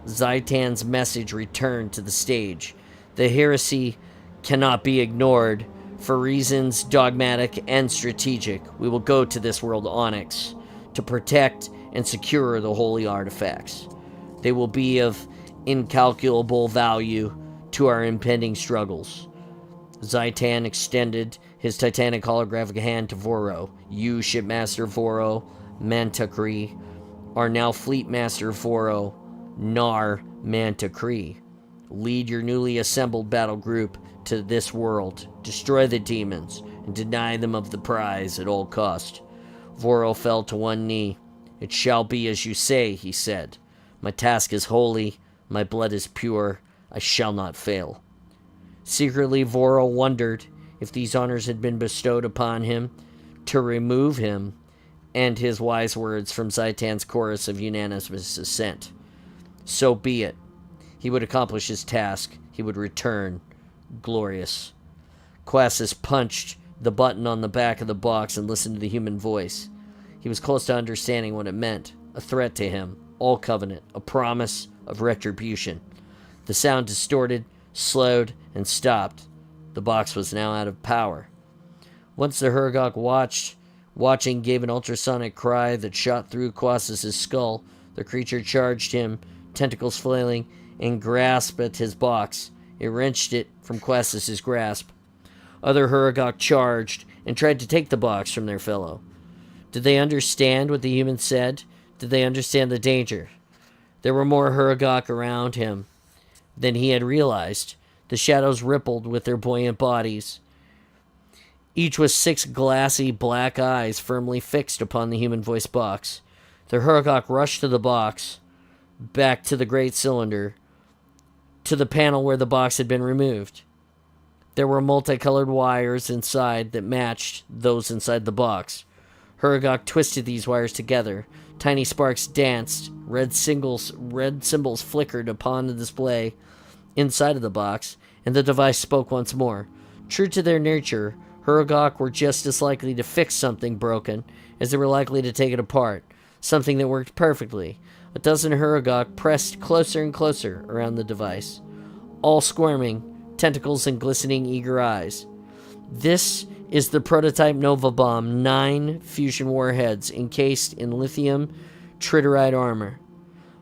Speaker 1: Zaitan's message returned to the stage. The heresy cannot be ignored. For reasons dogmatic and strategic, we will go to this world Onyx to protect and secure the holy artifacts. They will be of incalculable value to our impending struggles. Zaitan extended his titanic holographic hand to Voro. You, Shipmaster Voro Mantakri, are now Fleetmaster Voro Nar Mantakri. Lead your newly assembled battle group to this world. Destroy the demons and deny them of the prize at all cost. Voro fell to one knee. It shall be as you say, he said. My task is holy. My blood is pure. I shall not fail. Secretly, Voro wondered if these honors had been bestowed upon him to remove him and his wise words from Zaitan's chorus of unanimous assent. So be it. He would accomplish his task. He would return glorious. Quassus punched the button on the back of the box and listened to the human voice. He was close to understanding what it meant. A threat to him. All covenant. A promise of retribution. The sound distorted, slowed, and stopped. The box was now out of power. Once the Hergok watching gave an ultrasonic cry that shot through Quassus' skull. The creature charged him, tentacles flailing, and grasped at his box. It wrenched it from Quassus' grasp. Other Hergok charged and tried to take the box from their fellow. Did they understand what the humans said? Did they understand the danger? There were more Huragok around him than he had realized. The shadows rippled with their buoyant bodies, each with 6 glassy black eyes firmly fixed upon the human voice box. The Huragok rushed to the box, back to the great cylinder, to the panel where the box had been removed. There were multicolored wires inside that matched those inside the box. Huragok twisted these wires together. Tiny sparks danced. Red symbols flickered upon the display inside of the box, and the device spoke once more. True to their nature, Huragok were just as likely to fix something broken as they were likely to take it apart, something that worked perfectly. A dozen Huragok pressed closer and closer around the device, all squirming, tentacles and glistening eager eyes. This is the prototype Nova Bomb, 9 fusion warheads encased in lithium tritioride armor.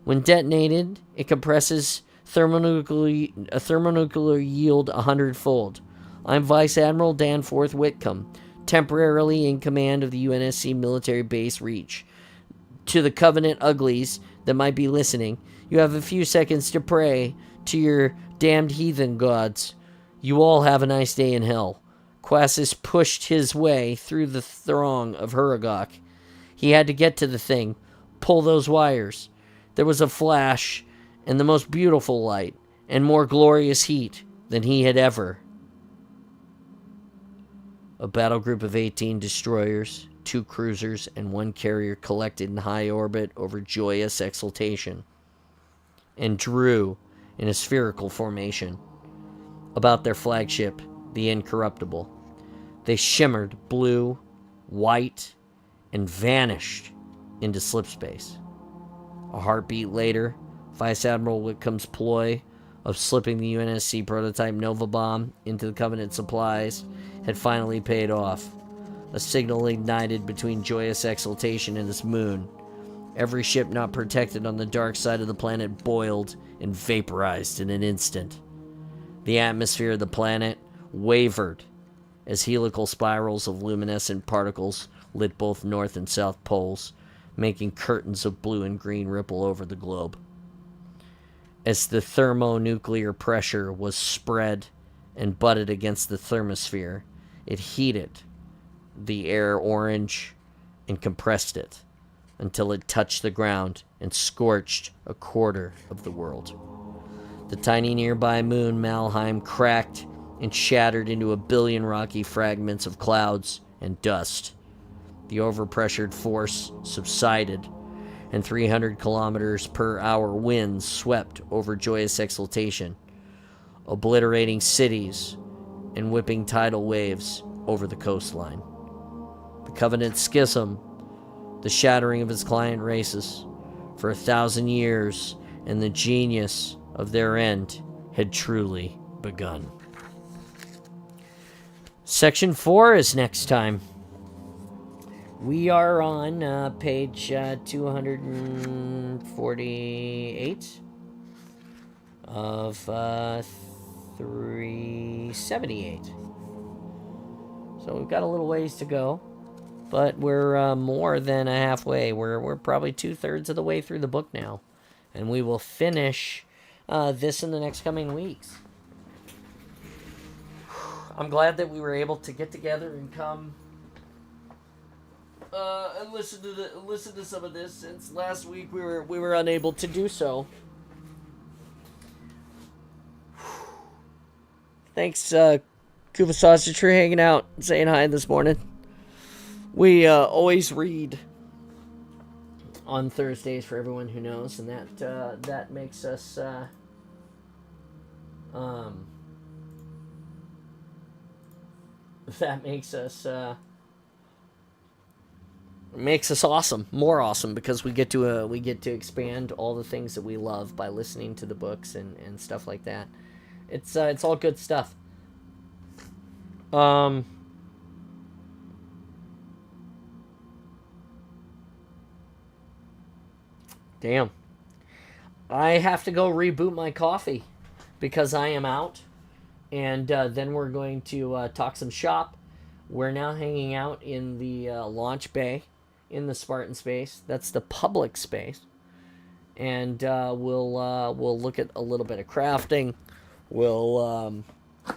Speaker 1: When detonated, it compresses thermonuclear yield 100-fold. I'm Vice Admiral Danforth Whitcomb, temporarily in command of the UNSC military base Reach. To the Covenant uglies that might be listening, you have a few seconds to pray to your damned heathen gods. You all have a nice day in hell. Quasis pushed his way through the throng of Huragok. He had to get to the thing, pull those wires. There was a flash, and the most beautiful light, and more glorious heat than he had ever. A battle group of 18 destroyers, 2 cruisers, and 1 carrier collected in high orbit over joyous exultation, and drew in a spherical formation about their flagship, the Incorruptible. They shimmered blue, white, and vanished into slipspace. A heartbeat later, Vice Admiral Whitcomb's ploy of slipping the UNSC prototype Nova Bomb into the Covenant supplies had finally paid off. A signal ignited between joyous exultation and its moon. Every ship not protected on the dark side of the planet boiled and vaporized in an instant. The atmosphere of the planet wavered as helical spirals of luminescent particles lit both north and south poles, making curtains of blue and green ripple over the globe. As the thermonuclear pressure was spread and butted against the thermosphere, it heated the air orange and compressed it until it touched the ground and scorched a quarter of the world. The tiny nearby moon, Malheim, cracked and shattered into a billion rocky fragments of clouds and dust. The overpressured force subsided, and 300 kilometers per hour winds swept over joyous exultation, obliterating cities and whipping tidal waves over the coastline. The Covenant schism, the shattering of its client races, for 1,000 years, and the genius of their end had truly begun. Section 4 is next time. We are on page 248 of 378. So we've got a little ways to go, but we're more than halfway. We're probably 2/3 of the way through the book now, and we will finish this in the next coming weeks. I'm glad that we were able to get together and come and listen to some of this, since last week we were unable to do so. Thanks, Kuva Sausage, for hanging out and saying hi this morning. We always read on Thursdays, for everyone who knows, and that makes us makes us awesome, more awesome, because we get to expand all the things that we love by listening to the books and stuff like that. It's all good stuff. Damn. I have to go reboot my coffee because I am out, and then we're going to talk some shop. We're now hanging out in the launch bay in the Spartan space. That's the public space. and we'll look at a little bit of crafting. We'll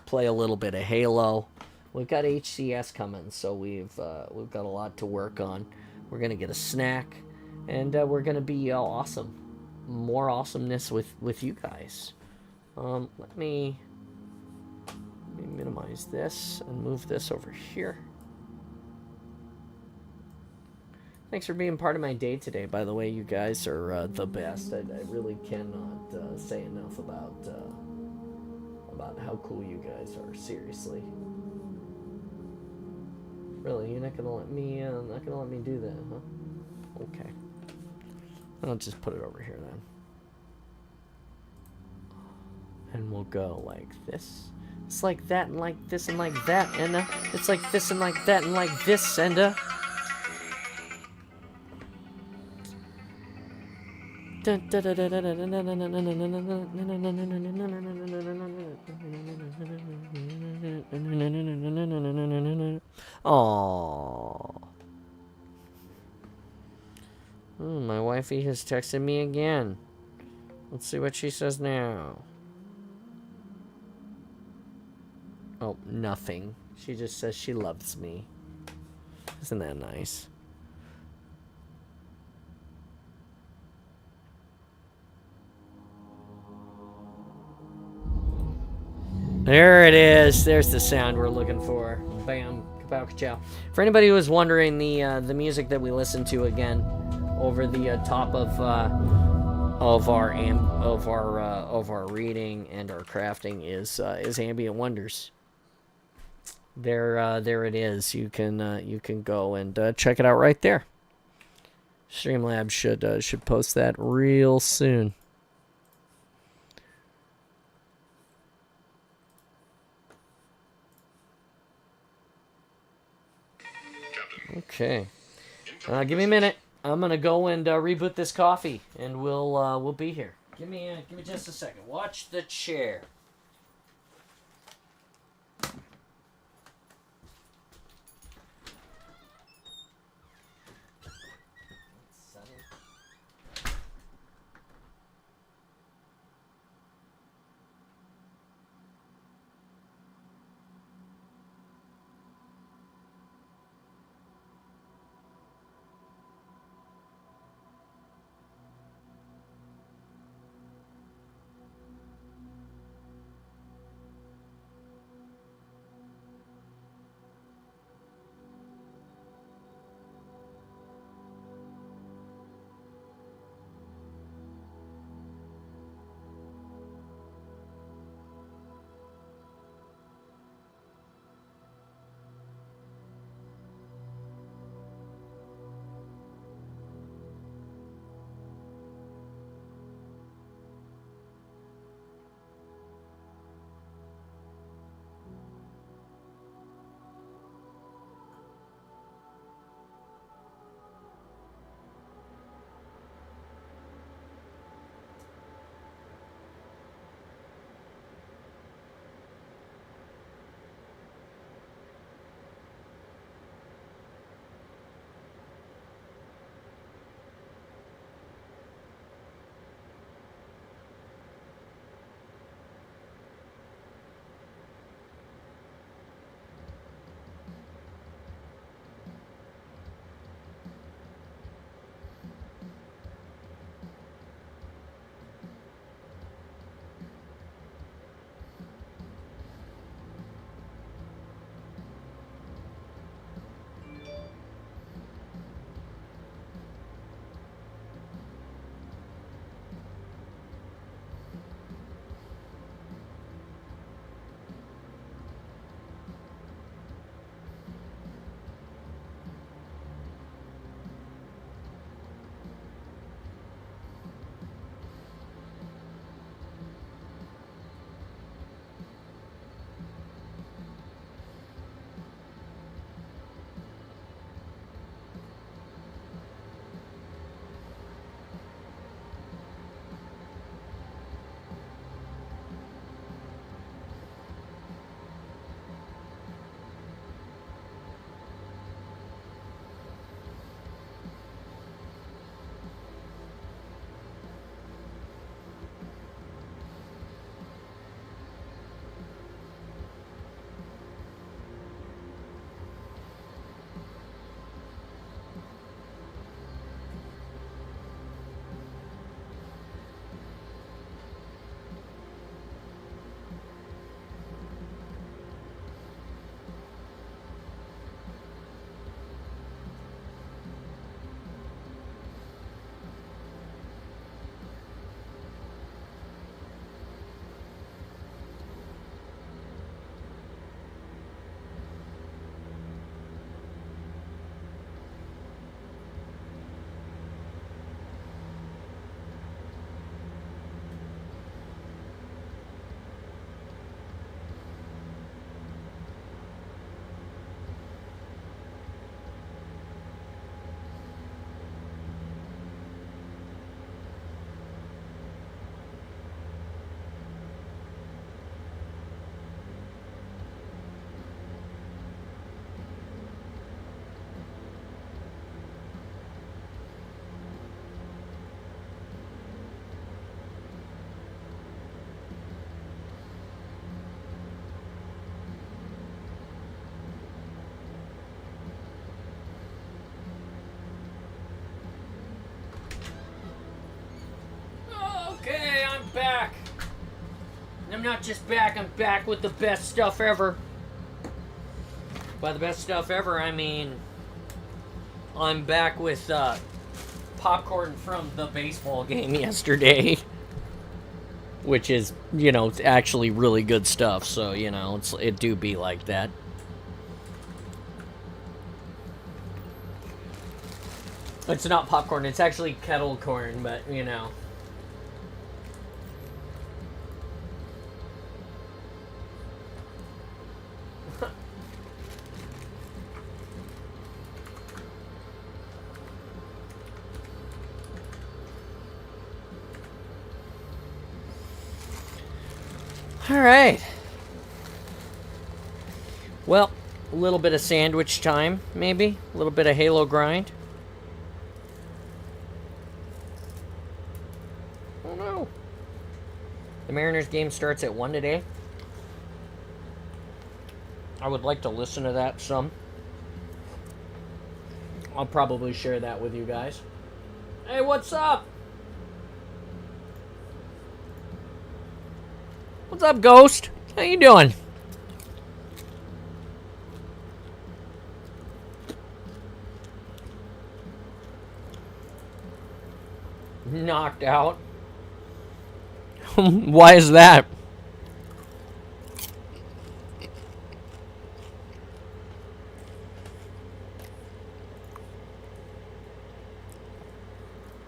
Speaker 1: play a little bit of Halo. We've got HCS coming, so we've got a lot to work on. We're gonna get a snack, and we're gonna be awesome. More awesomeness with you guys. Let me minimize this and move this over here. Thanks for being part of my day today. By the way, you guys are the best. I really cannot say enough about how cool you guys are. Seriously. Really, you're not gonna let me do that, huh? Okay. I'll just put it over here then. And we'll go like this. It's like that and like this and like that, and it's like this and like that and like this, and Aww. My wifey has texted me again. Let's see what she says now. Oh, nothing. She just says she loves me. Isn't that nice? There it is. There's the sound we're looking for. Bam, kapow, ka-chow. For anybody who was wondering, the music that we listened to again over the top of our reading and our crafting is Ambient Wonders. There it is. You can go and check it out right there. Streamlabs should post that real soon. Okay. Give me a minute. I'm gonna go and reboot this coffee, and we'll be here. Give me just a second. Watch the chair. not just back, I'm back with the best stuff ever. By the best stuff ever, I mean I'm back with popcorn from the baseball game yesterday. Which is, you know, it's actually really good stuff, so, you know, it do be like that. It's not popcorn, it's actually kettle corn, but, you know. Alright. Well, a little bit of sandwich time, maybe. A little bit of Halo grind. Oh no. The Mariners game starts at 1 today. I would like to listen to that some. I'll probably share that with you guys. Hey, what's up? What's up, Ghost? How you doing? Knocked out. Why is that?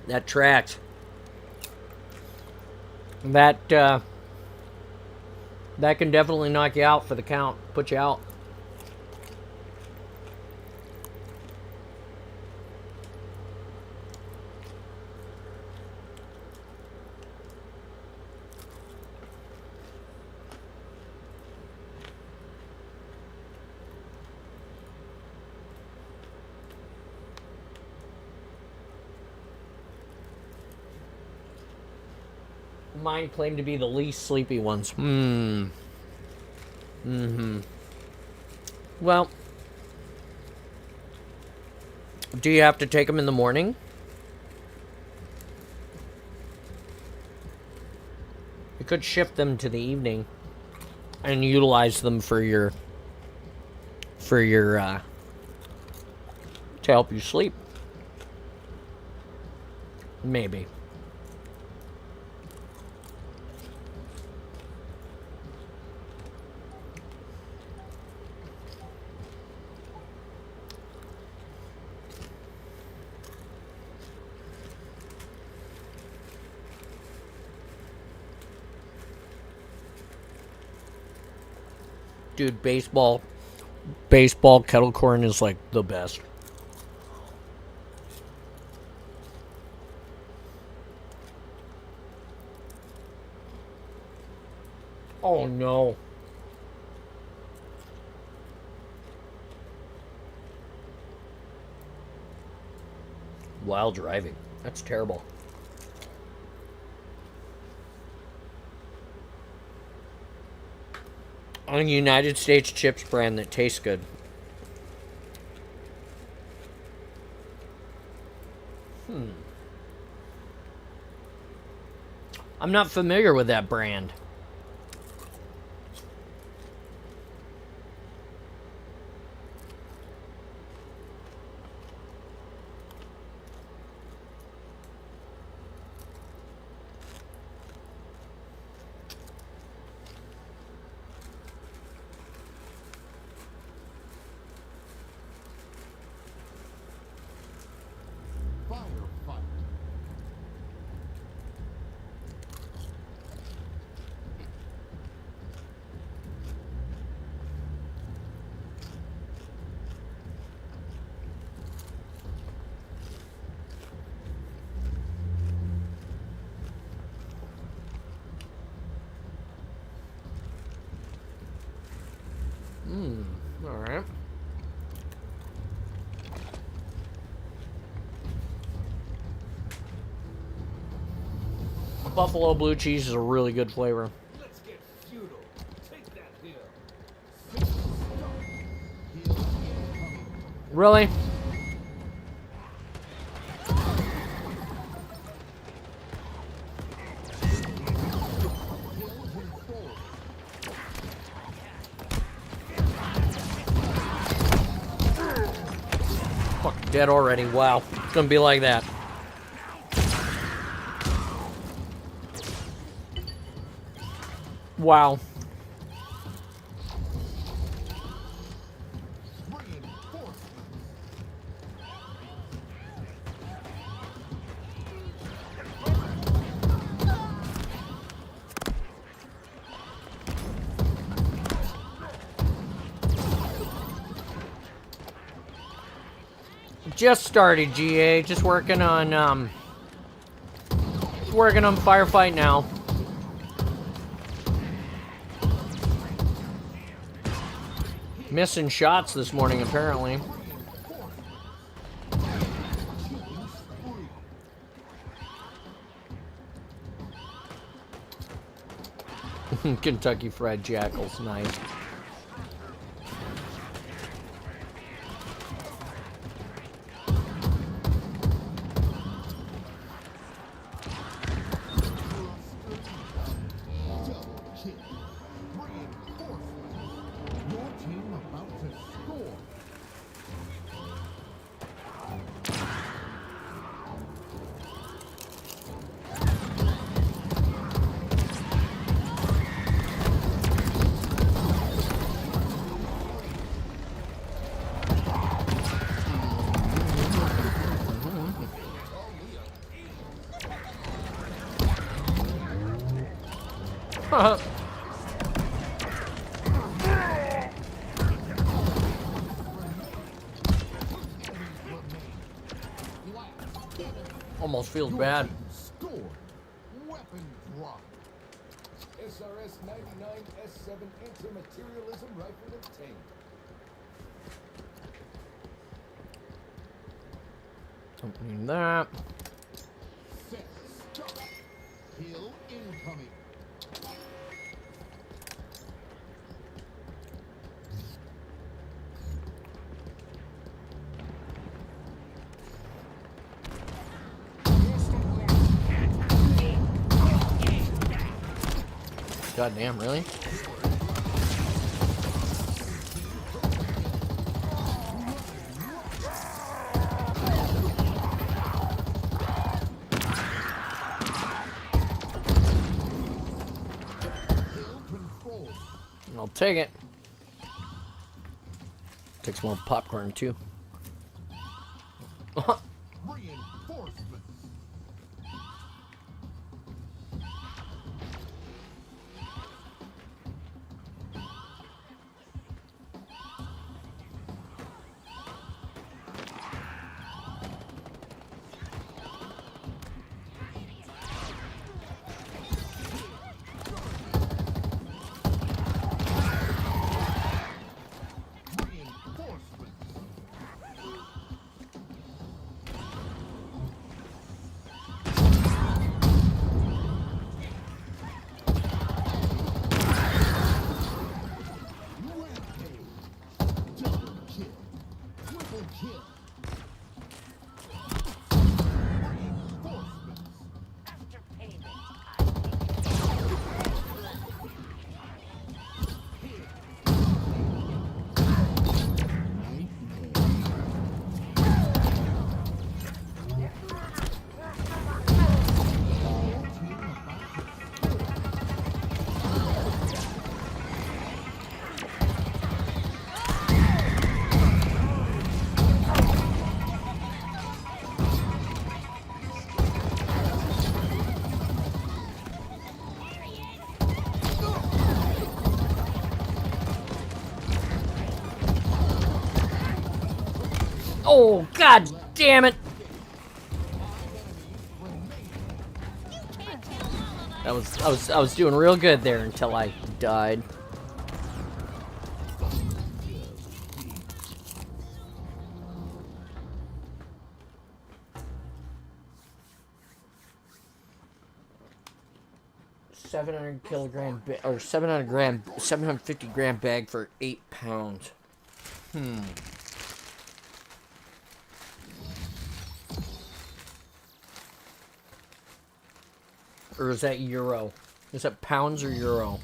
Speaker 1: That tracks. That can definitely knock you out for the count. Put you out. Mine claim to be the least sleepy ones. Well, do you have to take them in the morning? You could shift them to the evening and utilize them for your to help you sleep. Maybe. Dude, baseball kettle corn is like the best. Oh no. While driving. That's terrible. On a United States chips brand that tastes good. I'm not familiar with that brand. Alright. Buffalo blue cheese is a really good flavor.
Speaker 2: Let's get feudal. Take that hill.
Speaker 1: Really? dead already. Wow. It's gonna be like that. Wow. Just started, GA. Just working on firefight now. Missing shots this morning, apparently. Kentucky Fried Jackals, nice. Almost feels bad.
Speaker 2: Weapon drop. SRS 99 S7 anti-materialism rifle obtained.
Speaker 1: Opening that.
Speaker 2: Set. Stop. Kill incoming.
Speaker 1: God damn, really? I'll take it. Take some more popcorn too.
Speaker 2: Reinforcements.
Speaker 1: Oh, god damn it! I was doing real good there until I died. $700 or 750 gram bag for 8 pounds. Or is that euro? Is that pounds or euro?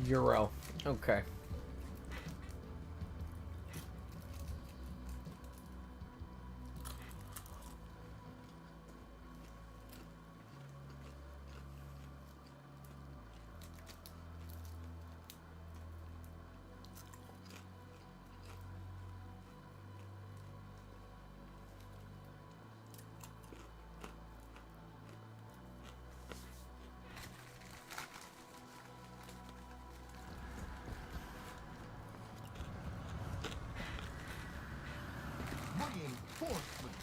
Speaker 1: Euro. Okay.
Speaker 2: Reinforcement.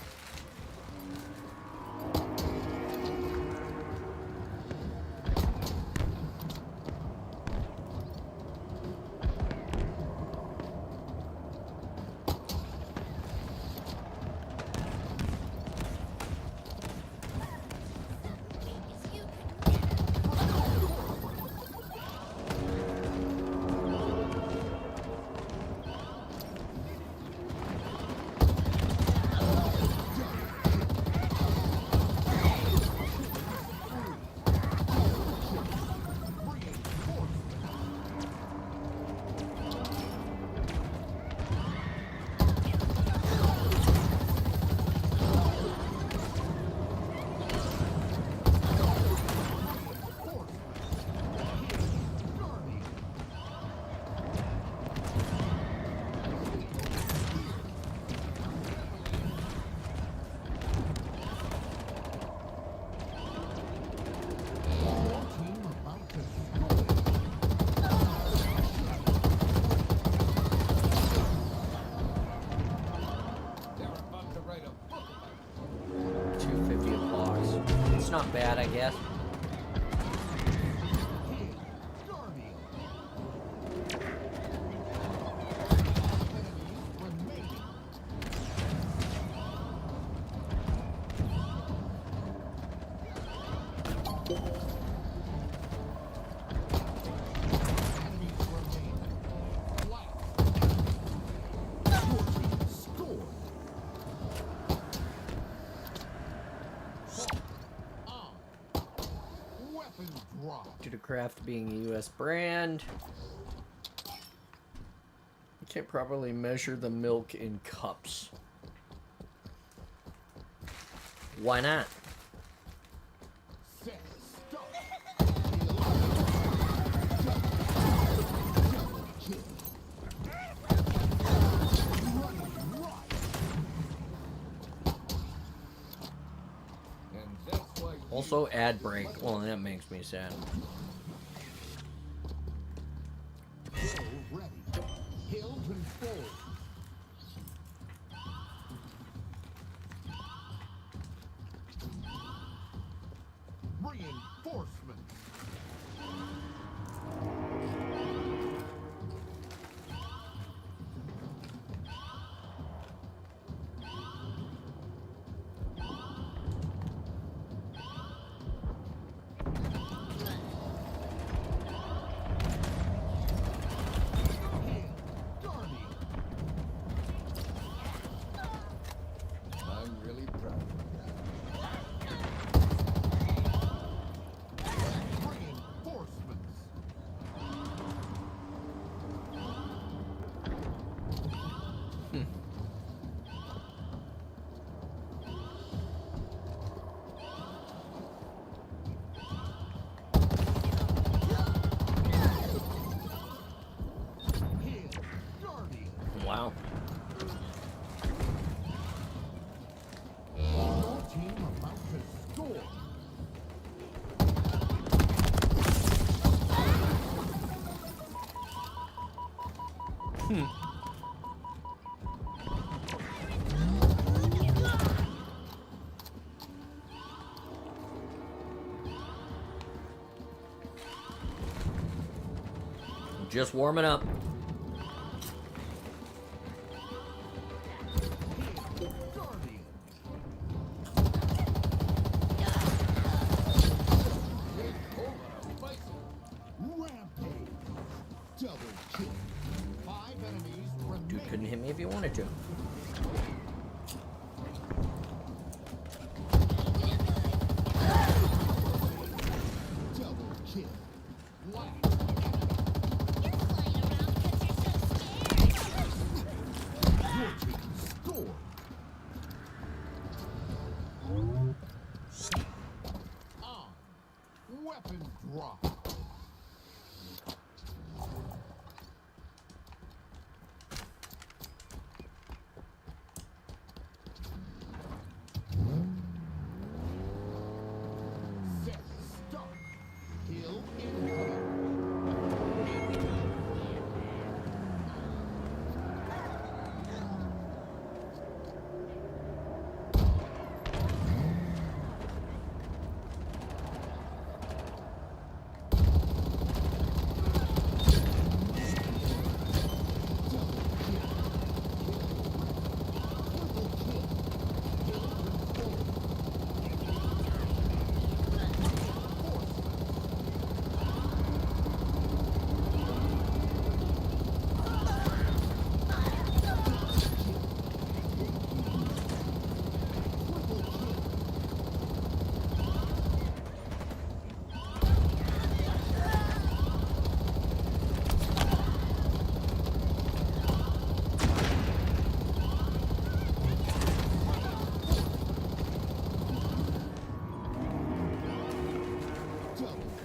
Speaker 1: Not bad, I guess. Due to craft being a U.S. brand, you can't properly measure the milk in cups. Why not? Also, ad break. Well, that makes me sad.
Speaker 2: Hill ready. Hill control. Reinforcement.
Speaker 1: Wow.
Speaker 2: Your team about to score.
Speaker 1: Just warming up. Dude couldn't hit me if he wanted to.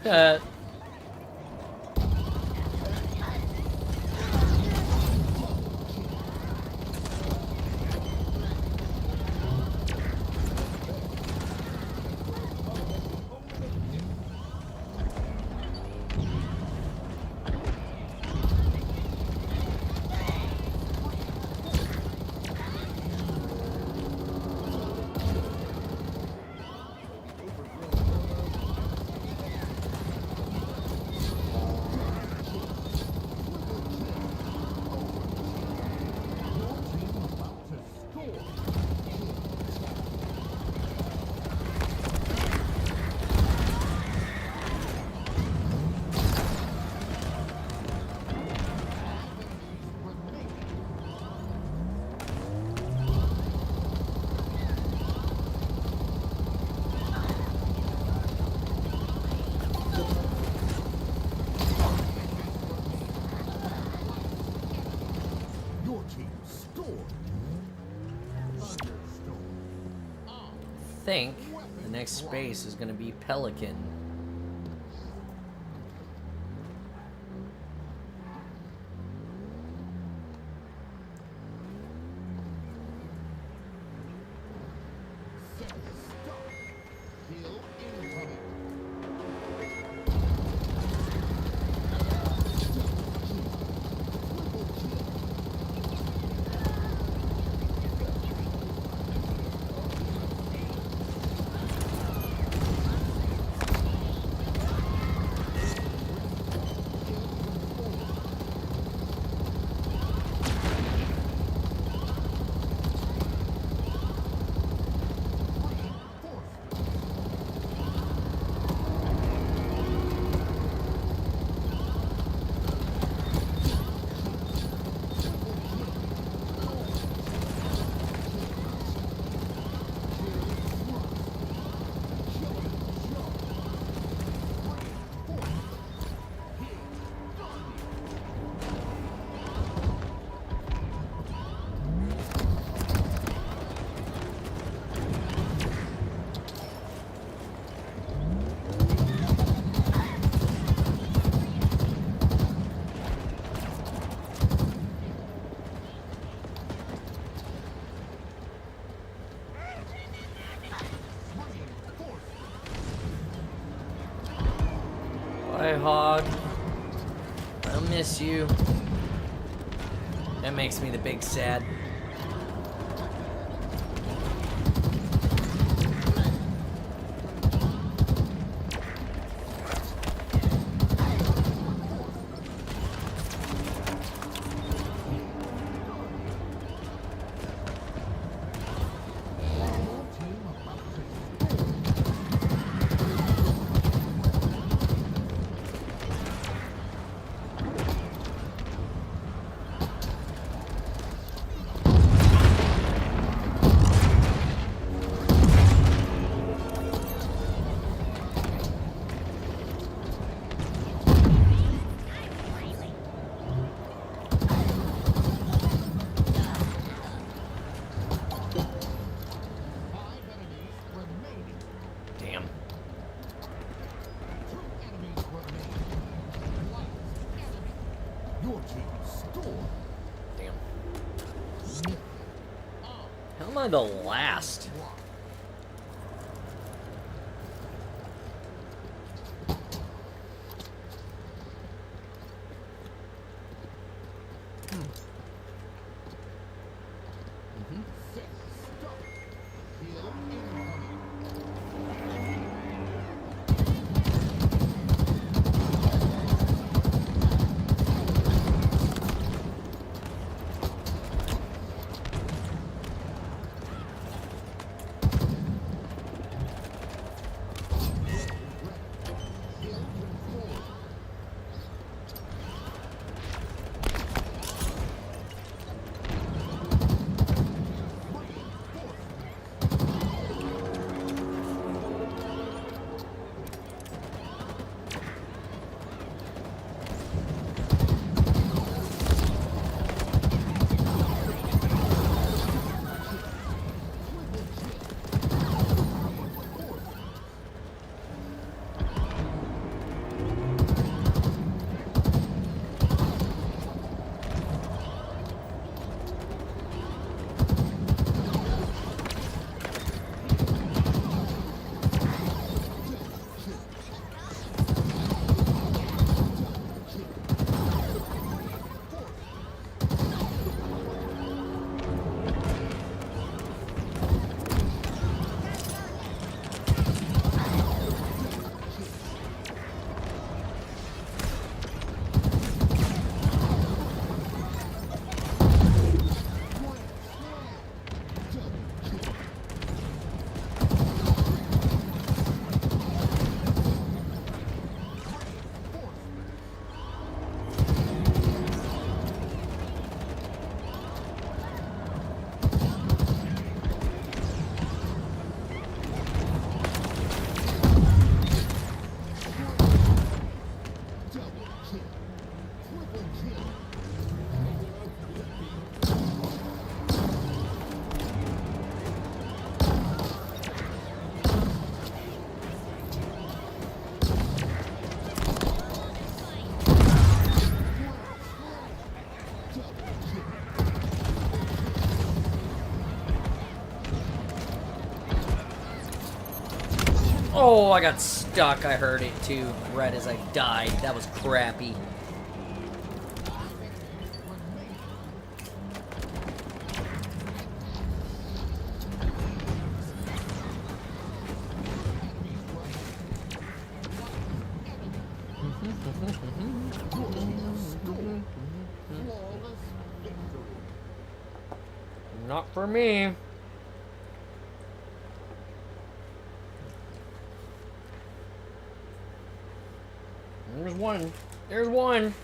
Speaker 1: I think the next space is going to be Pelican. Bye, Hog. I'll miss you. That makes me the big sad. How am I the last? Oh, I got stuck. I heard it too, right as I died. That was crappy. Not for me. There's one. There's one.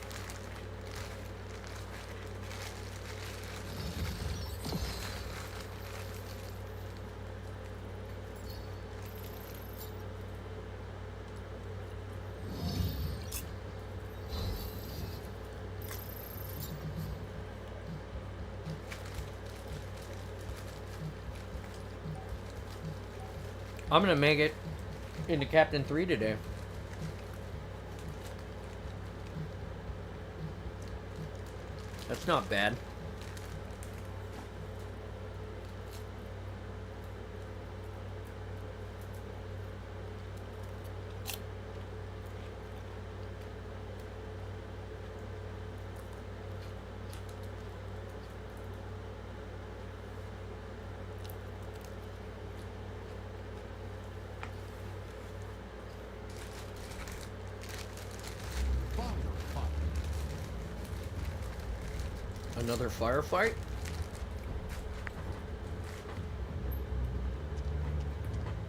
Speaker 1: I'm gonna make it into Captain 3 today. That's not bad. Another firefight?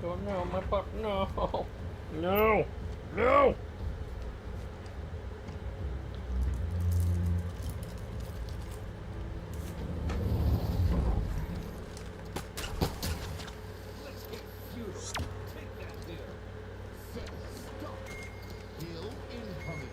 Speaker 1: Oh no, my puck, no. No. No.
Speaker 2: Let's get feudal. Take that hill. Set. Stop. Hill incoming.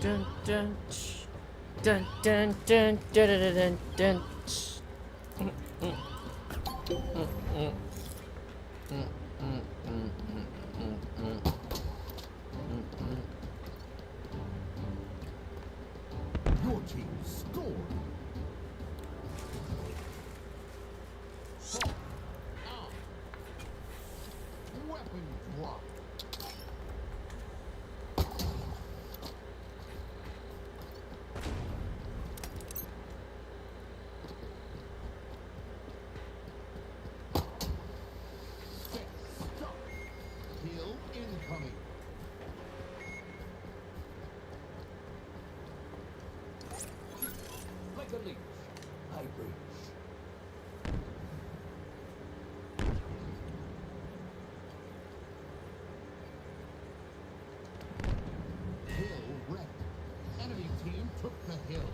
Speaker 1: Dun dun dun dun dun dun dun dun.
Speaker 2: Your team scored. Weapon drop. Stop. Hill incoming. Like a leech, I reach. Hill wrecked. Enemy team took the hill.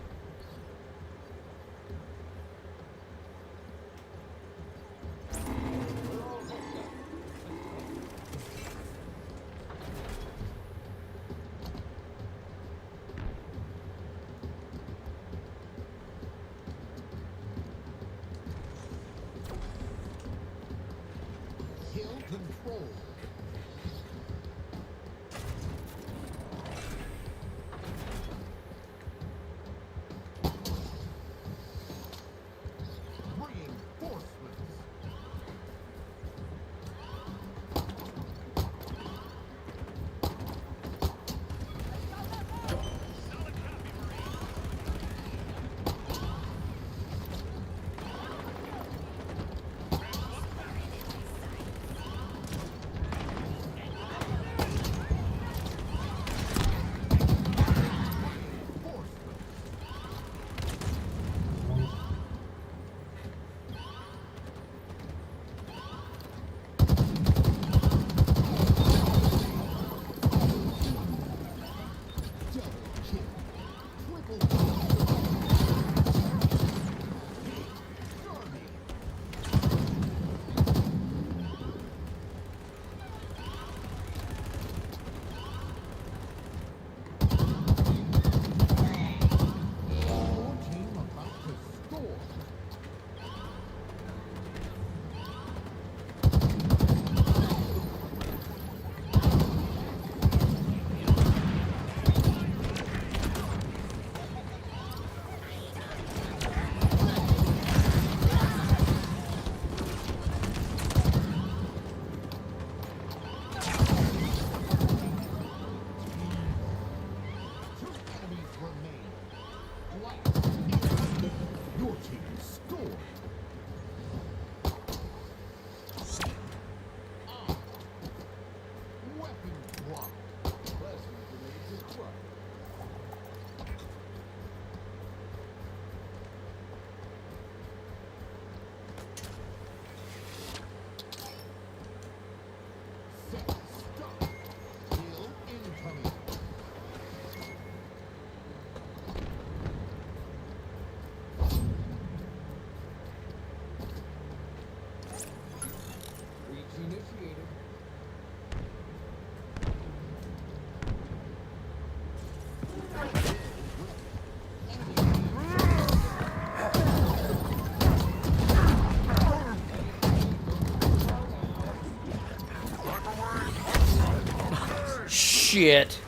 Speaker 1: shit.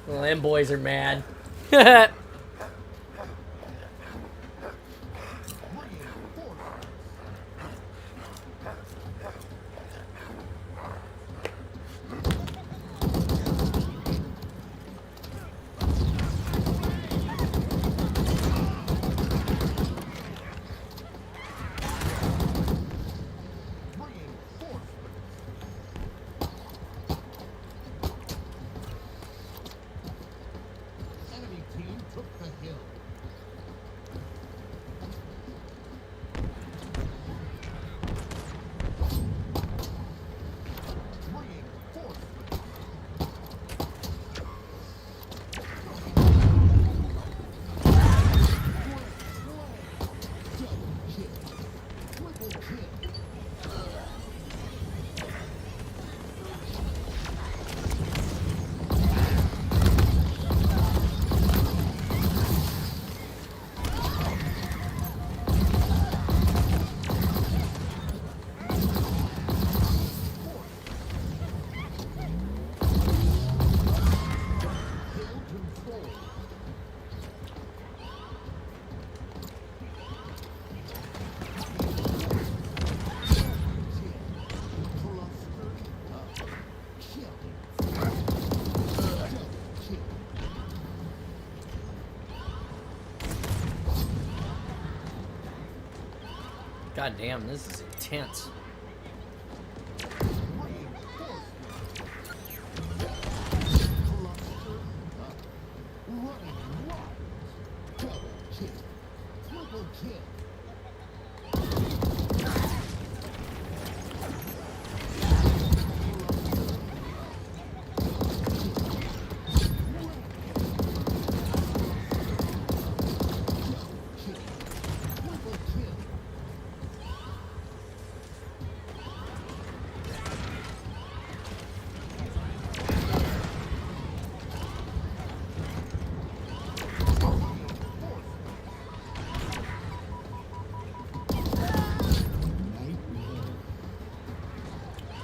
Speaker 1: Well, them boys are mad.
Speaker 2: Enemy team took the hill. Reinforcements. Double kill. Triple kill. Hill control.
Speaker 1: God damn, this is intense.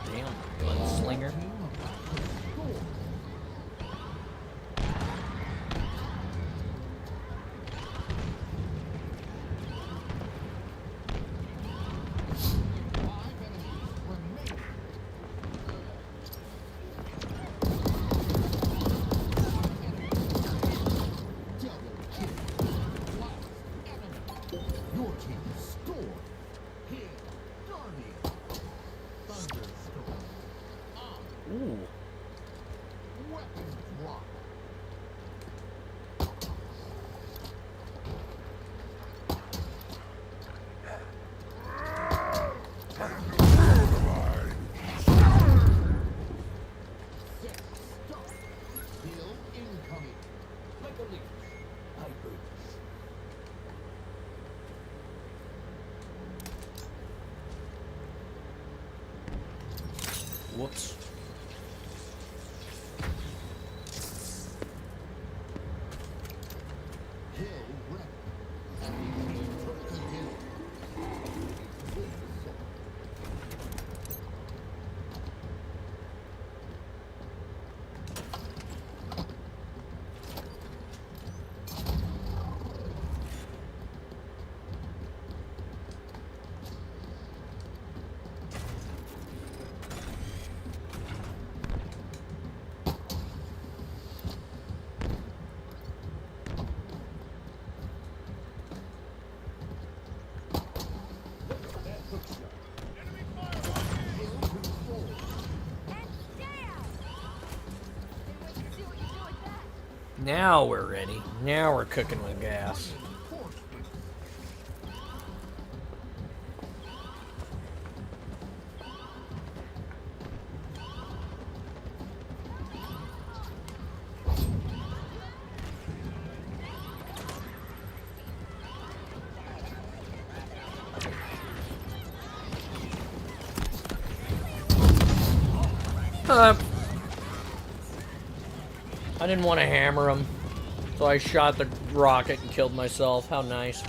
Speaker 1: Damn, Gunslinger.
Speaker 2: Your team scored. Here, Guardian. Thunderstorm.
Speaker 1: Ooh.
Speaker 2: Weapon drop. Set stop. Hill incoming. Like a leech. I boot.
Speaker 1: Whoops.
Speaker 2: Hill ready. Enemy team took the hill.
Speaker 1: Now we're ready. Now we're cooking with gas. I didn't want to hammer him, so I shot the rocket and killed myself. How nice.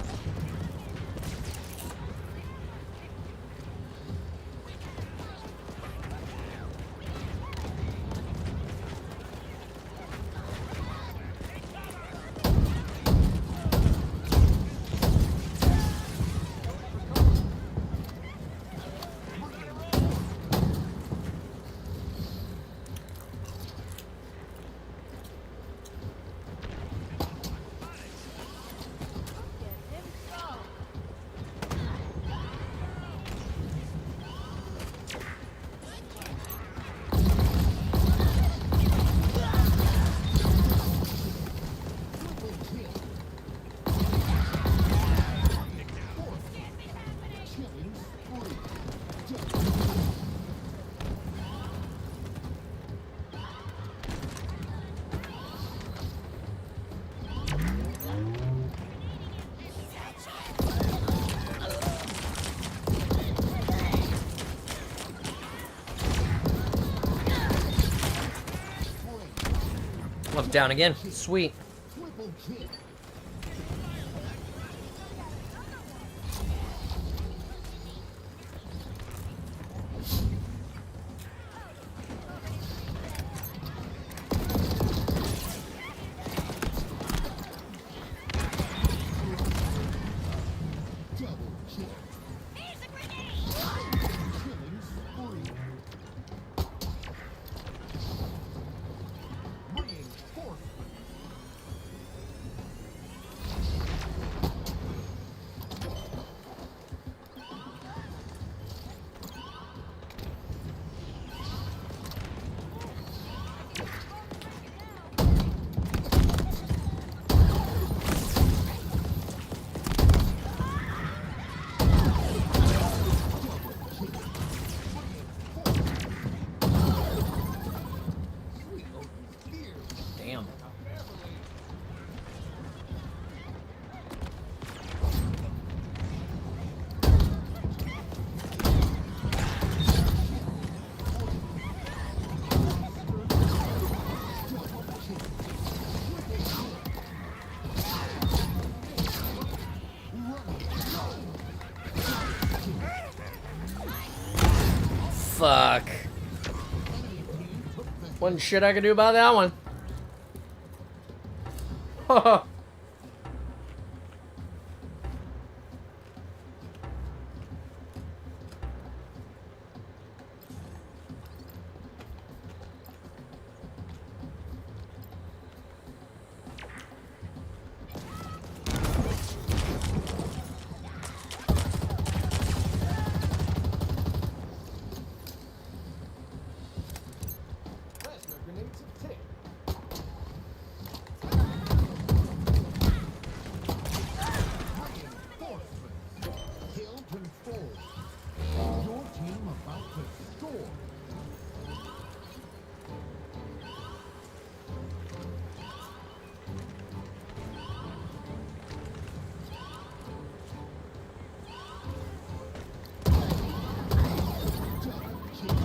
Speaker 1: Oh, down again. Sweet.
Speaker 2: Triple kill. Double kill. Killing spree. Reinforcement. Sweet Oaken's ears.
Speaker 1: Damn. Fuck. Wasn't shit I could do about that one.
Speaker 2: Plasma grenades of tick. Reinforcements. Kill control. Your team about to score. Double kill.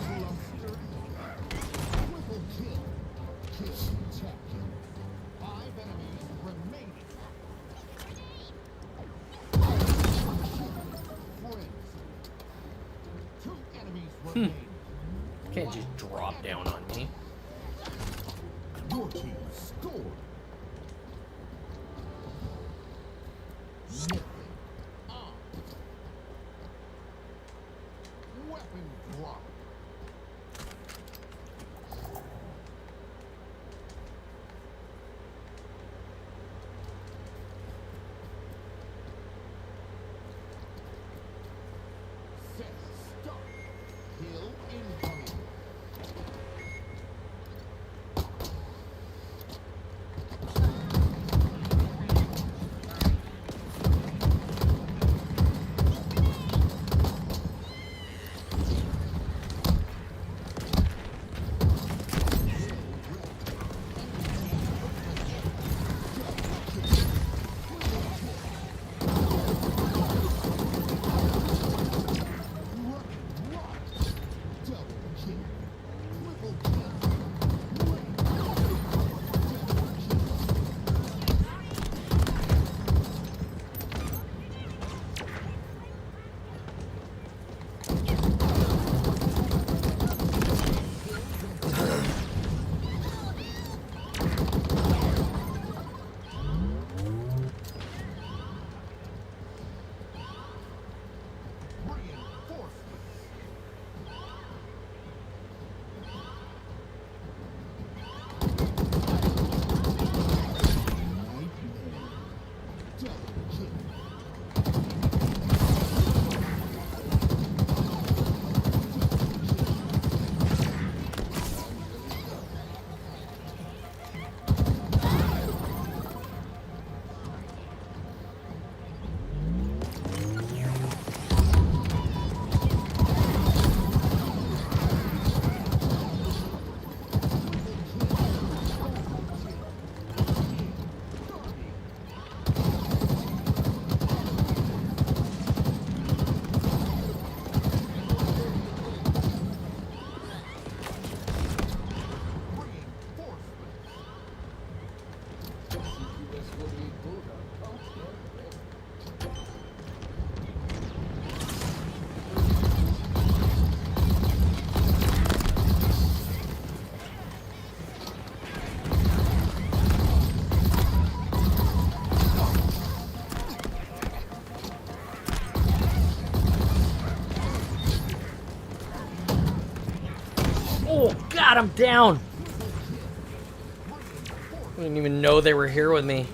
Speaker 2: Cluster. Triple kill. Kill tech. 5 enemies remaining. Friends. 2 enemies remaining.
Speaker 1: Can't just drop down on me.
Speaker 2: Your team scored. Sniffing. On. Weapon drop. Set start. Kill incoming. will be Buddha ready.
Speaker 1: Oh, God, I'm down. I didn't even know they were here with me.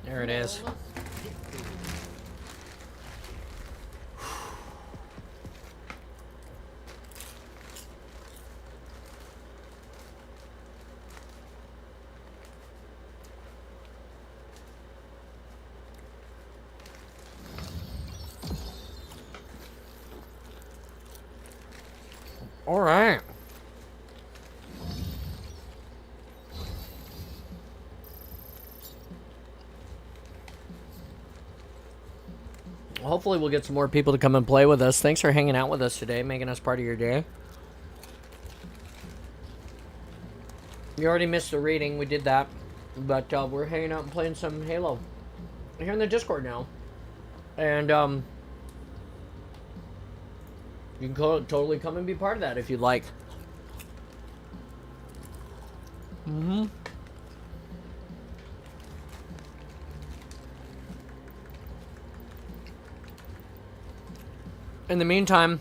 Speaker 1: There it is. All right. Hopefully we'll get some more people to come and play with us. Thanks for hanging out with us today, making us part of your day. You already missed the reading. We did that. But we're hanging out and playing some Halo. Here in the Discord now. And you can totally come and be part of that if you'd like. Mm-hmm. In the meantime,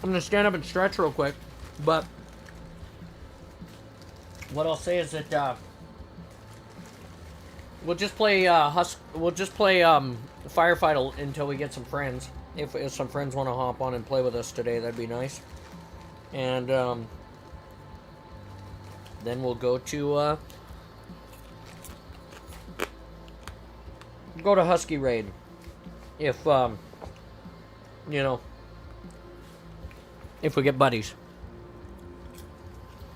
Speaker 1: I'm gonna stand up and stretch real quick. But what I'll say is that we'll just play Firefight until we get some friends. If some friends want to hop on and play with us today, that'd be nice. And then we'll go to Husky Raid. If you know, if we get buddies.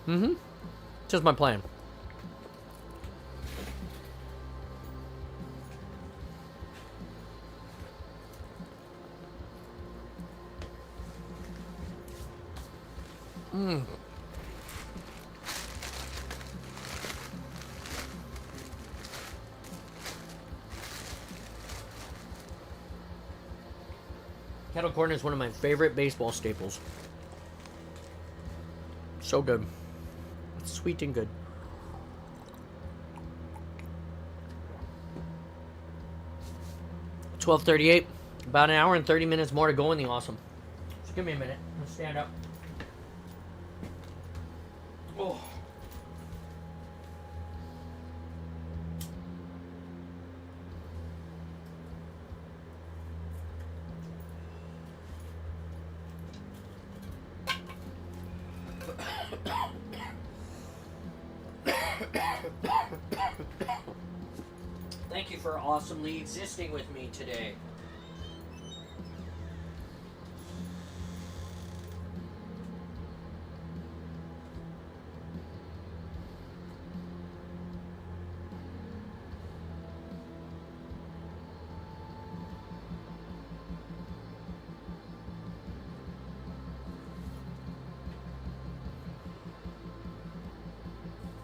Speaker 1: Mm-hmm. Just my plan. Kettle corn is one of my favorite baseball staples. So good. It's sweet and good. $12:38. About an hour and 30 minutes more to go in the awesome. Just give me a minute. I'm gonna stand up. Oh. Thank you for awesomely existing with me today.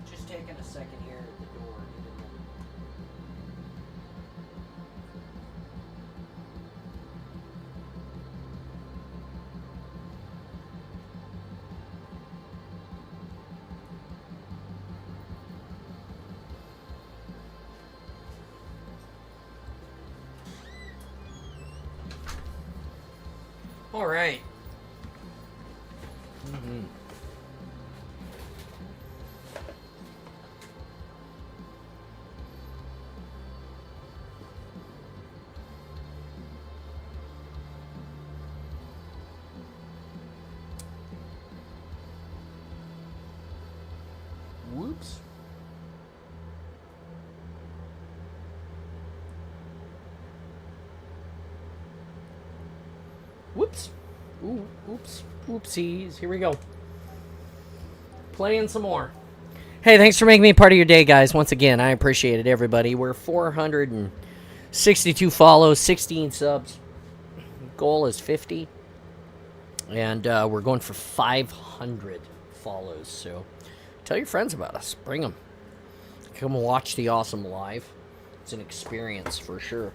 Speaker 1: Just taking a second here at the door. All right. Whoops. Whoops. Ooh, oops. Oopsies. Here we go. Playing some more. Hey, thanks for making me part of your day, guys. Once again, I appreciate it, everybody. We're 462 follows, 16 subs. Goal is 50. And we're going for 500 follows. So tell your friends about us. Bring them. Come watch the awesome live. It's an experience for sure.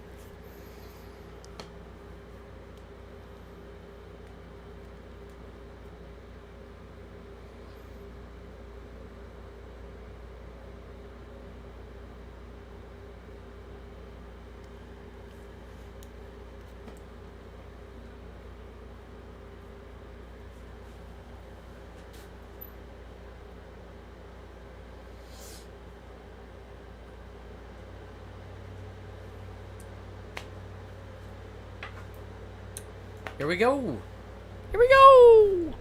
Speaker 1: Here we go. Here we go.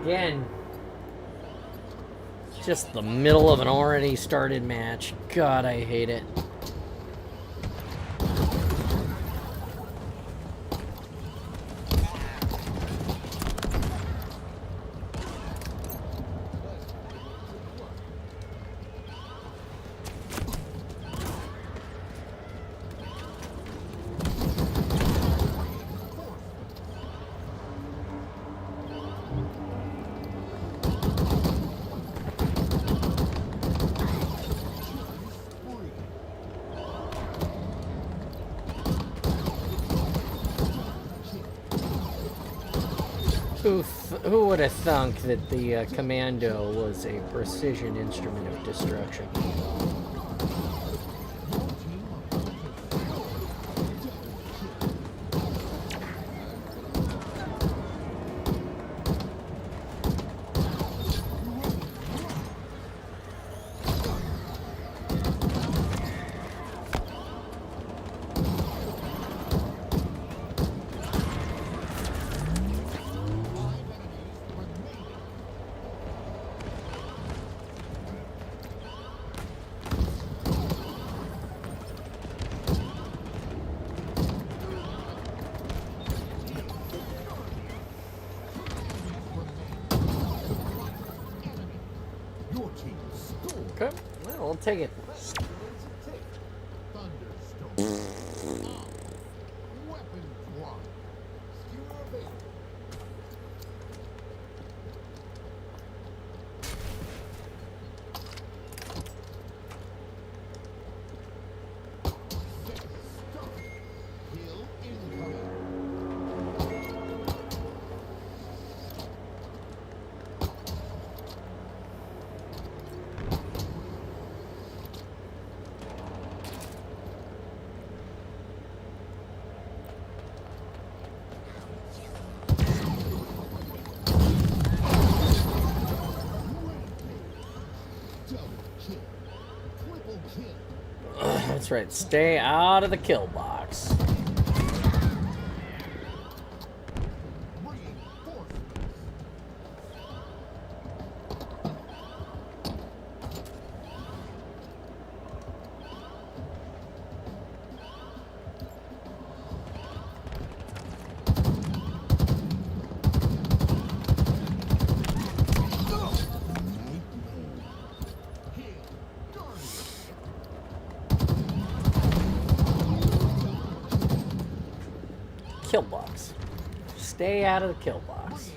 Speaker 1: Again, just the middle of an already started match. God, I hate it. Who would have thunk that the commando was a precision instrument of destruction? Okay, well, I'll take it. That's right. Stay out of the kill box. Kill box. Stay out of the kill box.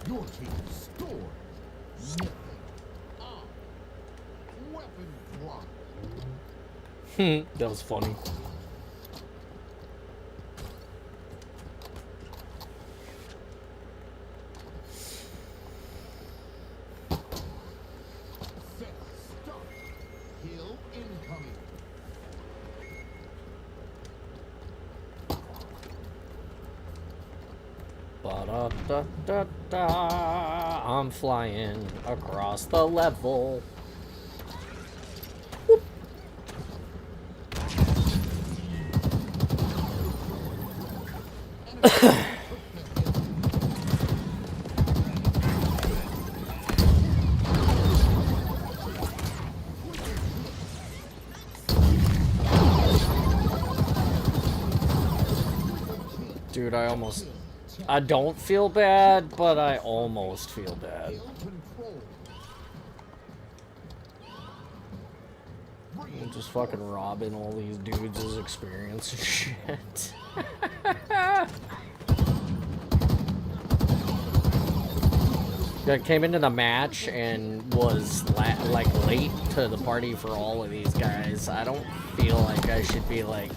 Speaker 2: Your team scored. Nothing. Weapon drop.
Speaker 1: That was funny.
Speaker 2: Set start. Kill incoming.
Speaker 1: Ba-da-da-da-da. I'm flying across the level. Whoop. Dude, I don't feel bad, but I almost feel bad. I'm just fucking robbing all these dudes' experience and shit. I came into the match and was like late to the party for all of these guys. I don't feel like I should be like...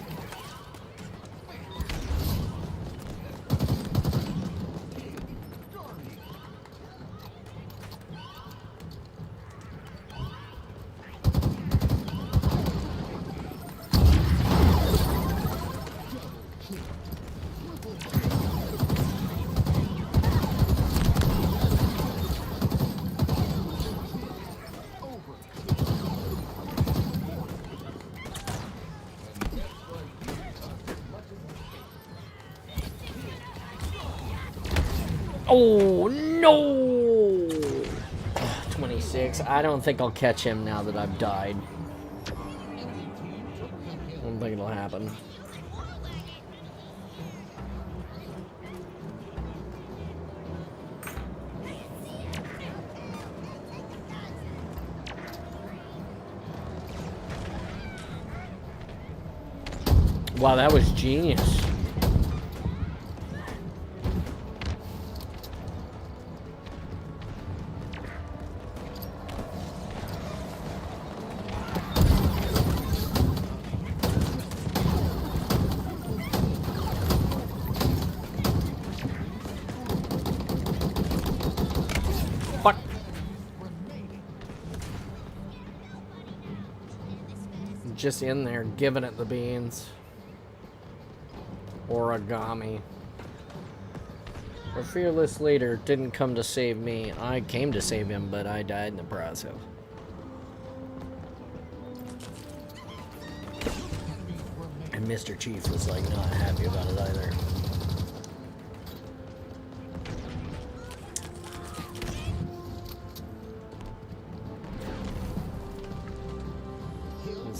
Speaker 1: Oh, no! 26. I don't think I'll catch him now that I've died. I don't think it'll happen. Wow, that was genius. Fuck. Just in there giving it the beans. Origami. Our fearless leader didn't come to save me. I came to save him, but I died in the process. And Mr. Chief was like not happy about it either.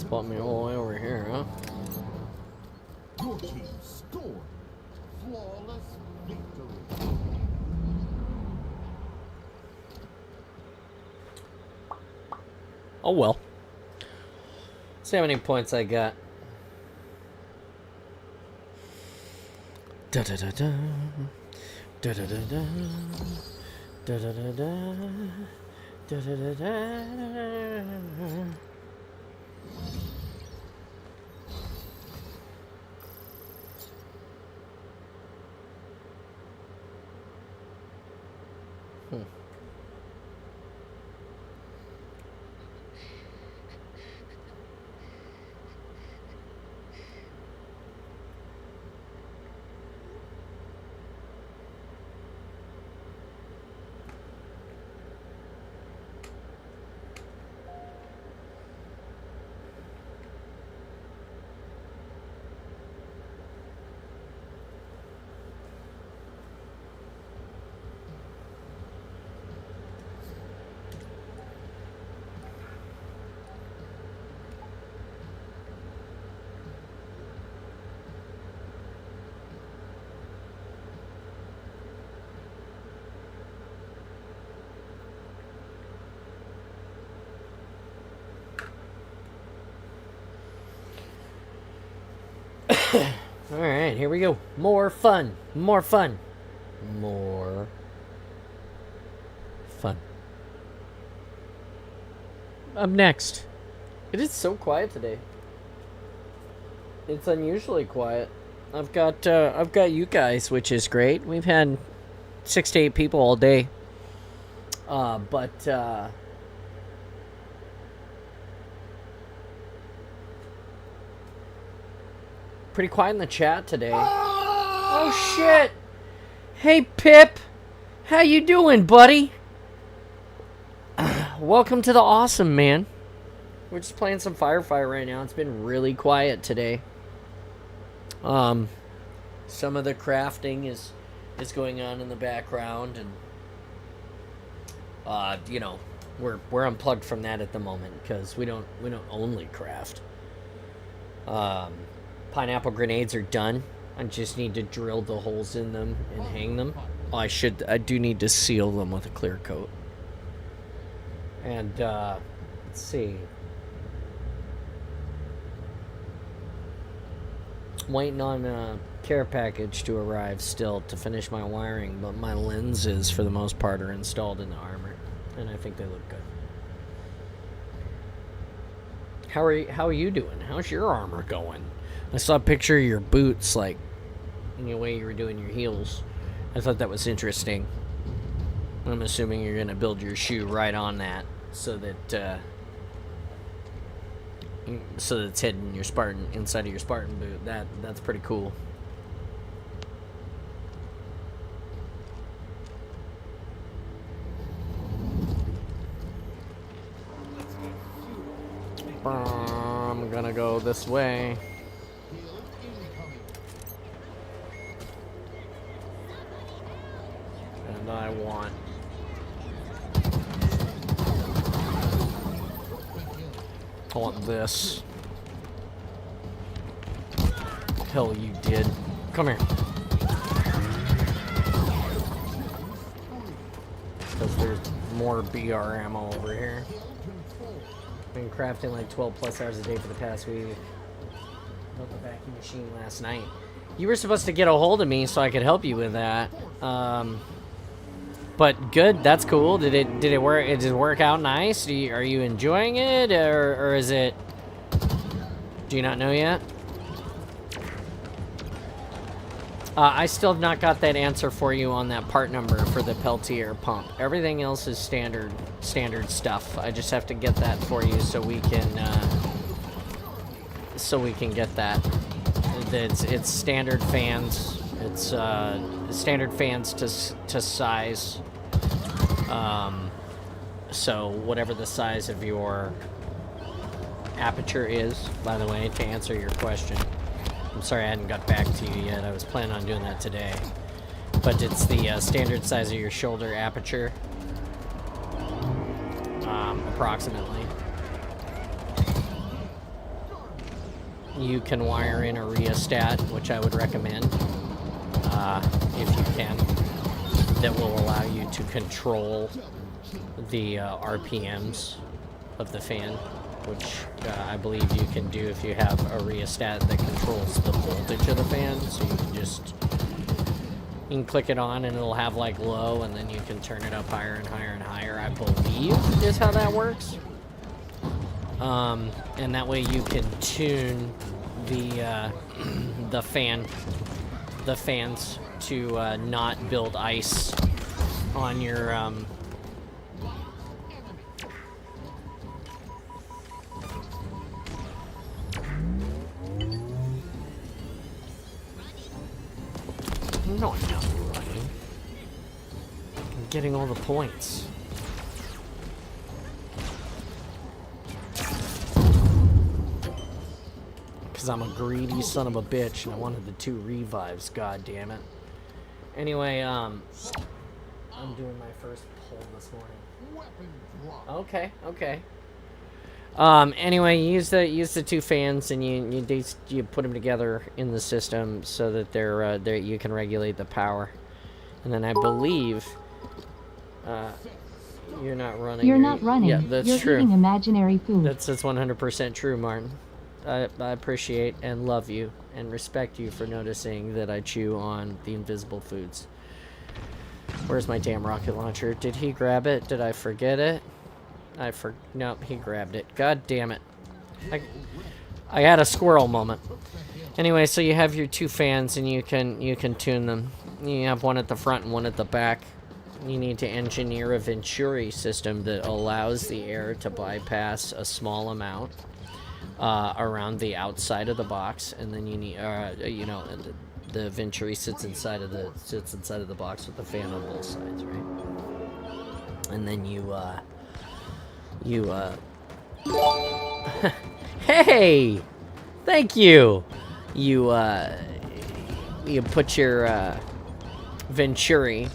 Speaker 1: Spot me all the way over here, huh?
Speaker 2: Your team scored. Flawless victory.
Speaker 1: Oh well. See how many points I got. Da da da da. Da da da da. Da da da da. Da da da da. Alright, here we go. More fun. More fun. More fun. Up next. It is so quiet today. It's unusually quiet. I've got you guys, which is great. We've had 6 to 8 people all day. Pretty quiet in the chat today. Oh shit! Hey Pip, how you doing, buddy? Welcome to the awesome, man. We're just playing some Firefly right now. It's been really quiet today. Some of the crafting is going on in the background, and you know, we're unplugged from that at the moment because we don't only craft. Pineapple grenades are done. I just need to drill the holes in them and hang them. Oh, I do need to seal them with a clear coat. And let's see. Waiting on a care package to arrive still to finish my wiring, but my lenses for the most part are installed in the armor, and I think they look good. How are you doing? How's your armor going? I saw a picture of your boots, like, in the way you were doing your heels. I thought that was interesting. I'm assuming you're going to build your shoe right on that, so that it's hidden your Spartan inside of your Spartan boot. That's pretty cool. I'm gonna go this way. And I want this. Hell, you did. Come here. Because there's more BR ammo over here. Been crafting like 12 plus hours a day for the past week. Built the vacuum machine last night. You were supposed to get a hold of me so I could help you with that. But good, that's cool. Did it work? Did it work out nice? Are you enjoying it, or is it? Do you not know yet? I still have not got that answer for you on that part number for the Peltier pump. Everything else is standard stuff. I just have to get that for you so we can get that. It's standard fans. It's standard fans to size. So whatever the size of your aperture is, by the way, to answer your question. I'm sorry I hadn't got back to you yet. I was planning on doing that today. But it's the standard size of your shoulder aperture. Approximately.
Speaker 3: you can wire in a rheostat, which I would recommend if you can, that will allow you to control the RPMs of the fan, which I believe you can do if you have a rheostat that controls the voltage of the fan. So you can click it on and it'll have like low, and then you can turn it up higher and higher and higher, I believe is how that works. And that way you can tune the fans to not build ice on your No, I'm not running. I'm getting all the points. Because I'm a greedy son of a bitch and I wanted the 2 revives, god damn it. Anyway, I'm doing my first pull this morning. Okay, okay. Anyway, you use the 2 fans and you put them together in the system so that they're you can regulate the power. And then I believe you're not running.
Speaker 4: You're not running.
Speaker 3: Yeah, that's
Speaker 4: You're
Speaker 3: true.
Speaker 4: eating imaginary food.
Speaker 3: That's 100% true, Martin. I appreciate and love you and respect you for noticing that I chew on the invisible foods. Where's my damn rocket launcher? Did he grab it? Did I forget it? Nope, he grabbed it. God damn it. I had a squirrel moment. Anyway, so you have your 2 fans and you can tune them. You have one at the front and one at the back. You need to engineer a Venturi system that allows the air to bypass a small amount around the outside of the box, and then you need the Venturi sits inside of the box with the fan on both sides, right? And then you hey, thank you. You put your Venturi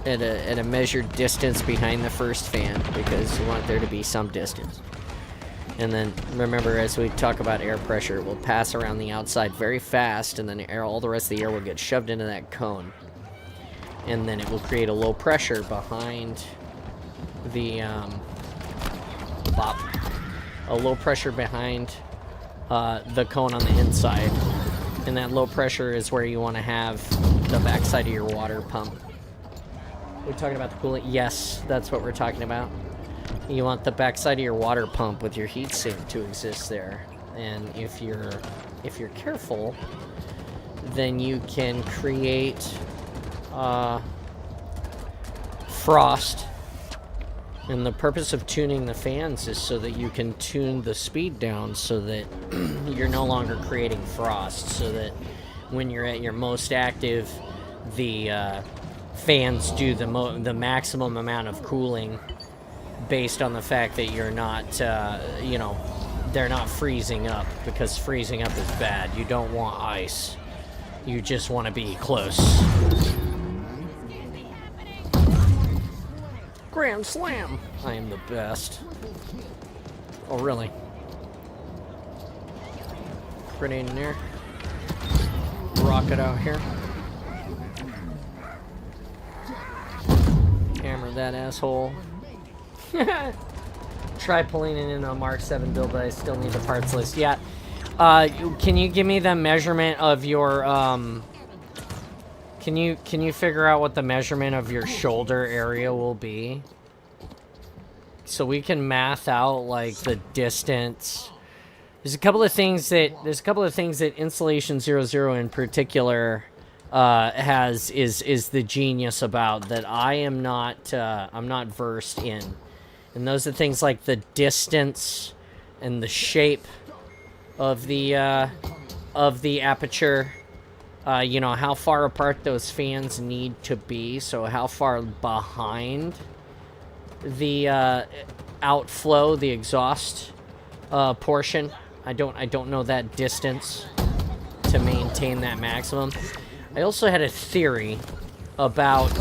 Speaker 3: at a measured distance behind the first fan because you want there to be some distance. And then remember, as we talk about air pressure, it will pass around the outside very fast, and then all the rest of the air will get shoved into that cone, and then it will create a low pressure behind the a low pressure behind the cone on the inside, and that low pressure is where you want to have the backside of your water pump. We're talking about the coolant. Yes, that's what we're talking about. You want the backside of your water pump with your heat sink to exist there, and if you're careful, then you can create frost. And the purpose of tuning the fans is so that you can tune the speed down so that you're no longer creating frost, so that when you're at your most active, the fans do the maximum amount of cooling based on the fact that you're not, they're not freezing up, because freezing up is bad. You don't want ice. You just want to be close. Grand Slam! I am the best. Oh, really? Grenade in there. Rocket out here. Hammer that asshole. Try pulling it in a Mark 7 build, but I still need the parts list. Yeah. Can you give me the measurement of your, Can you figure out what the measurement of your shoulder area will be? So we can math out, like, the distance. There's a couple of things that Installation 00 in particular is the genius about, that I am not I'm not versed in. And those are things like the distance and the shape of the aperture. How far apart those fans need to be, so how far behind the outflow, the exhaust portion. I don't know that distance to maintain that maximum. I also had a theory about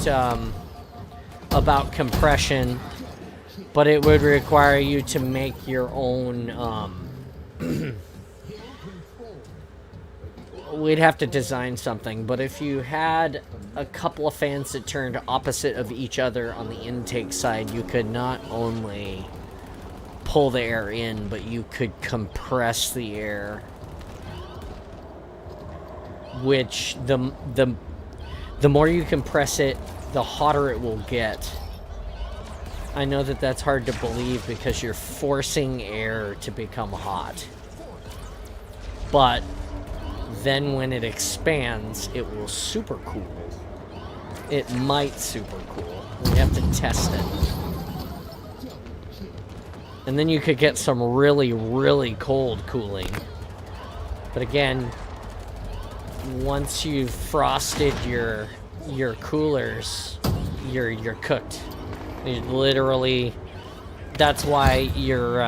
Speaker 3: compression, but it would require you to make your own we'd have to design something, but if you had a couple of fans that turned opposite of each other on the intake side, you could not only pull the air in, but you could compress the air, which the more you compress it, the hotter it will get. I know that that's hard to believe because you're forcing air to become hot. But then when it expands, it will super cool. It might super cool. We have to test it. And then you could get some really, really cold cooling. But again, once you've frosted your coolers, you're cooked. You literally, that's why your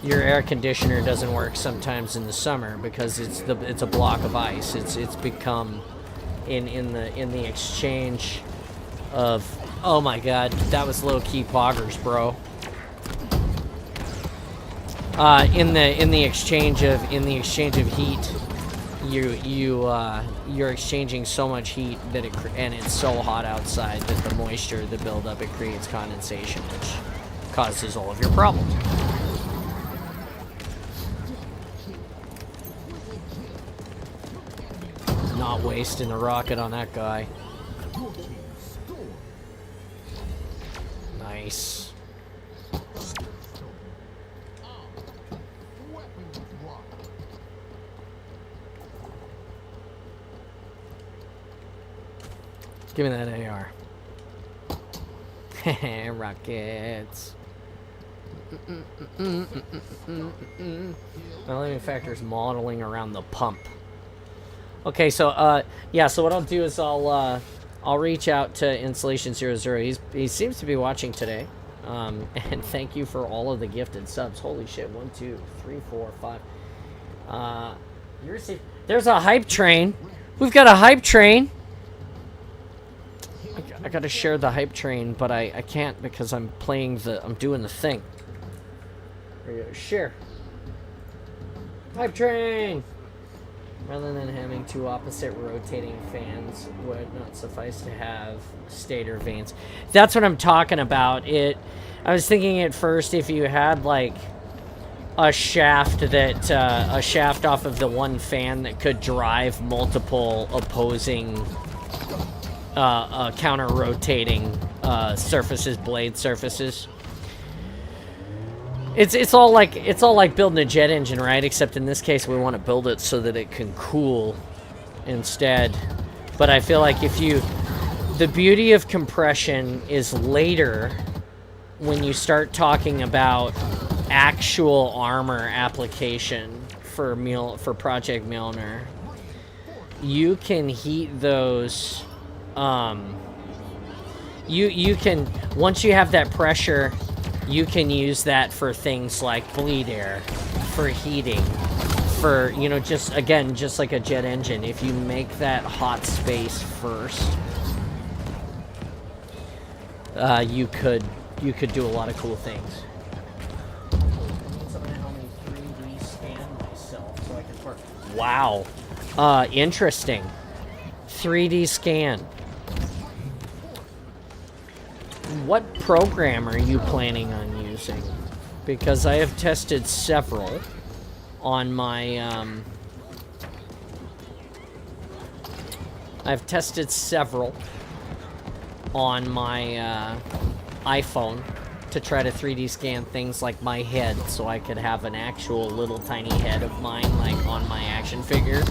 Speaker 3: air conditioner doesn't work sometimes in the summer, because it's a block of ice. It's become in the exchange of, oh my god, that was low key poggers, bro. In the exchange of heat, you're exchanging so much heat that and it's so hot outside that the moisture, the buildup, it creates condensation, which causes all of your problems. Not wasting the rocket on that guy. Nice. Give me that AR. Rockets. My limiting factor is modeling around the pump. Okay, so yeah, so what I'll do is I'll reach out to Installation 00. He seems to be watching today. And thank you for all of the gifted subs. Holy shit, 1, 2, 3, 4, 5. There's a hype train. We've got a hype train. I gotta share the hype train, but I can't because I'm doing the thing. There you go. Share. Hype train! Rather than having two opposite rotating fans, would not suffice to have stator vanes. That's what I'm talking about. I was thinking at first if you had like a shaft off of the one fan that could drive multiple opposing counter-rotating blade surfaces. It's all like building a jet engine, right? Except in this case, we want to build it so that it can cool instead. But I feel like the beauty of compression is later when you start talking about actual armor application for Project Mjolnir. You can heat those. You can, once you have that pressure, you can use that for things like bleed air, for heating, for, just like a jet engine. If you make that hot space first, you could do a lot of cool things. Somebody help me 3D scan myself so I can work. Wow. Interesting. 3D scan. What program are you planning on using? Because I have tested several on my iPhone to try to 3D scan things like my head, so I could have an actual little tiny head of mine like on my action figure.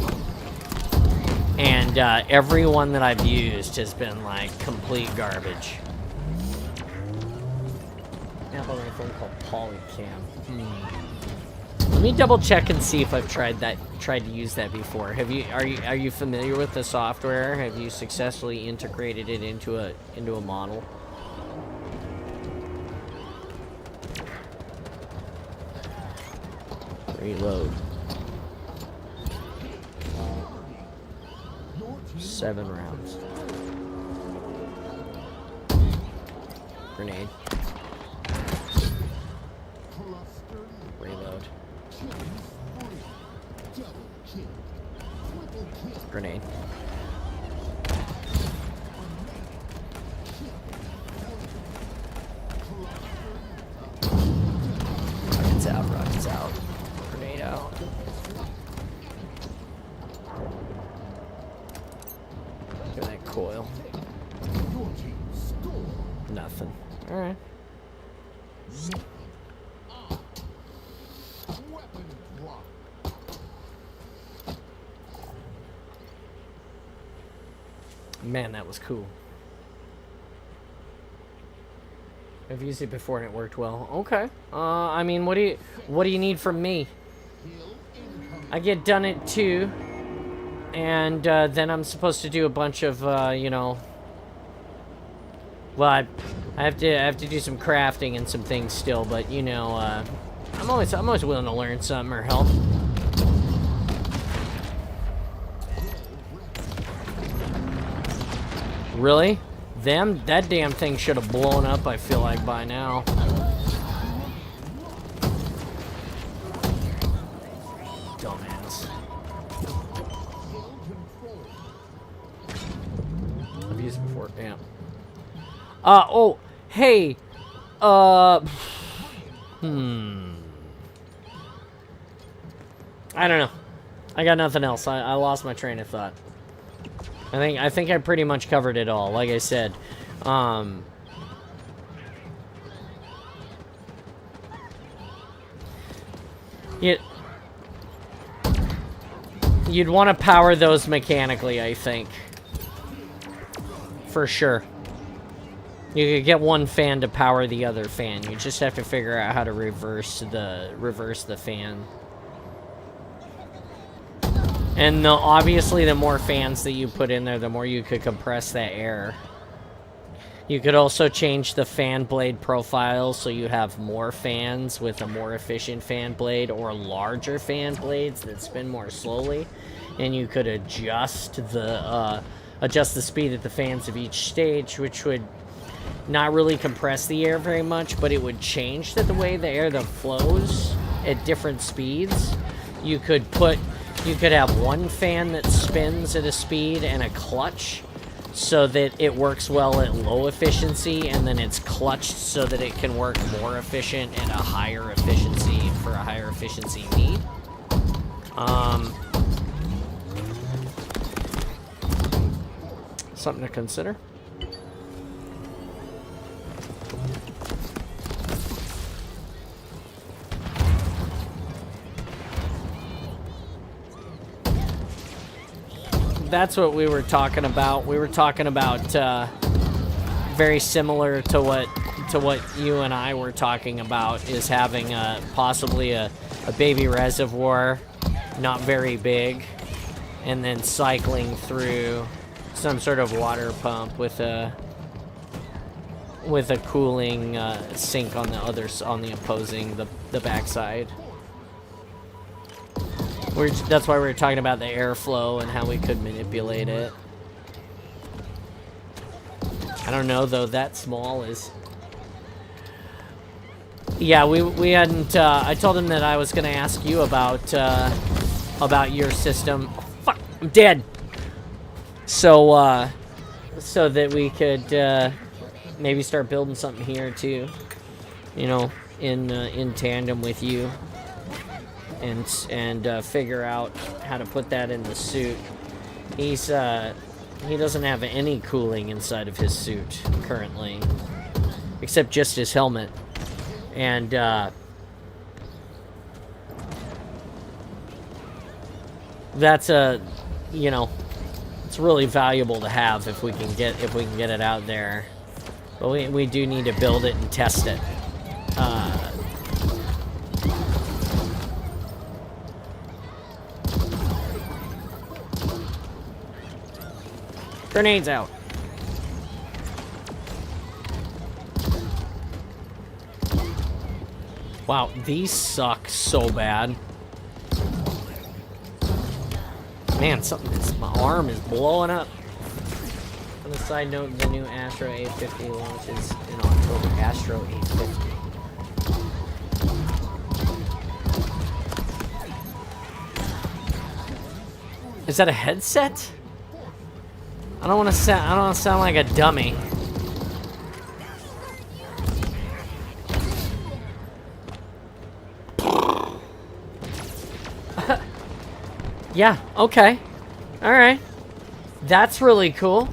Speaker 3: And every one that I've used has been like complete garbage. Apple on a phone called Polycam. Let me double check and see if I've tried to use that before. Are you familiar with the software? Have you successfully integrated it into a model? Reload. 7 rounds. Grenade. Reload. Grenade. Rockets out, rockets out. Grenade out. Look at that coil. Nothing. Alright.
Speaker 2: Weapon drop.
Speaker 3: Man, that was cool. I've used it before and it worked well. Okay. I mean, what do you need from me? I get done at 2, and then I'm supposed to do a bunch of you know. Well, I have to do some crafting and some things still, but you know, I'm always willing to learn something or help. Really? That damn thing should have blown up, I feel like, by now. Dumbass. I've used it before, damn. Oh, hey, I don't know. I got nothing else. I lost my train of thought. I think I pretty much covered it all. Like I said, you'd want to power those mechanically, I think, for sure. You could get one fan to power the other fan. You just have to figure out how to reverse the fan. And obviously, the more fans that you put in there, the more you could compress that air. You could also change the fan blade profile so you have more fans with a more efficient fan blade, or larger fan blades that spin more slowly. And you could adjust the speed of the fans of each stage, which would not really compress the air very much, but it would change the way the air that flows at different speeds. You could have one fan that spins at a speed and a clutch so that it works well at low efficiency, and then it's clutched so that it can work more efficient at a higher efficiency for a higher efficiency need. Something to consider. That's what we were talking about. We were talking about very similar to what you and I were talking about, is having possibly a baby reservoir, not very big, and then cycling through some sort of water pump with a cooling sink on the opposing the backside. That's why we were talking about the airflow and how we could manipulate it. I don't know though. That small is. Yeah, we hadn't. I told him that I was gonna ask you about your system. Oh, fuck, I'm dead. So so that we could maybe start building something here too. You know, in tandem with you. And figure out how to put that in the suit. He doesn't have any cooling inside of his suit currently, except just his helmet. And that's it's really valuable to have if we can get it out there. But we do need to build it and test it. Grenades out. Wow, these suck so bad. Man, my arm is blowing up. On the side note, the new Astro 850 launches in October. Astro 850. Is that a headset? I don't want to sound. I don't want to sound like a dummy. Yeah. Okay. All right. That's really cool.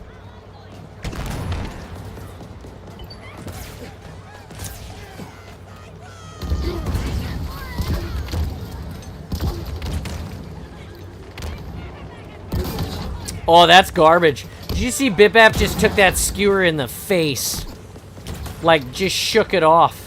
Speaker 3: Oh, that's garbage. Did you see Bip-Bap just took that skewer in the face? Like, just shook it off.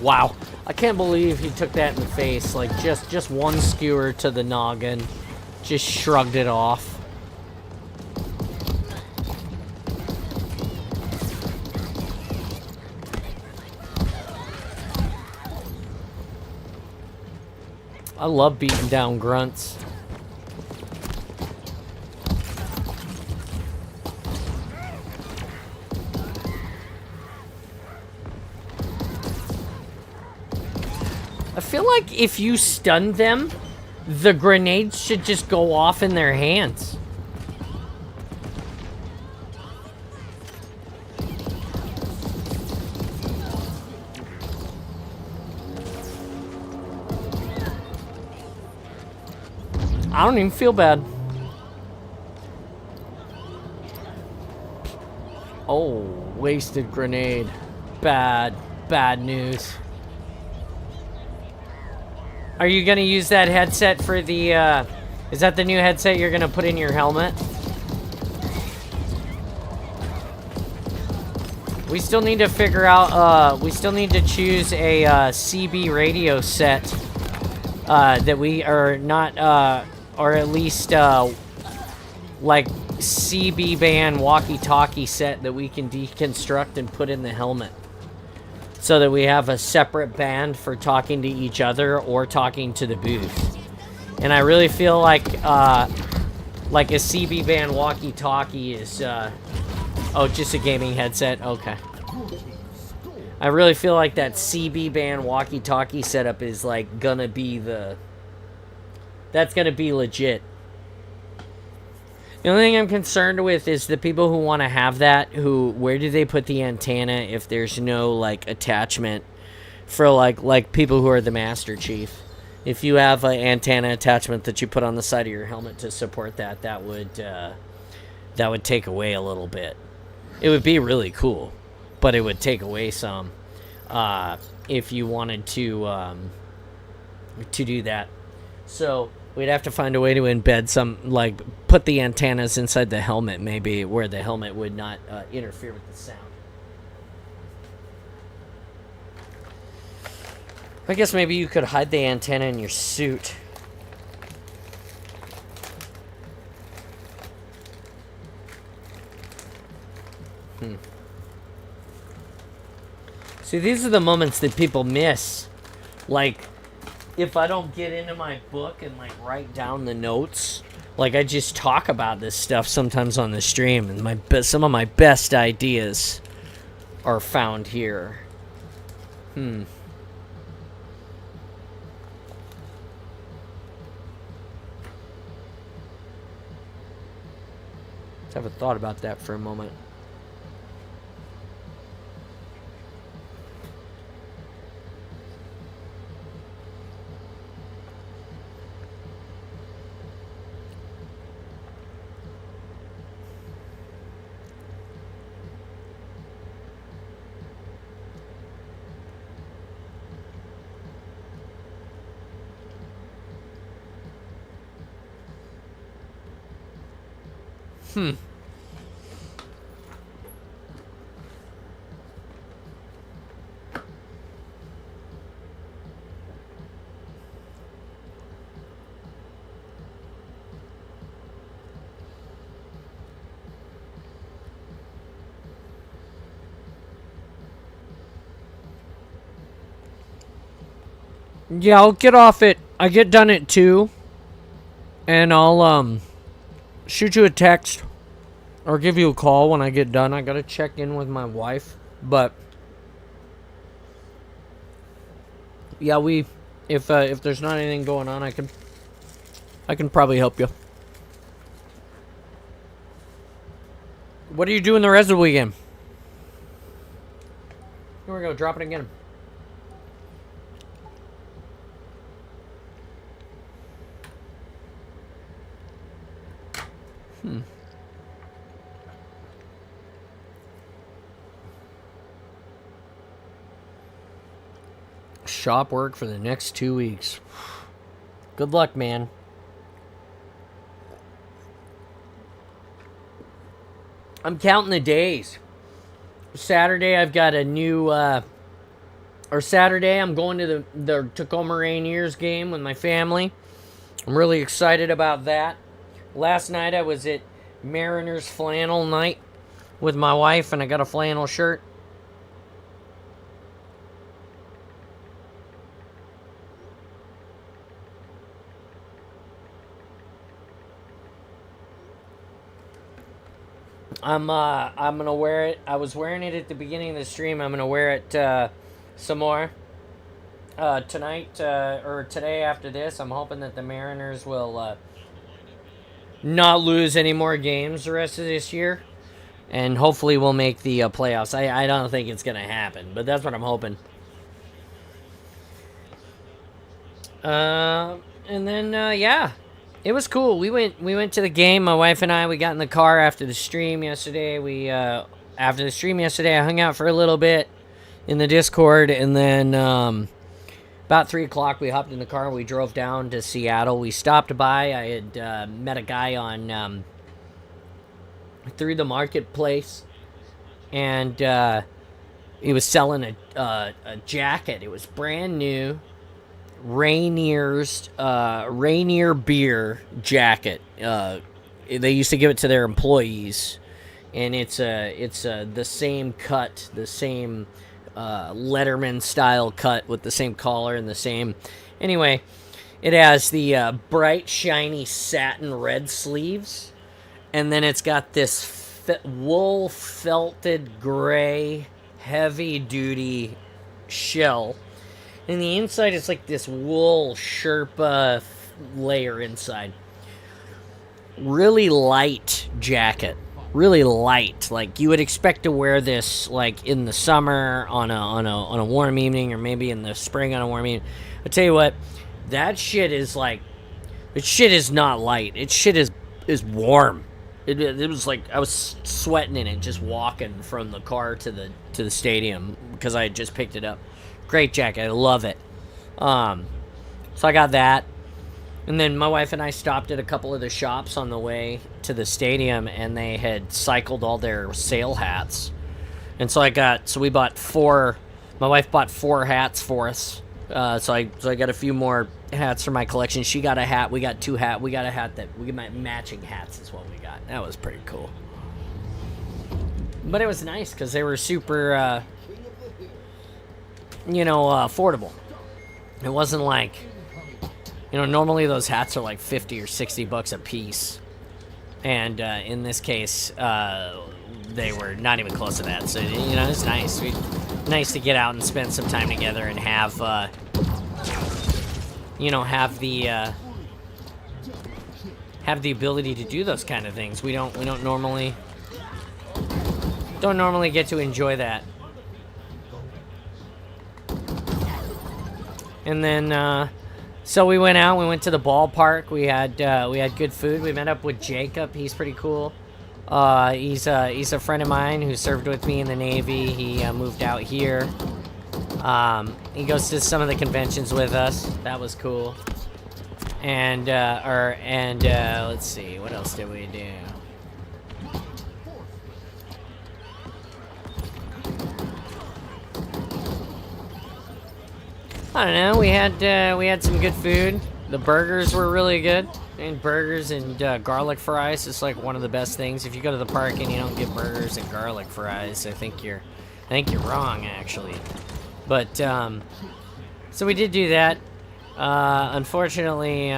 Speaker 3: Wow. I can't believe he took that in the face. Like, just one skewer to the noggin. Just shrugged it off. I love beating down grunts. I feel like if you stun them, the grenades should just go off in their hands. I don't even feel bad. Oh, wasted grenade. Bad news. Are you gonna use that headset for the, is that the new headset you're gonna put in your helmet? We still need to figure out, we still need to choose a, CB radio set, that we are not, or at least, like, CB band walkie-talkie set that we can deconstruct and put in the helmet. So that we have a separate band for talking to each other or talking to the booth. And I really feel like a CB band walkie-talkie is, oh, just a gaming headset? Okay. I really feel like that CB band walkie-talkie setup is, like, gonna be that's gonna be legit. The only thing I'm concerned with is the people who want to have that, where do they put the antenna if there's no, like, attachment for, like people who are the Master Chief? If you have an antenna attachment that you put on the side of your helmet to support that, that would take away a little bit. It would be really cool, but it would take away some, if you wanted to do that. So we'd have to find a way to embed some, like, put the antennas inside the helmet, maybe, where the helmet would not interfere with the sound. I guess maybe you could hide the antenna in your suit. See, these are the moments that people miss. Like, if I don't get into my book and, like, write down the notes, like, I just talk about this stuff sometimes on the stream, and some of my best ideas are found here. Let's have a thought about that for a moment. Yeah, I'll get off it. I get done at 2. And I'll, shoot you a text. or give you a call when I get done. I gotta check in with my wife, but yeah, if there's not anything going on, I can probably help you. What are you doing the rest of the weekend? Here we go, drop it again. Shop work for the next 2 weeks. Good luck, man. I'm counting the days. Saturday, I've got a new, Saturday, I'm going to the Tacoma Rainiers game with my family. I'm really excited about that. Last night, I was at Mariners flannel night with my wife, and I got a flannel shirt. I'm gonna wear it. I was wearing it at the beginning of the stream. I'm gonna wear it some more tonight or today after this. I'm hoping that the Mariners will not lose any more games the rest of this year, and hopefully we'll make the playoffs. I don't think it's gonna happen, but that's what I'm hoping. And then yeah. It was cool. We went to the game. My wife and I, we got in the car after the stream yesterday. After the stream yesterday, I hung out for a little bit in the Discord, and then about 3 o'clock, we hopped in the car and we drove down to Seattle. We stopped by. I had met a guy on through the marketplace, and he was selling a jacket. It was brand new. Rainier beer jacket. They used to give it to their employees, and it's the same cut, the same Letterman style cut with the same collar and the same. Anyway, it has the bright, shiny satin red sleeves, and then it's got this wool felted gray, heavy duty shell. And the inside is like this wool Sherpa layer inside. Really light jacket. Really light. Like you would expect to wear this like in the summer on a warm evening, or maybe in the spring on a warm evening. I tell you what, that shit is like, it shit is not light. It shit is warm. It was like I was sweating in it just walking from the car to the stadium because I had just picked it up. Great jacket. I love it. So I got that. And then my wife and I stopped at a couple of the shops on the way to the stadium, and they had cycled all their sale hats. And so we bought 4, my wife bought 4 hats for us. So I got a few more hats for my collection. She got a hat. We got 2 hats. We got a hat that we get my matching hats is what we got. That was pretty cool. But it was nice because they were super, affordable. It wasn't like, normally those hats are like $50 or $60 a piece, and in this case, they were not even close to that. So it's nice. Nice to get out and spend some time together and have, have the ability to do those kind of things. We don't normally get to enjoy that. And then, so we went out. We went to the ballpark. We had good food. We met up with Jacob. He's pretty cool. He's a friend of mine who served with me in the Navy. He moved out here. He goes to some of the conventions with us. That was cool. And let's see, what else did we do? I don't know. We had some good food. The burgers were really good. And burgers and garlic fries is like one of the best things. If you go to the park and you don't get burgers and garlic fries, I think you're wrong, actually. But so we did do that. Unfortunately,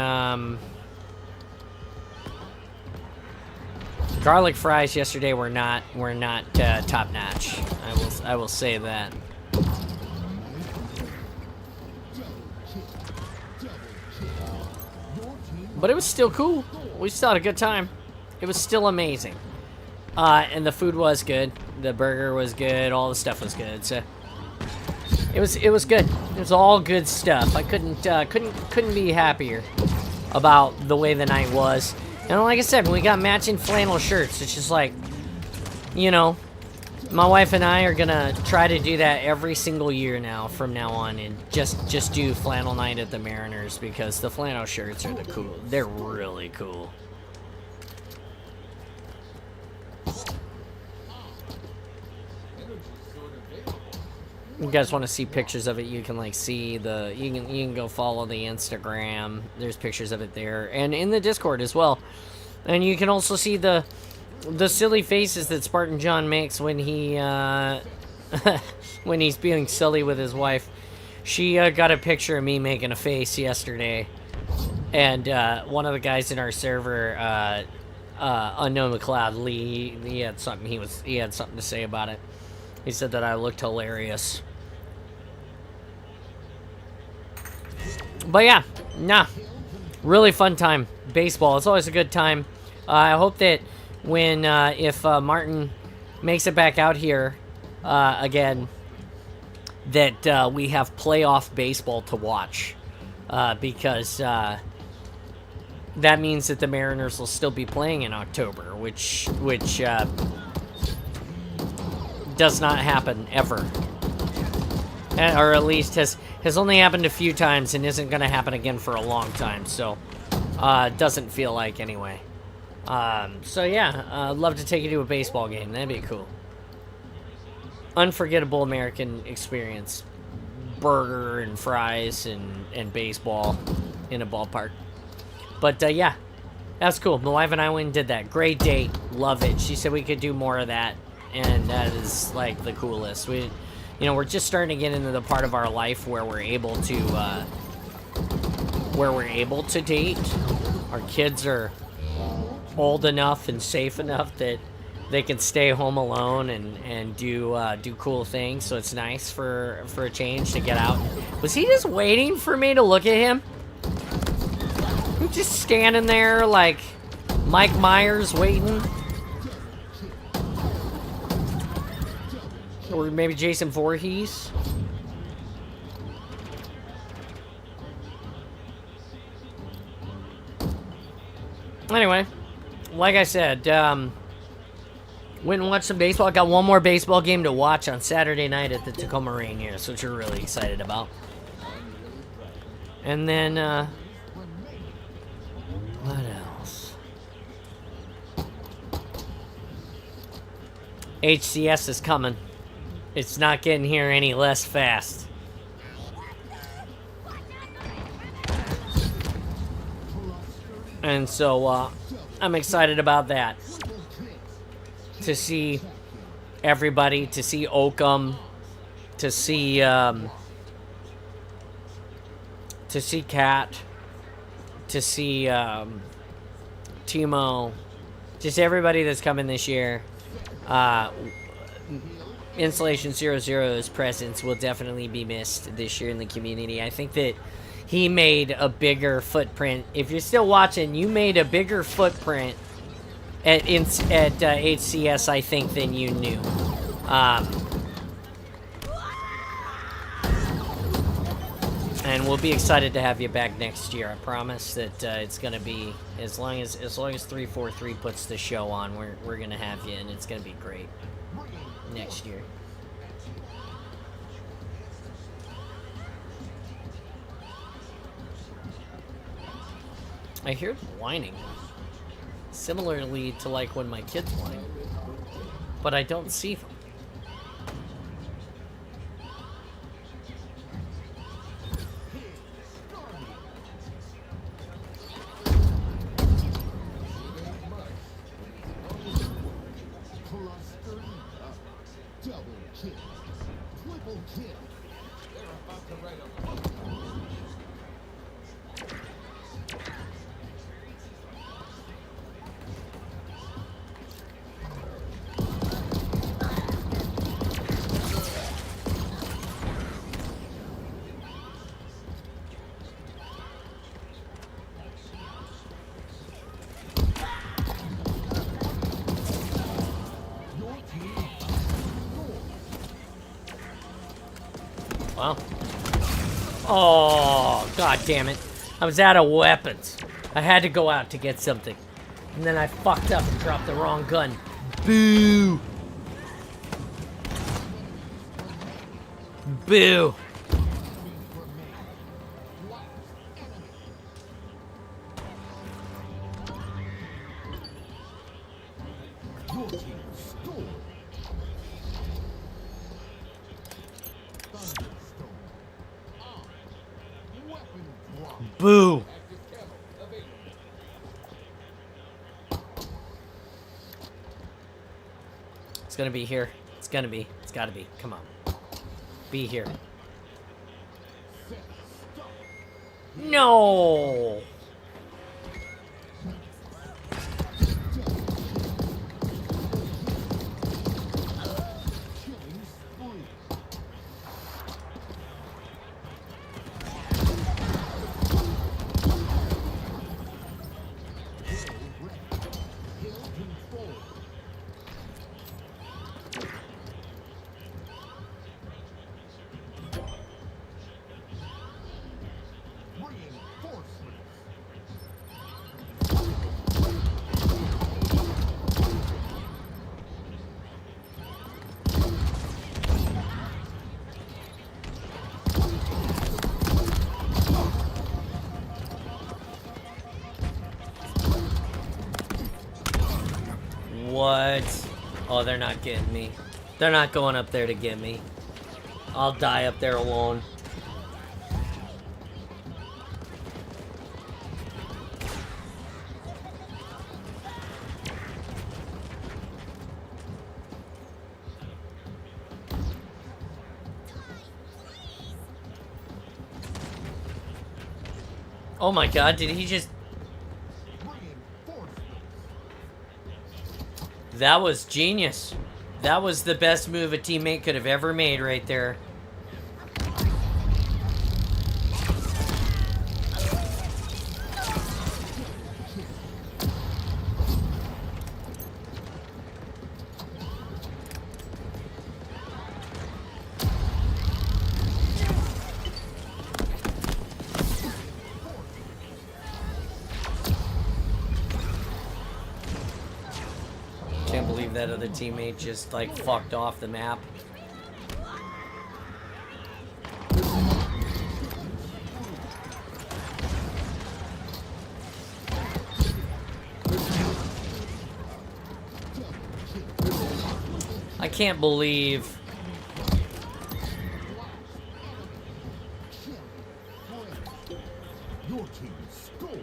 Speaker 3: Garlic fries yesterday were not top notch. I will say that. But it was still cool. We still had a good time. It was still amazing. And the food was good. The burger was good. All the stuff was good. So it was good. It was all good stuff. I couldn't be happier about the way the night was. And like I said, we got matching flannel shirts. It's just like, you know, my wife and I are gonna try to do that every single year now from now on, and just do flannel night at the Mariners, because the flannel shirts are they're really cool. You guys want to see pictures of it? You can like see you can go follow the Instagram. There's pictures of it there, and in the Discord as well. And you can also see the silly faces that Spartan John makes when he when he's being silly with his wife. She got a picture of me making a face yesterday, and one of the guys in our server, Unknown McLeod Lee, he had something to say about it. He said that I looked hilarious. But yeah, really fun time. Baseball, it's always a good time. I hope that when if Martin makes it back out here again, that we have playoff baseball to watch, because that means that the Mariners will still be playing in October, which does not happen ever, or at least has only happened a few times and isn't going to happen again for a long time. So it doesn't feel like anyway. So yeah, I'd love to take you to a baseball game. That'd be cool. Unforgettable American experience. Burger and fries and baseball in a ballpark. But yeah, that's cool. My wife and I went and did that. Great date. Love it. She said we could do more of that, and that is like the coolest. We're just starting to get into the part of our life where we're able to date. Our kids are old enough and safe enough that they can stay home alone and do cool things. So it's nice for a change to get out. Was he just waiting for me to look at him? I'm just standing there like Mike Myers waiting. Or maybe Jason Voorhees. Anyway, like I said, went and watched some baseball. I got one more baseball game to watch on Saturday night at the Tacoma Rainiers, which we're really excited about. And then, what else? HCS is coming. It's not getting here any less fast. And so, I'm excited about that. To see everybody, to see Oakham, to see Kat, to see Timo, just everybody that's coming this year. Installation 00's presence will definitely be missed this year in the community. I think that he made a bigger footprint. If you're still watching, you made a bigger footprint at HCS, I think, than you knew. And we'll be excited to have you back next year. I promise that it's gonna be as long as 343 puts the show on. We're gonna have you, and it's gonna be great next year. I hear them whining, similarly to like when my kids whine, but I don't see them. Well. Oh, god damn it. I was out of weapons. I had to go out to get something. And then I fucked up and dropped the wrong gun. Boo! Boo!
Speaker 2: Your team scored. Thunderstorm. Weapon drop.
Speaker 3: Boo!
Speaker 2: Active camo available.
Speaker 3: It's gonna be here. It's gonna be. It's gotta be. Come on. Be here.
Speaker 2: Set. Stop.
Speaker 3: No!
Speaker 2: Killing spree. Hill ready. Hill control. Reinforcements.
Speaker 3: What? Oh, they're not getting me. They're not going up there to get me. I'll die up there alone. Oh my god, did he just...
Speaker 2: Reinforcements.
Speaker 3: That was genius. That was the best move a teammate could have ever made right there. Can't believe that other teammate just like fucked off the map. I can't believe.
Speaker 2: Your team scored.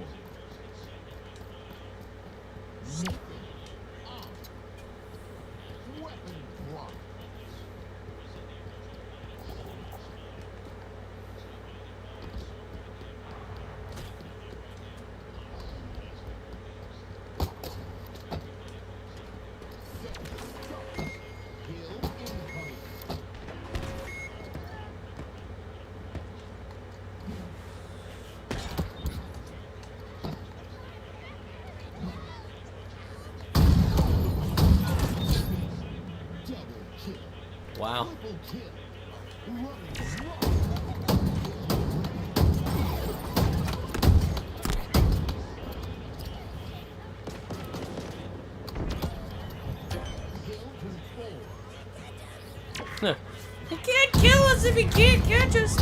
Speaker 2: Nothing on. Weapon drop. Hill incoming. Double kill.
Speaker 3: Wow.
Speaker 2: Triple kill. Running rock. Hill control.
Speaker 3: He can't kill us if he can't catch us.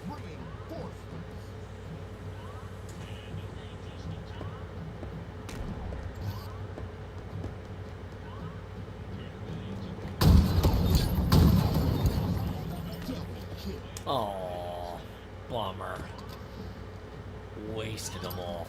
Speaker 2: Reinforcements. Double kill.
Speaker 3: Oh, bummer. Wasted them all.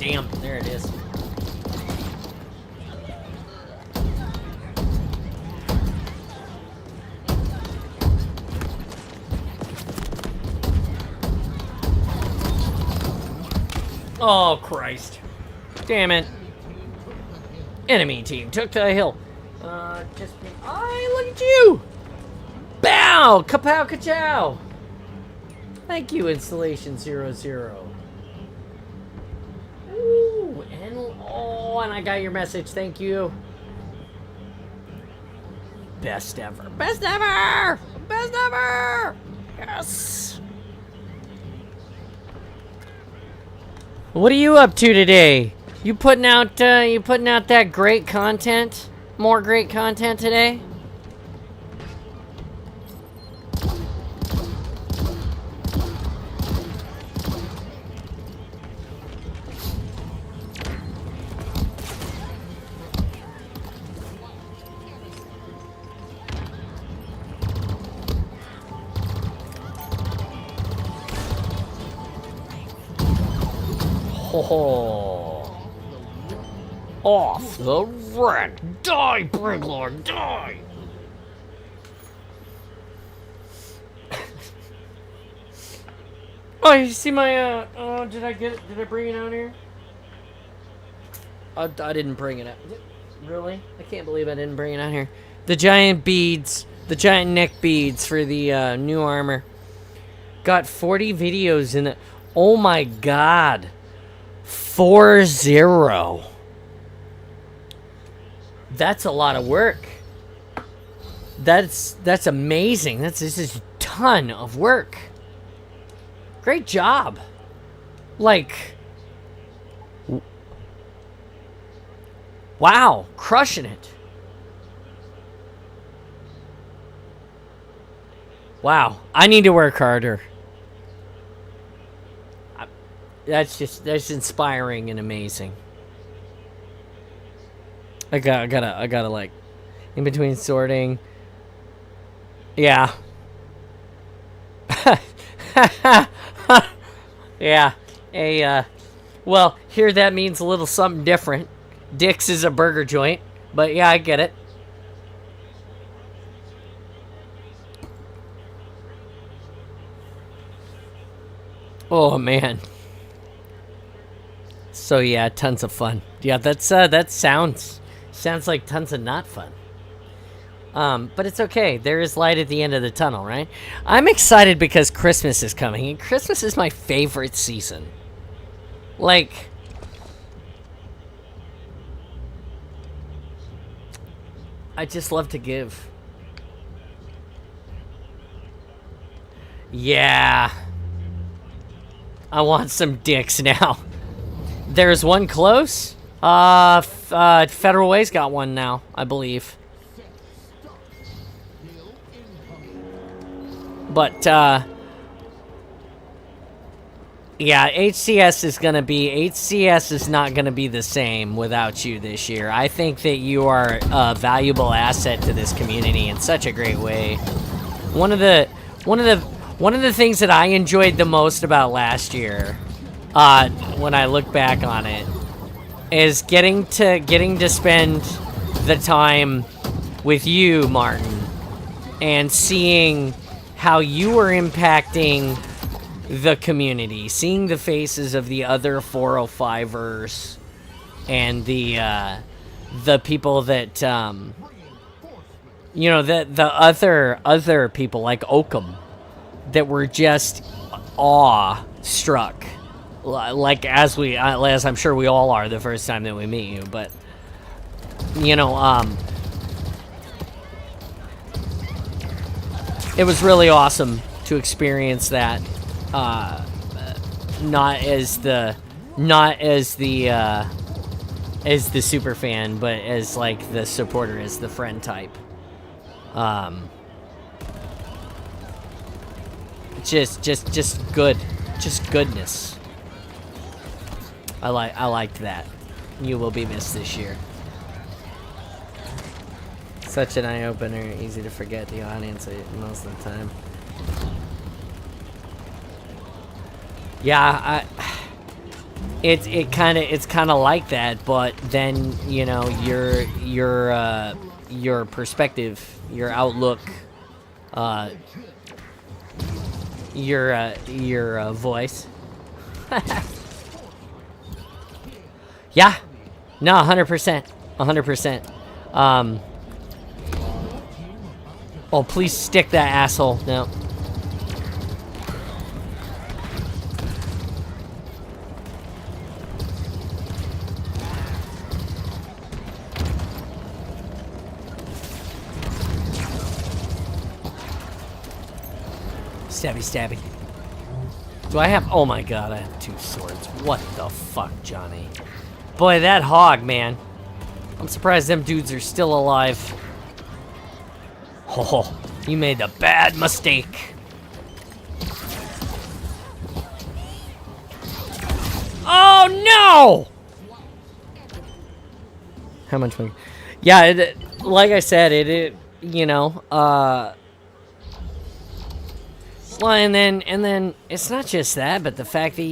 Speaker 1: damn, there it is. Oh, Christ. Damn it. Enemy team took the hill. Look at you! Bow! Kapow kachow! Thank you, Installation 00. Ooh, and I got your message. Thank you. Best ever. Best ever! Best ever! Yes! What are you up to today? You putting out that great content? More great content today? Oh, off the rack! Die, Briglord, die! Oh, you see my, did I bring it out here? I didn't bring it out. Really? I can't believe I didn't bring it out here. The giant beads, the giant neck beads for the, new armor. Got 40 videos in it. Oh my god. 40. That's a lot of work. That's amazing. This is a ton of work. Great job. Like, wow, crushing it. Wow, I need to work harder. That's inspiring and amazing. I gotta like, in between sorting. Yeah. Yeah. Well, here that means a little something different. Dick's is a burger joint, but yeah, I get it. Oh man. So yeah, tons of fun. Yeah, that sounds like tons of not fun. But it's okay. There is light at the end of the tunnel, right? I'm excited because Christmas is coming, and Christmas is my favorite season. Like, I just love to give. Yeah. I want some dicks now. There's one close. Federal Way's got one now, I believe. But, yeah, HCS is not gonna be the same without you this year. I think that you are a valuable asset to this community in such a great way. One of the things that I enjoyed the most about last year, when I look back on it, is getting to spend the time with you, Martin, and seeing how you were impacting the community, seeing the faces of the other 405ers and the people that you know, the other people like Oakham that were just awe-struck, like as I'm sure we all are the first time that we meet you. But you know, it was really awesome to experience that, not as the super fan, but as like the supporter, as the friend type. Just goodness. I liked that. You will be missed this year. Such an eye-opener, easy to forget the audience most of the time. Yeah,
Speaker 3: it's kind of like that, but then you know your perspective, your outlook, your voice. Yeah, no, 100%, 100%. Oh, please stick that asshole. No. Stabby, stabby. Do I have... Oh my god, I have 2 swords. What the fuck, Johnny? Boy, that hog, man. I'm surprised them dudes are still alive. Oh, you made a bad mistake. Oh, no! How much money? Yeah, like I said, you know, well, and then it's not just that, but the fact that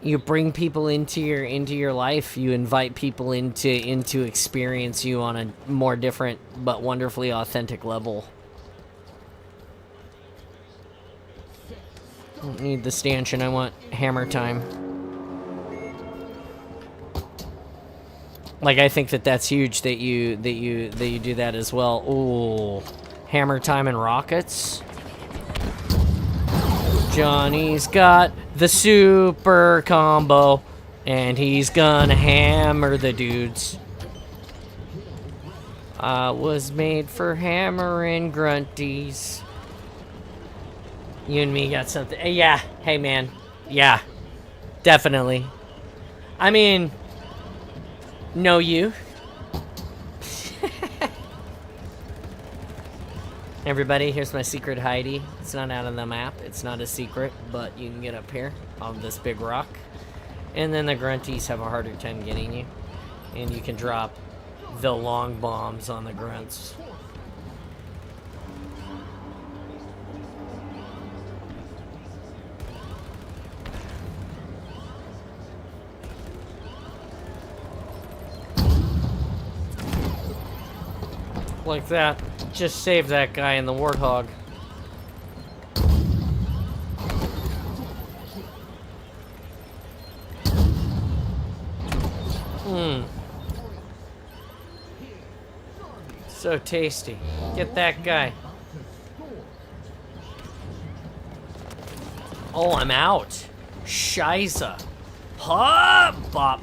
Speaker 3: you bring people into your life, you invite people into experience you on a more different but wonderfully authentic level. I don't need the stanchion, I want hammer time. Like, I think that's huge that you do that as well. Ooh, hammer time and rockets. Johnny's got the super combo, and he's gonna hammer the dudes. I was made for hammering grunties. You and me got something. Yeah, hey man. Yeah, definitely. I mean, no you. Everybody, here's my secret hidey. It's not out on the map. It's not a secret, but you can get up here on this big rock. And then the grunties have a harder time getting you. And you can drop the long bombs on the grunts. Like that. Just save that guy in the warthog. Mmm. So tasty. Get that guy. Oh, I'm out. Scheisse. Ha! Bop.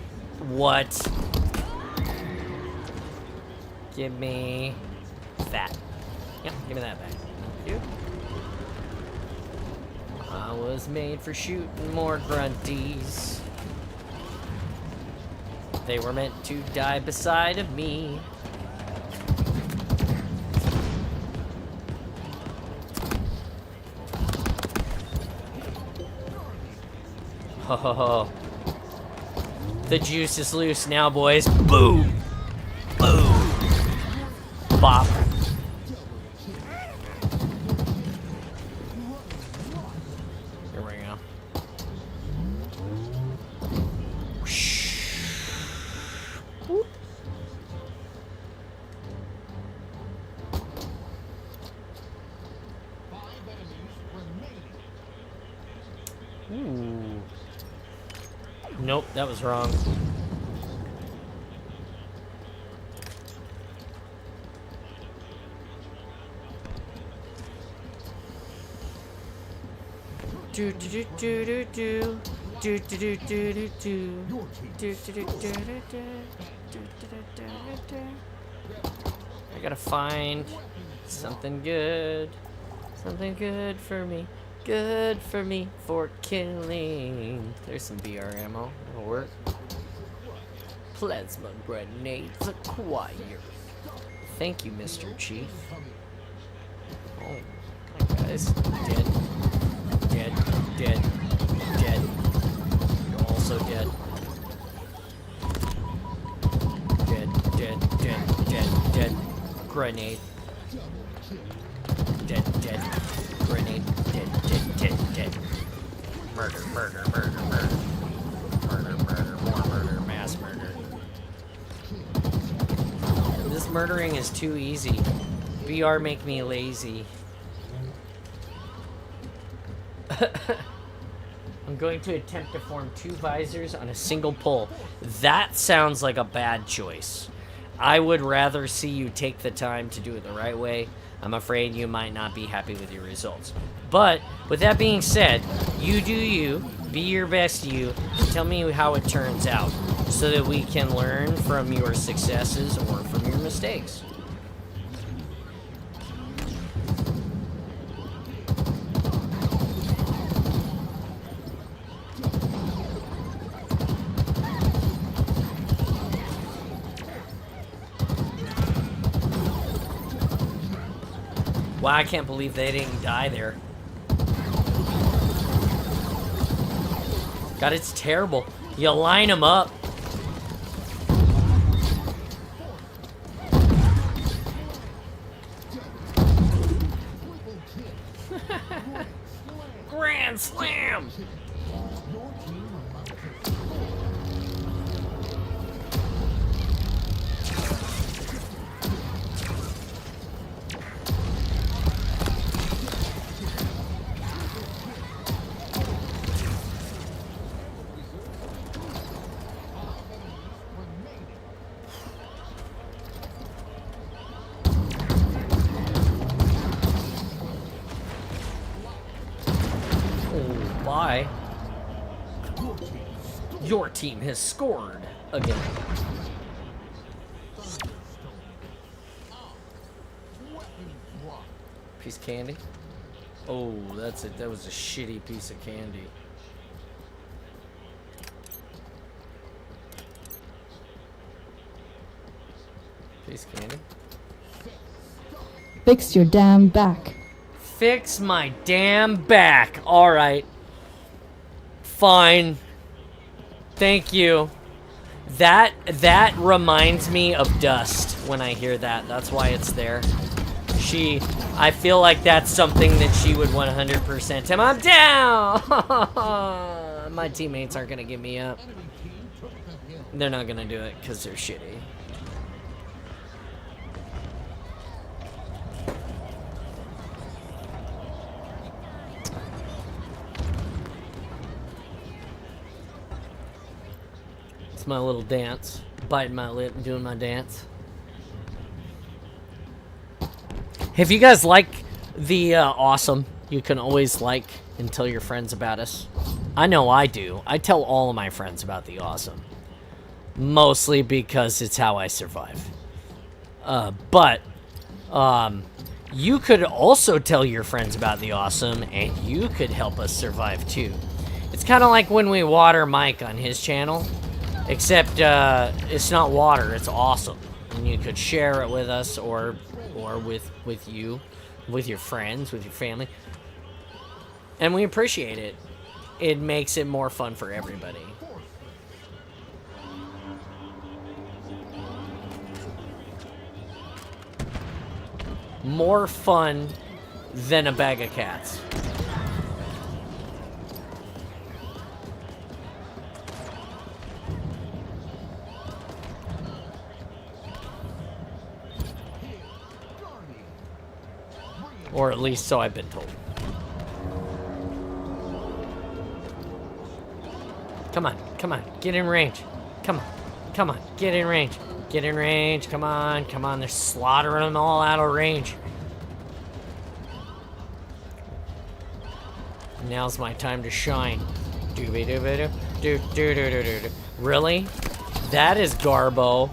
Speaker 3: What? Give me that. Yep, give me that back. Thank you. I was made for shooting more grunties. They were meant to die beside of me. Ho ho ho. The juice is loose now, boys. Boom! Boom! Bop. Here we go. Whoop. Ooh. Nope, that was wrong. Do do do do do do do do do do do do do do do. I gotta find something good for me, good for me for killing. There's some BR ammo. That'll work. Plasma grenades acquired. Thank you, Mr. Chief. Oh, my guys, dead. Dead, dead, dead. You're also dead. Dead, dead, dead, dead, dead. Grenade. Dead, dead. Grenade. Dead, dead, dead, dead. Murder, murder, murder, murder. murdering is too easy. VR make me lazy. I'm going to attempt to form 2 visors on a single pull. That sounds like a bad choice. I would rather see you take the time to do it the right way. I'm afraid you might not be happy with your results. But, with that being said, you do you, be your best you, and tell me how it turns out, so that we can learn from your successes or from your mistakes. Wow, I can't believe they didn't die there. God, it's terrible. You line them up. Grand slam! Bye. Your team has scored again. Piece of candy? Oh, that's it. That was a shitty piece of candy. Piece of candy?
Speaker 4: Fix your damn back.
Speaker 3: Fix my damn back. Alright. Fine. Thank you. That reminds me of Dust when I hear that. That's why it's there. I feel like that's something that she would 100% tell me. I'm down! My teammates aren't gonna give me up. They're not gonna do it because they're shitty. It's my little dance. Biting my lip and doing my dance. If you guys like the awesome, you can always like and tell your friends about us. I know I do. I tell all of my friends about the awesome. Mostly because it's how I survive. But you could also tell your friends about the awesome, and you could help us survive too. It's kind of like when we water Mike on his channel, except it's not water, it's awesome. And you could share it with us or with you, with your friends, with your family. And we appreciate it. It makes it more fun for everybody. More fun than a bag of cats. Or at least so I've been told. Come on, come on, get in range. Come on, come on, get in range. Get in range, come on, come on. They're slaughtering them all out of range. Now's my time to shine. Doo-be-doo-be-doo. Really? That is Garbo.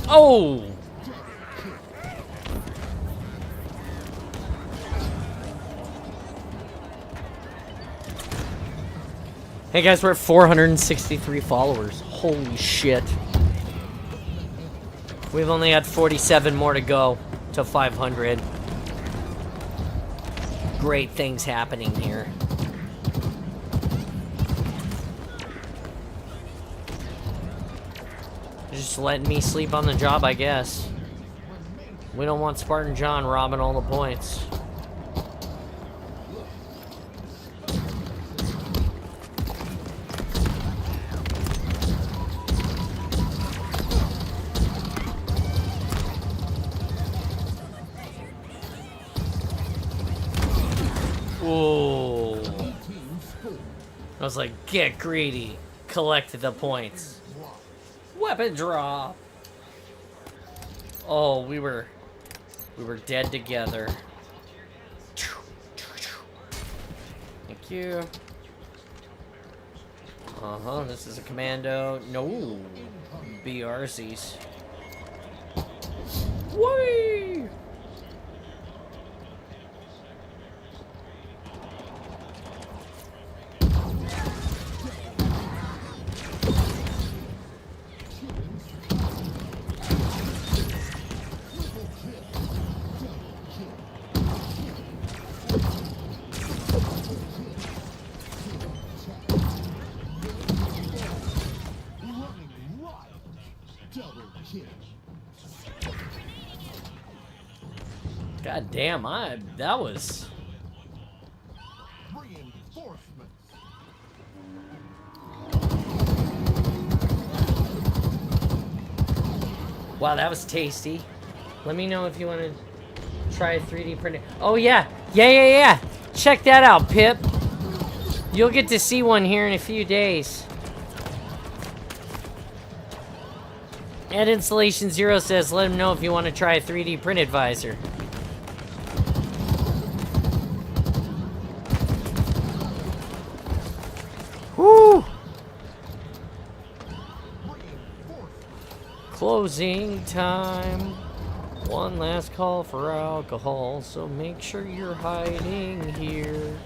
Speaker 3: Oh! Hey guys, we're at 463 followers. Holy shit. We've only had 47 more to go to 500. Great things happening here. Just letting me sleep on the job, I guess. We don't want Spartan John robbing all the points. was like, get greedy. Collect the points. Weapon drop. Oh, we were dead together. Thank you. This is a commando. No. BRZs. Whee! God damn, that was... Wow, that was tasty. Let me know if you want to try 3D printing. Oh, yeah. Yeah. Check that out, Pip. You'll get to see one here in a few days. At Installation Zero says, let him know if you want to try a 3D printed visor. Woo! Closing time. One last call for alcohol, so make sure you're hiding here.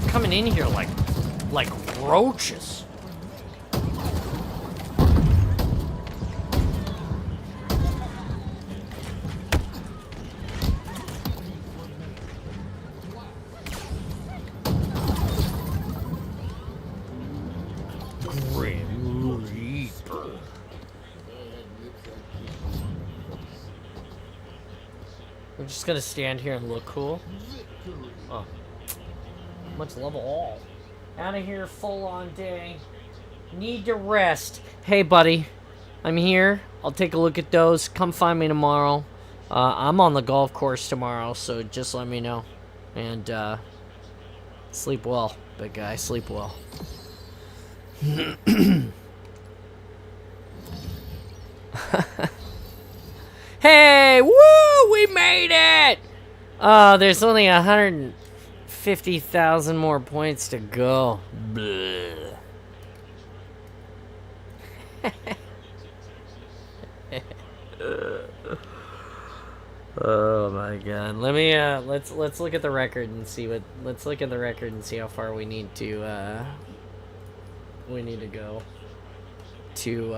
Speaker 3: Coming in here like roaches. Grim Reaper. I'm just gonna stand here and look cool. Oh. Much level all. Out of here, full on day. Need to rest. Hey, buddy. I'm here. I'll take a look at those. Come find me tomorrow. I'm on the golf course tomorrow, so just let me know. And, sleep well, big guy. Sleep well. Hey! Woo! We made it! There's only 150,000 more points to go. Bleh. Oh my god. Let me let's look at the record and see how far we need to go to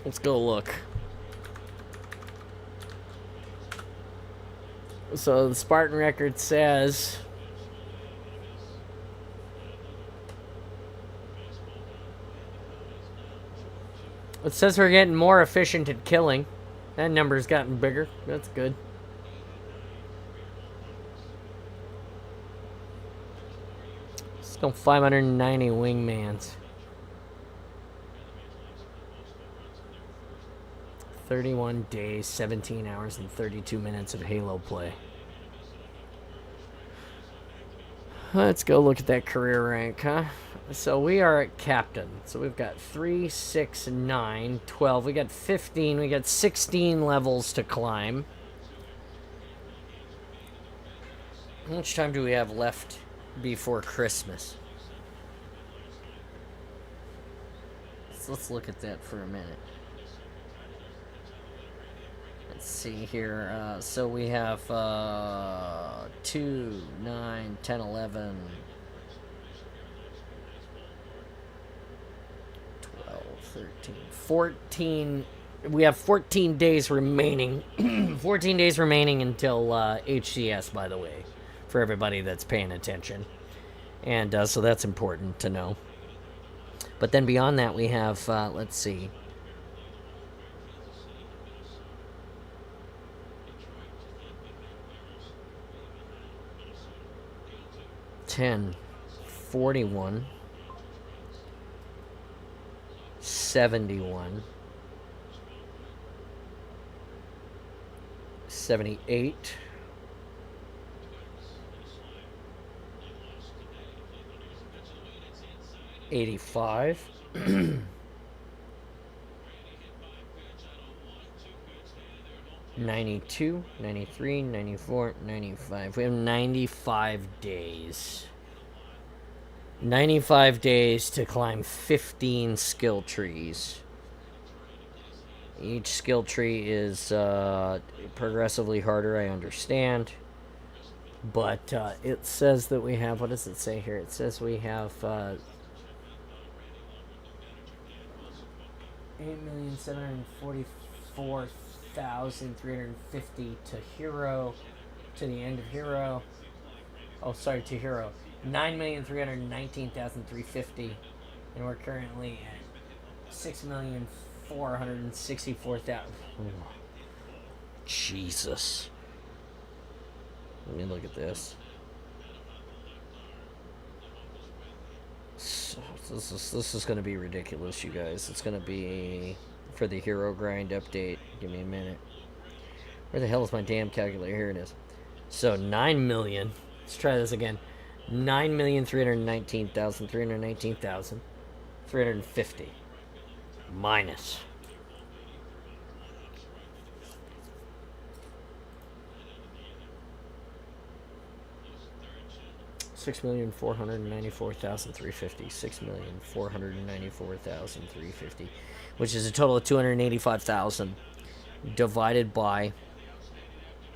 Speaker 3: let's go look. So the Spartan record says we're getting more efficient at killing. That number's gotten bigger. That's good. Still 590 wingmans. 31 days, 17 hours, and 32 minutes of Halo play. Let's go look at that career rank, huh? So we are at Captain. So we've got 3, 6, 9, 12. We got 15. We got 16 levels to climb. How much time do we have left before Christmas? So let's look at that for a minute. Let's see here. So we have 2, 9, 10, 11, 12, 13, 14 we have 14 days remaining. 14 days remaining until HCS, by the way, for everybody that's paying attention. And so that's important to know. But then beyond that, we have, let's see. $10, $41, $71, $78, $85, $92, $93, $94, $95. We have 95 days. 95 days to climb 15 skill trees. Each skill tree is progressively harder, I understand. But it says that we have, what does it say here? It says we have 8,744,350 to hero, to the end of hero. Oh, sorry, to hero. 9,319,350, and we're currently at 6,464,000. Jesus. Let me look at this. So, this is going to be ridiculous, you guys. It's going to be for the hero grind update. Give me a minute. Where the hell is my damn calculator? Here it is. So 9 million. Let's try this again. 9,319,350 minus 6,494,350. 6,494,350, which is a total of 285,000 divided by,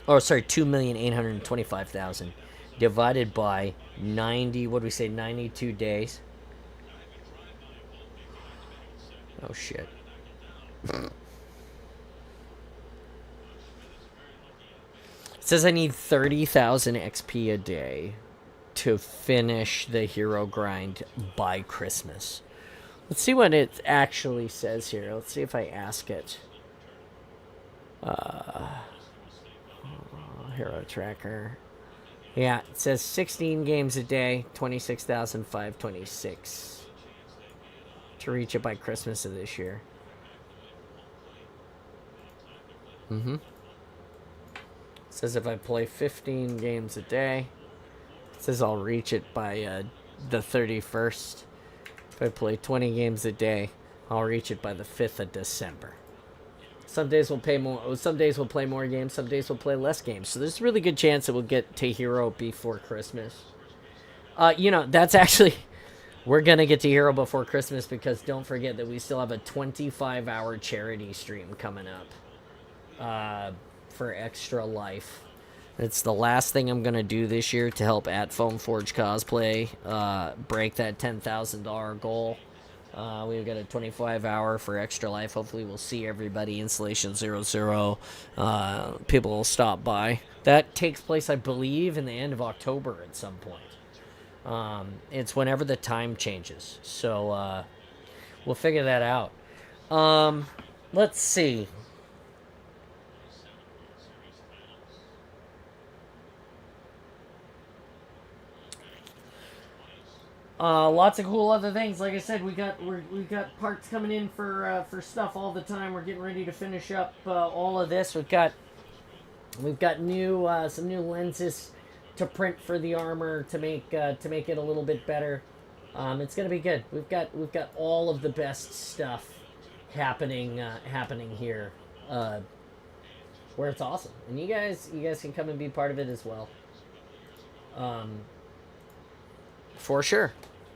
Speaker 3: oh sorry, 2,825,000 divided by 90, what do we say, 92 days? Oh shit. It says I need 30,000 XP a day to finish the hero grind by Christmas. Let's see what it actually says here. Let's see if I ask it. Hero tracker. Yeah, it says 16 games a day, 26,526 to reach it by Christmas of this year. It says if I play 15 games a day, it says I'll reach it by the 31st. If I play 20 games a day, I'll reach it by the 5th of December. Some days we'll play more. Some days we'll play more games. Some days we'll play less games. So there's a really good chance that we'll get to hero before Christmas. That's actually, we're gonna get to hero before Christmas because don't forget that we still have a 25-hour charity stream coming up for Extra Life. It's the last thing I'm gonna do this year to help at Foam Forge Cosplay break that $10,000 goal. We've got a 25-hour for Extra Life. Hopefully we'll see everybody. Installation 00. People will stop by. That takes place, I believe, in the end of October at some point. It's whenever the time changes. So we'll figure that out. Let's see. Lots of cool other things. Like I said, we got parts coming in for stuff all the time. We're getting ready to finish up all of this. We've got new some new lenses to print for the armor to make it a little bit better. It's gonna be good. We've got all of the best stuff happening here, where it's awesome, and you guys can come and be part of it as well. For sure.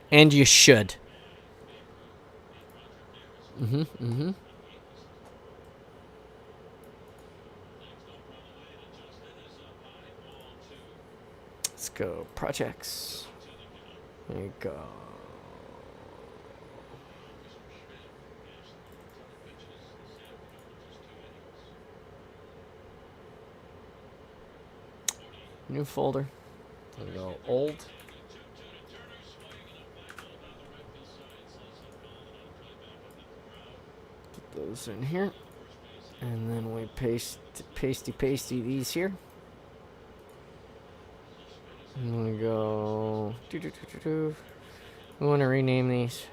Speaker 3: And you should. Let's go. Projects. There you go. new folder. We'll go old. Put those in here. And then we pasty these here. And we go. We want to rename these.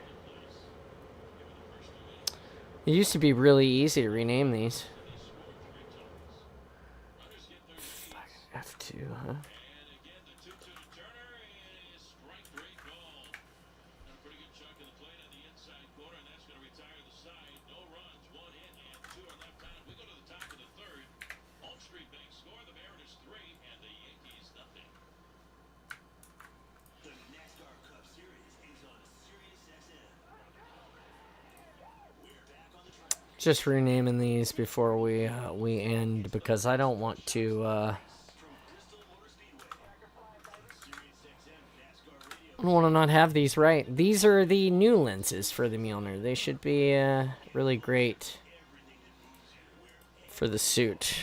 Speaker 3: It used to be really easy to rename these. F2, huh? Just renaming these before we end, because I don't want to I don't want to not have these right. These are the new lenses for the Mjolnir. They should be really great for the suit.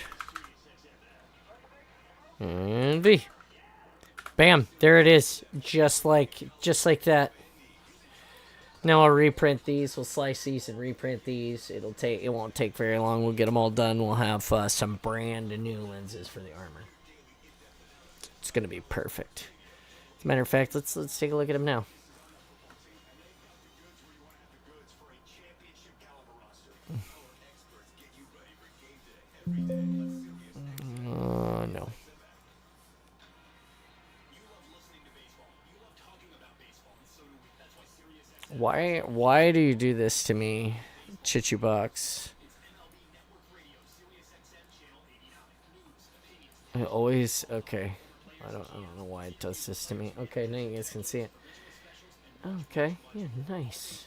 Speaker 3: And V. Bam, there it is. Just like that. Now I'll reprint these. We'll slice these and reprint these. It won't take very long. We'll get them all done. We'll have some brand new lenses for the armor. It's gonna be perfect. As a matter of fact, let's take a look at them now. No. Why do you do this to me, Chichubox? I always okay. I don't know why it does this to me. Okay, now you guys can see it. Okay, yeah, nice.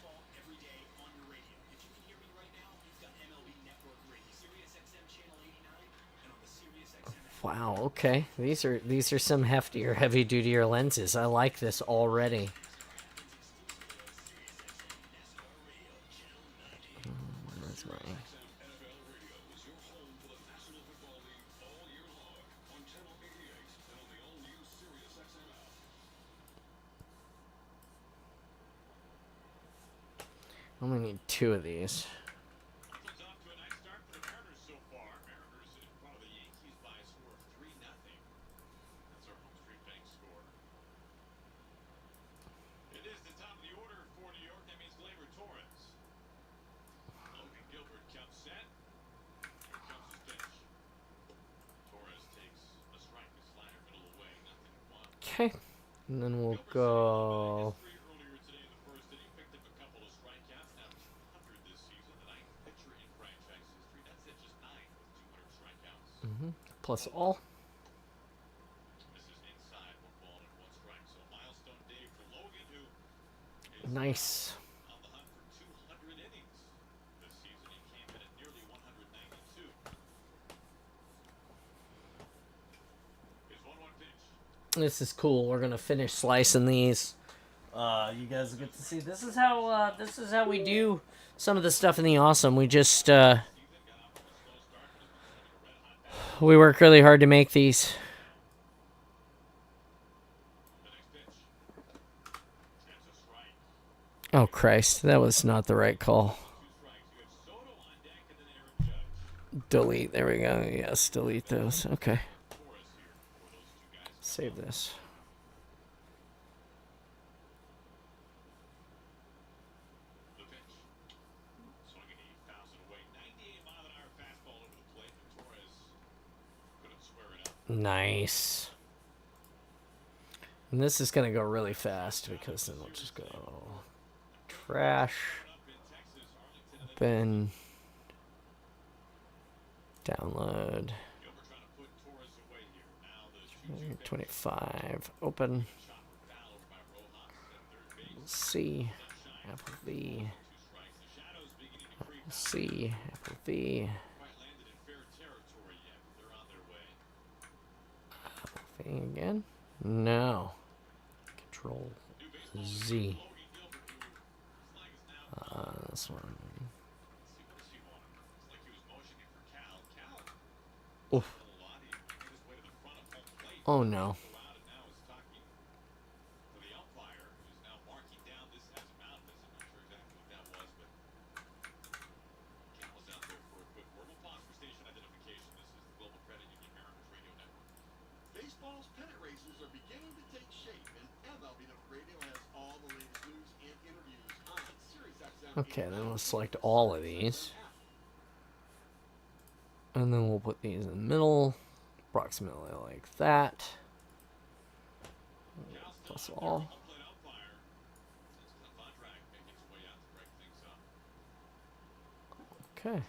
Speaker 3: Wow, okay. These are some heftier, heavy-duty lenses. I like this already. Where's my... I only need 2 of these. Okay, and then we'll go. Plus all. Nice. This is cool. We're gonna finish slicing these. You guys get to see. This is how we do some of the stuff in the Awesome. We just we work really hard to make these. Oh Christ, that was not the right call. Delete. There we go. Yes, delete those. Okay. Save this. Nice. And this is going to go really fast because then we'll just go trash, open, download, 25, open, C, Apple V, C, Apple V, Apple V again, no, Control Z, this one, oof. Oh no.
Speaker 2: Baseball's pennant races are beginning to take shape, and MLB Radio has all the latest news and interviews on SiriusXM.
Speaker 3: Okay, then we'll select all of these. And then we'll put these in the middle, approximately like that. Plus all. Okay.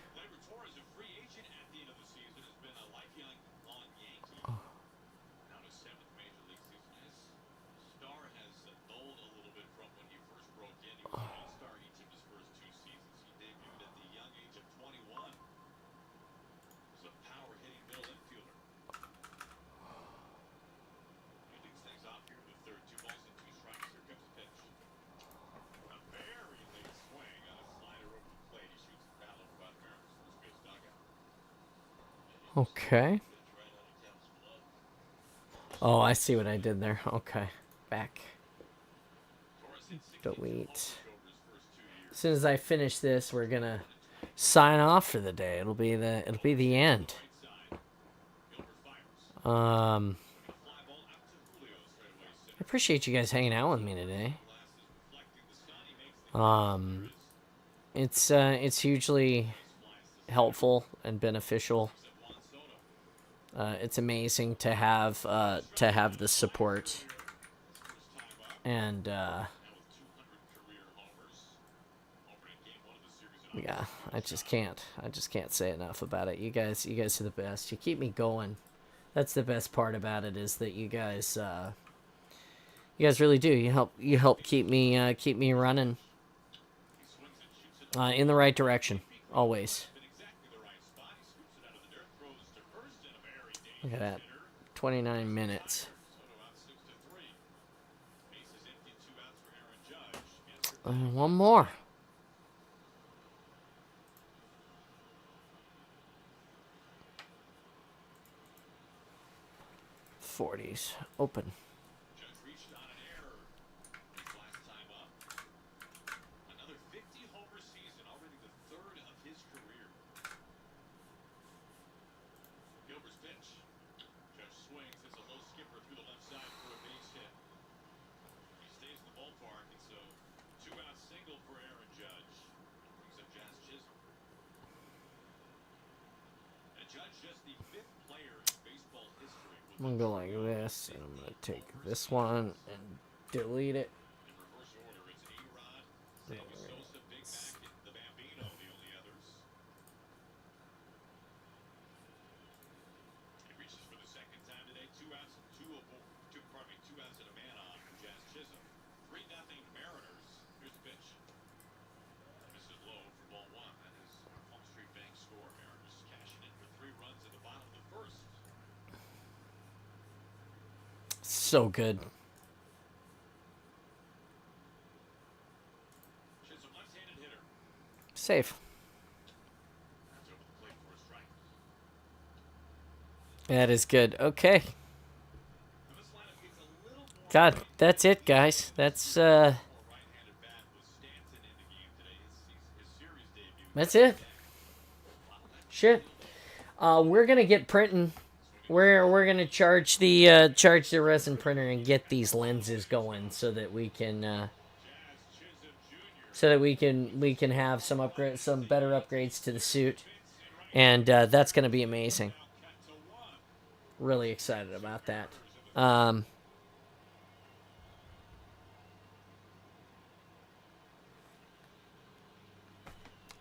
Speaker 3: Okay. Oh, I see what I did there. Okay. Back. Delete. As soon as I finish this, we're gonna sign off for the day. It'll be the end. I appreciate you guys hanging out with me today. It's hugely helpful and beneficial. It's amazing to have the support, and yeah, I just can't say enough about it. You guys are the best. You keep me going. That's the best part about it, is that you guys really do. You help keep me running in the right direction always. Look at that. 29 minutes. One more. '40s. Open. I'm gonna go like this, and I'm gonna take this one and delete it. So good. Safe. That is good. Okay. God, that's it, guys. That's it. Shit. We're gonna get printing. We're gonna charge the resin printer and get these lenses going so that we can have some better upgrades to the suit, and that's gonna be amazing. Really excited about that.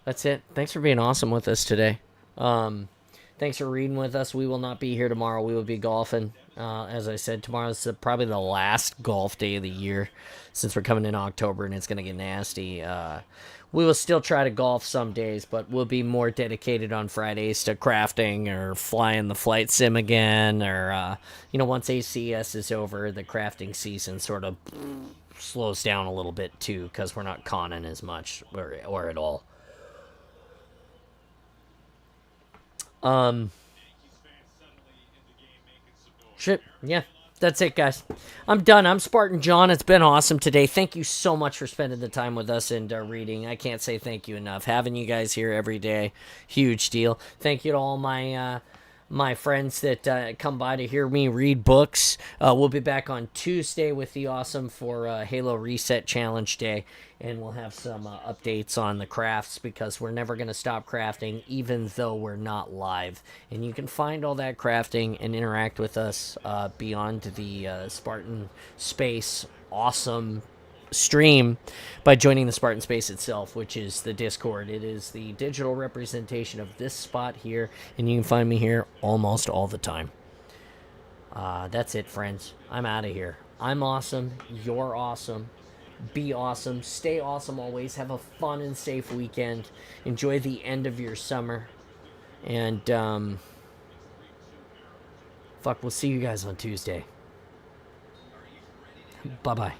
Speaker 3: That's it. Thanks for being awesome with us today. Thanks for reading with us. We will not be here tomorrow. We will be golfing. As I said, tomorrow's probably the last golf day of the year, since we're coming in October and it's going to get nasty. We will still try to golf some days, but we'll be more dedicated on Fridays to crafting or flying the flight sim again. Or, once ACS is over, the crafting season sort of slows down a little bit too, because we're not conning as much or at all. Shit. Yeah. That's it, guys. I'm done. I'm Spartan John. It's been awesome today. Thank you so much for spending the time with us and reading. I can't say thank you enough. Having you guys here every day, huge deal. Thank you to all my friends that come by to hear me read books. We'll be back on Tuesday with the awesome for Halo Reset Challenge Day, and we'll have some updates on the crafts because we're never going to stop crafting even though we're not live. And you can find all that crafting and interact with us beyond the Spartan Space awesome stream by joining the Spartan Space itself, which is the Discord. It is the digital representation of this spot here, and you can find me here almost all the time. That's it, friends. I'm out of here. I'm awesome. You're awesome. Be awesome. Stay awesome always. Have a fun and safe weekend. Enjoy the end of your summer. And, we'll see you guys on Tuesday. Bye-bye.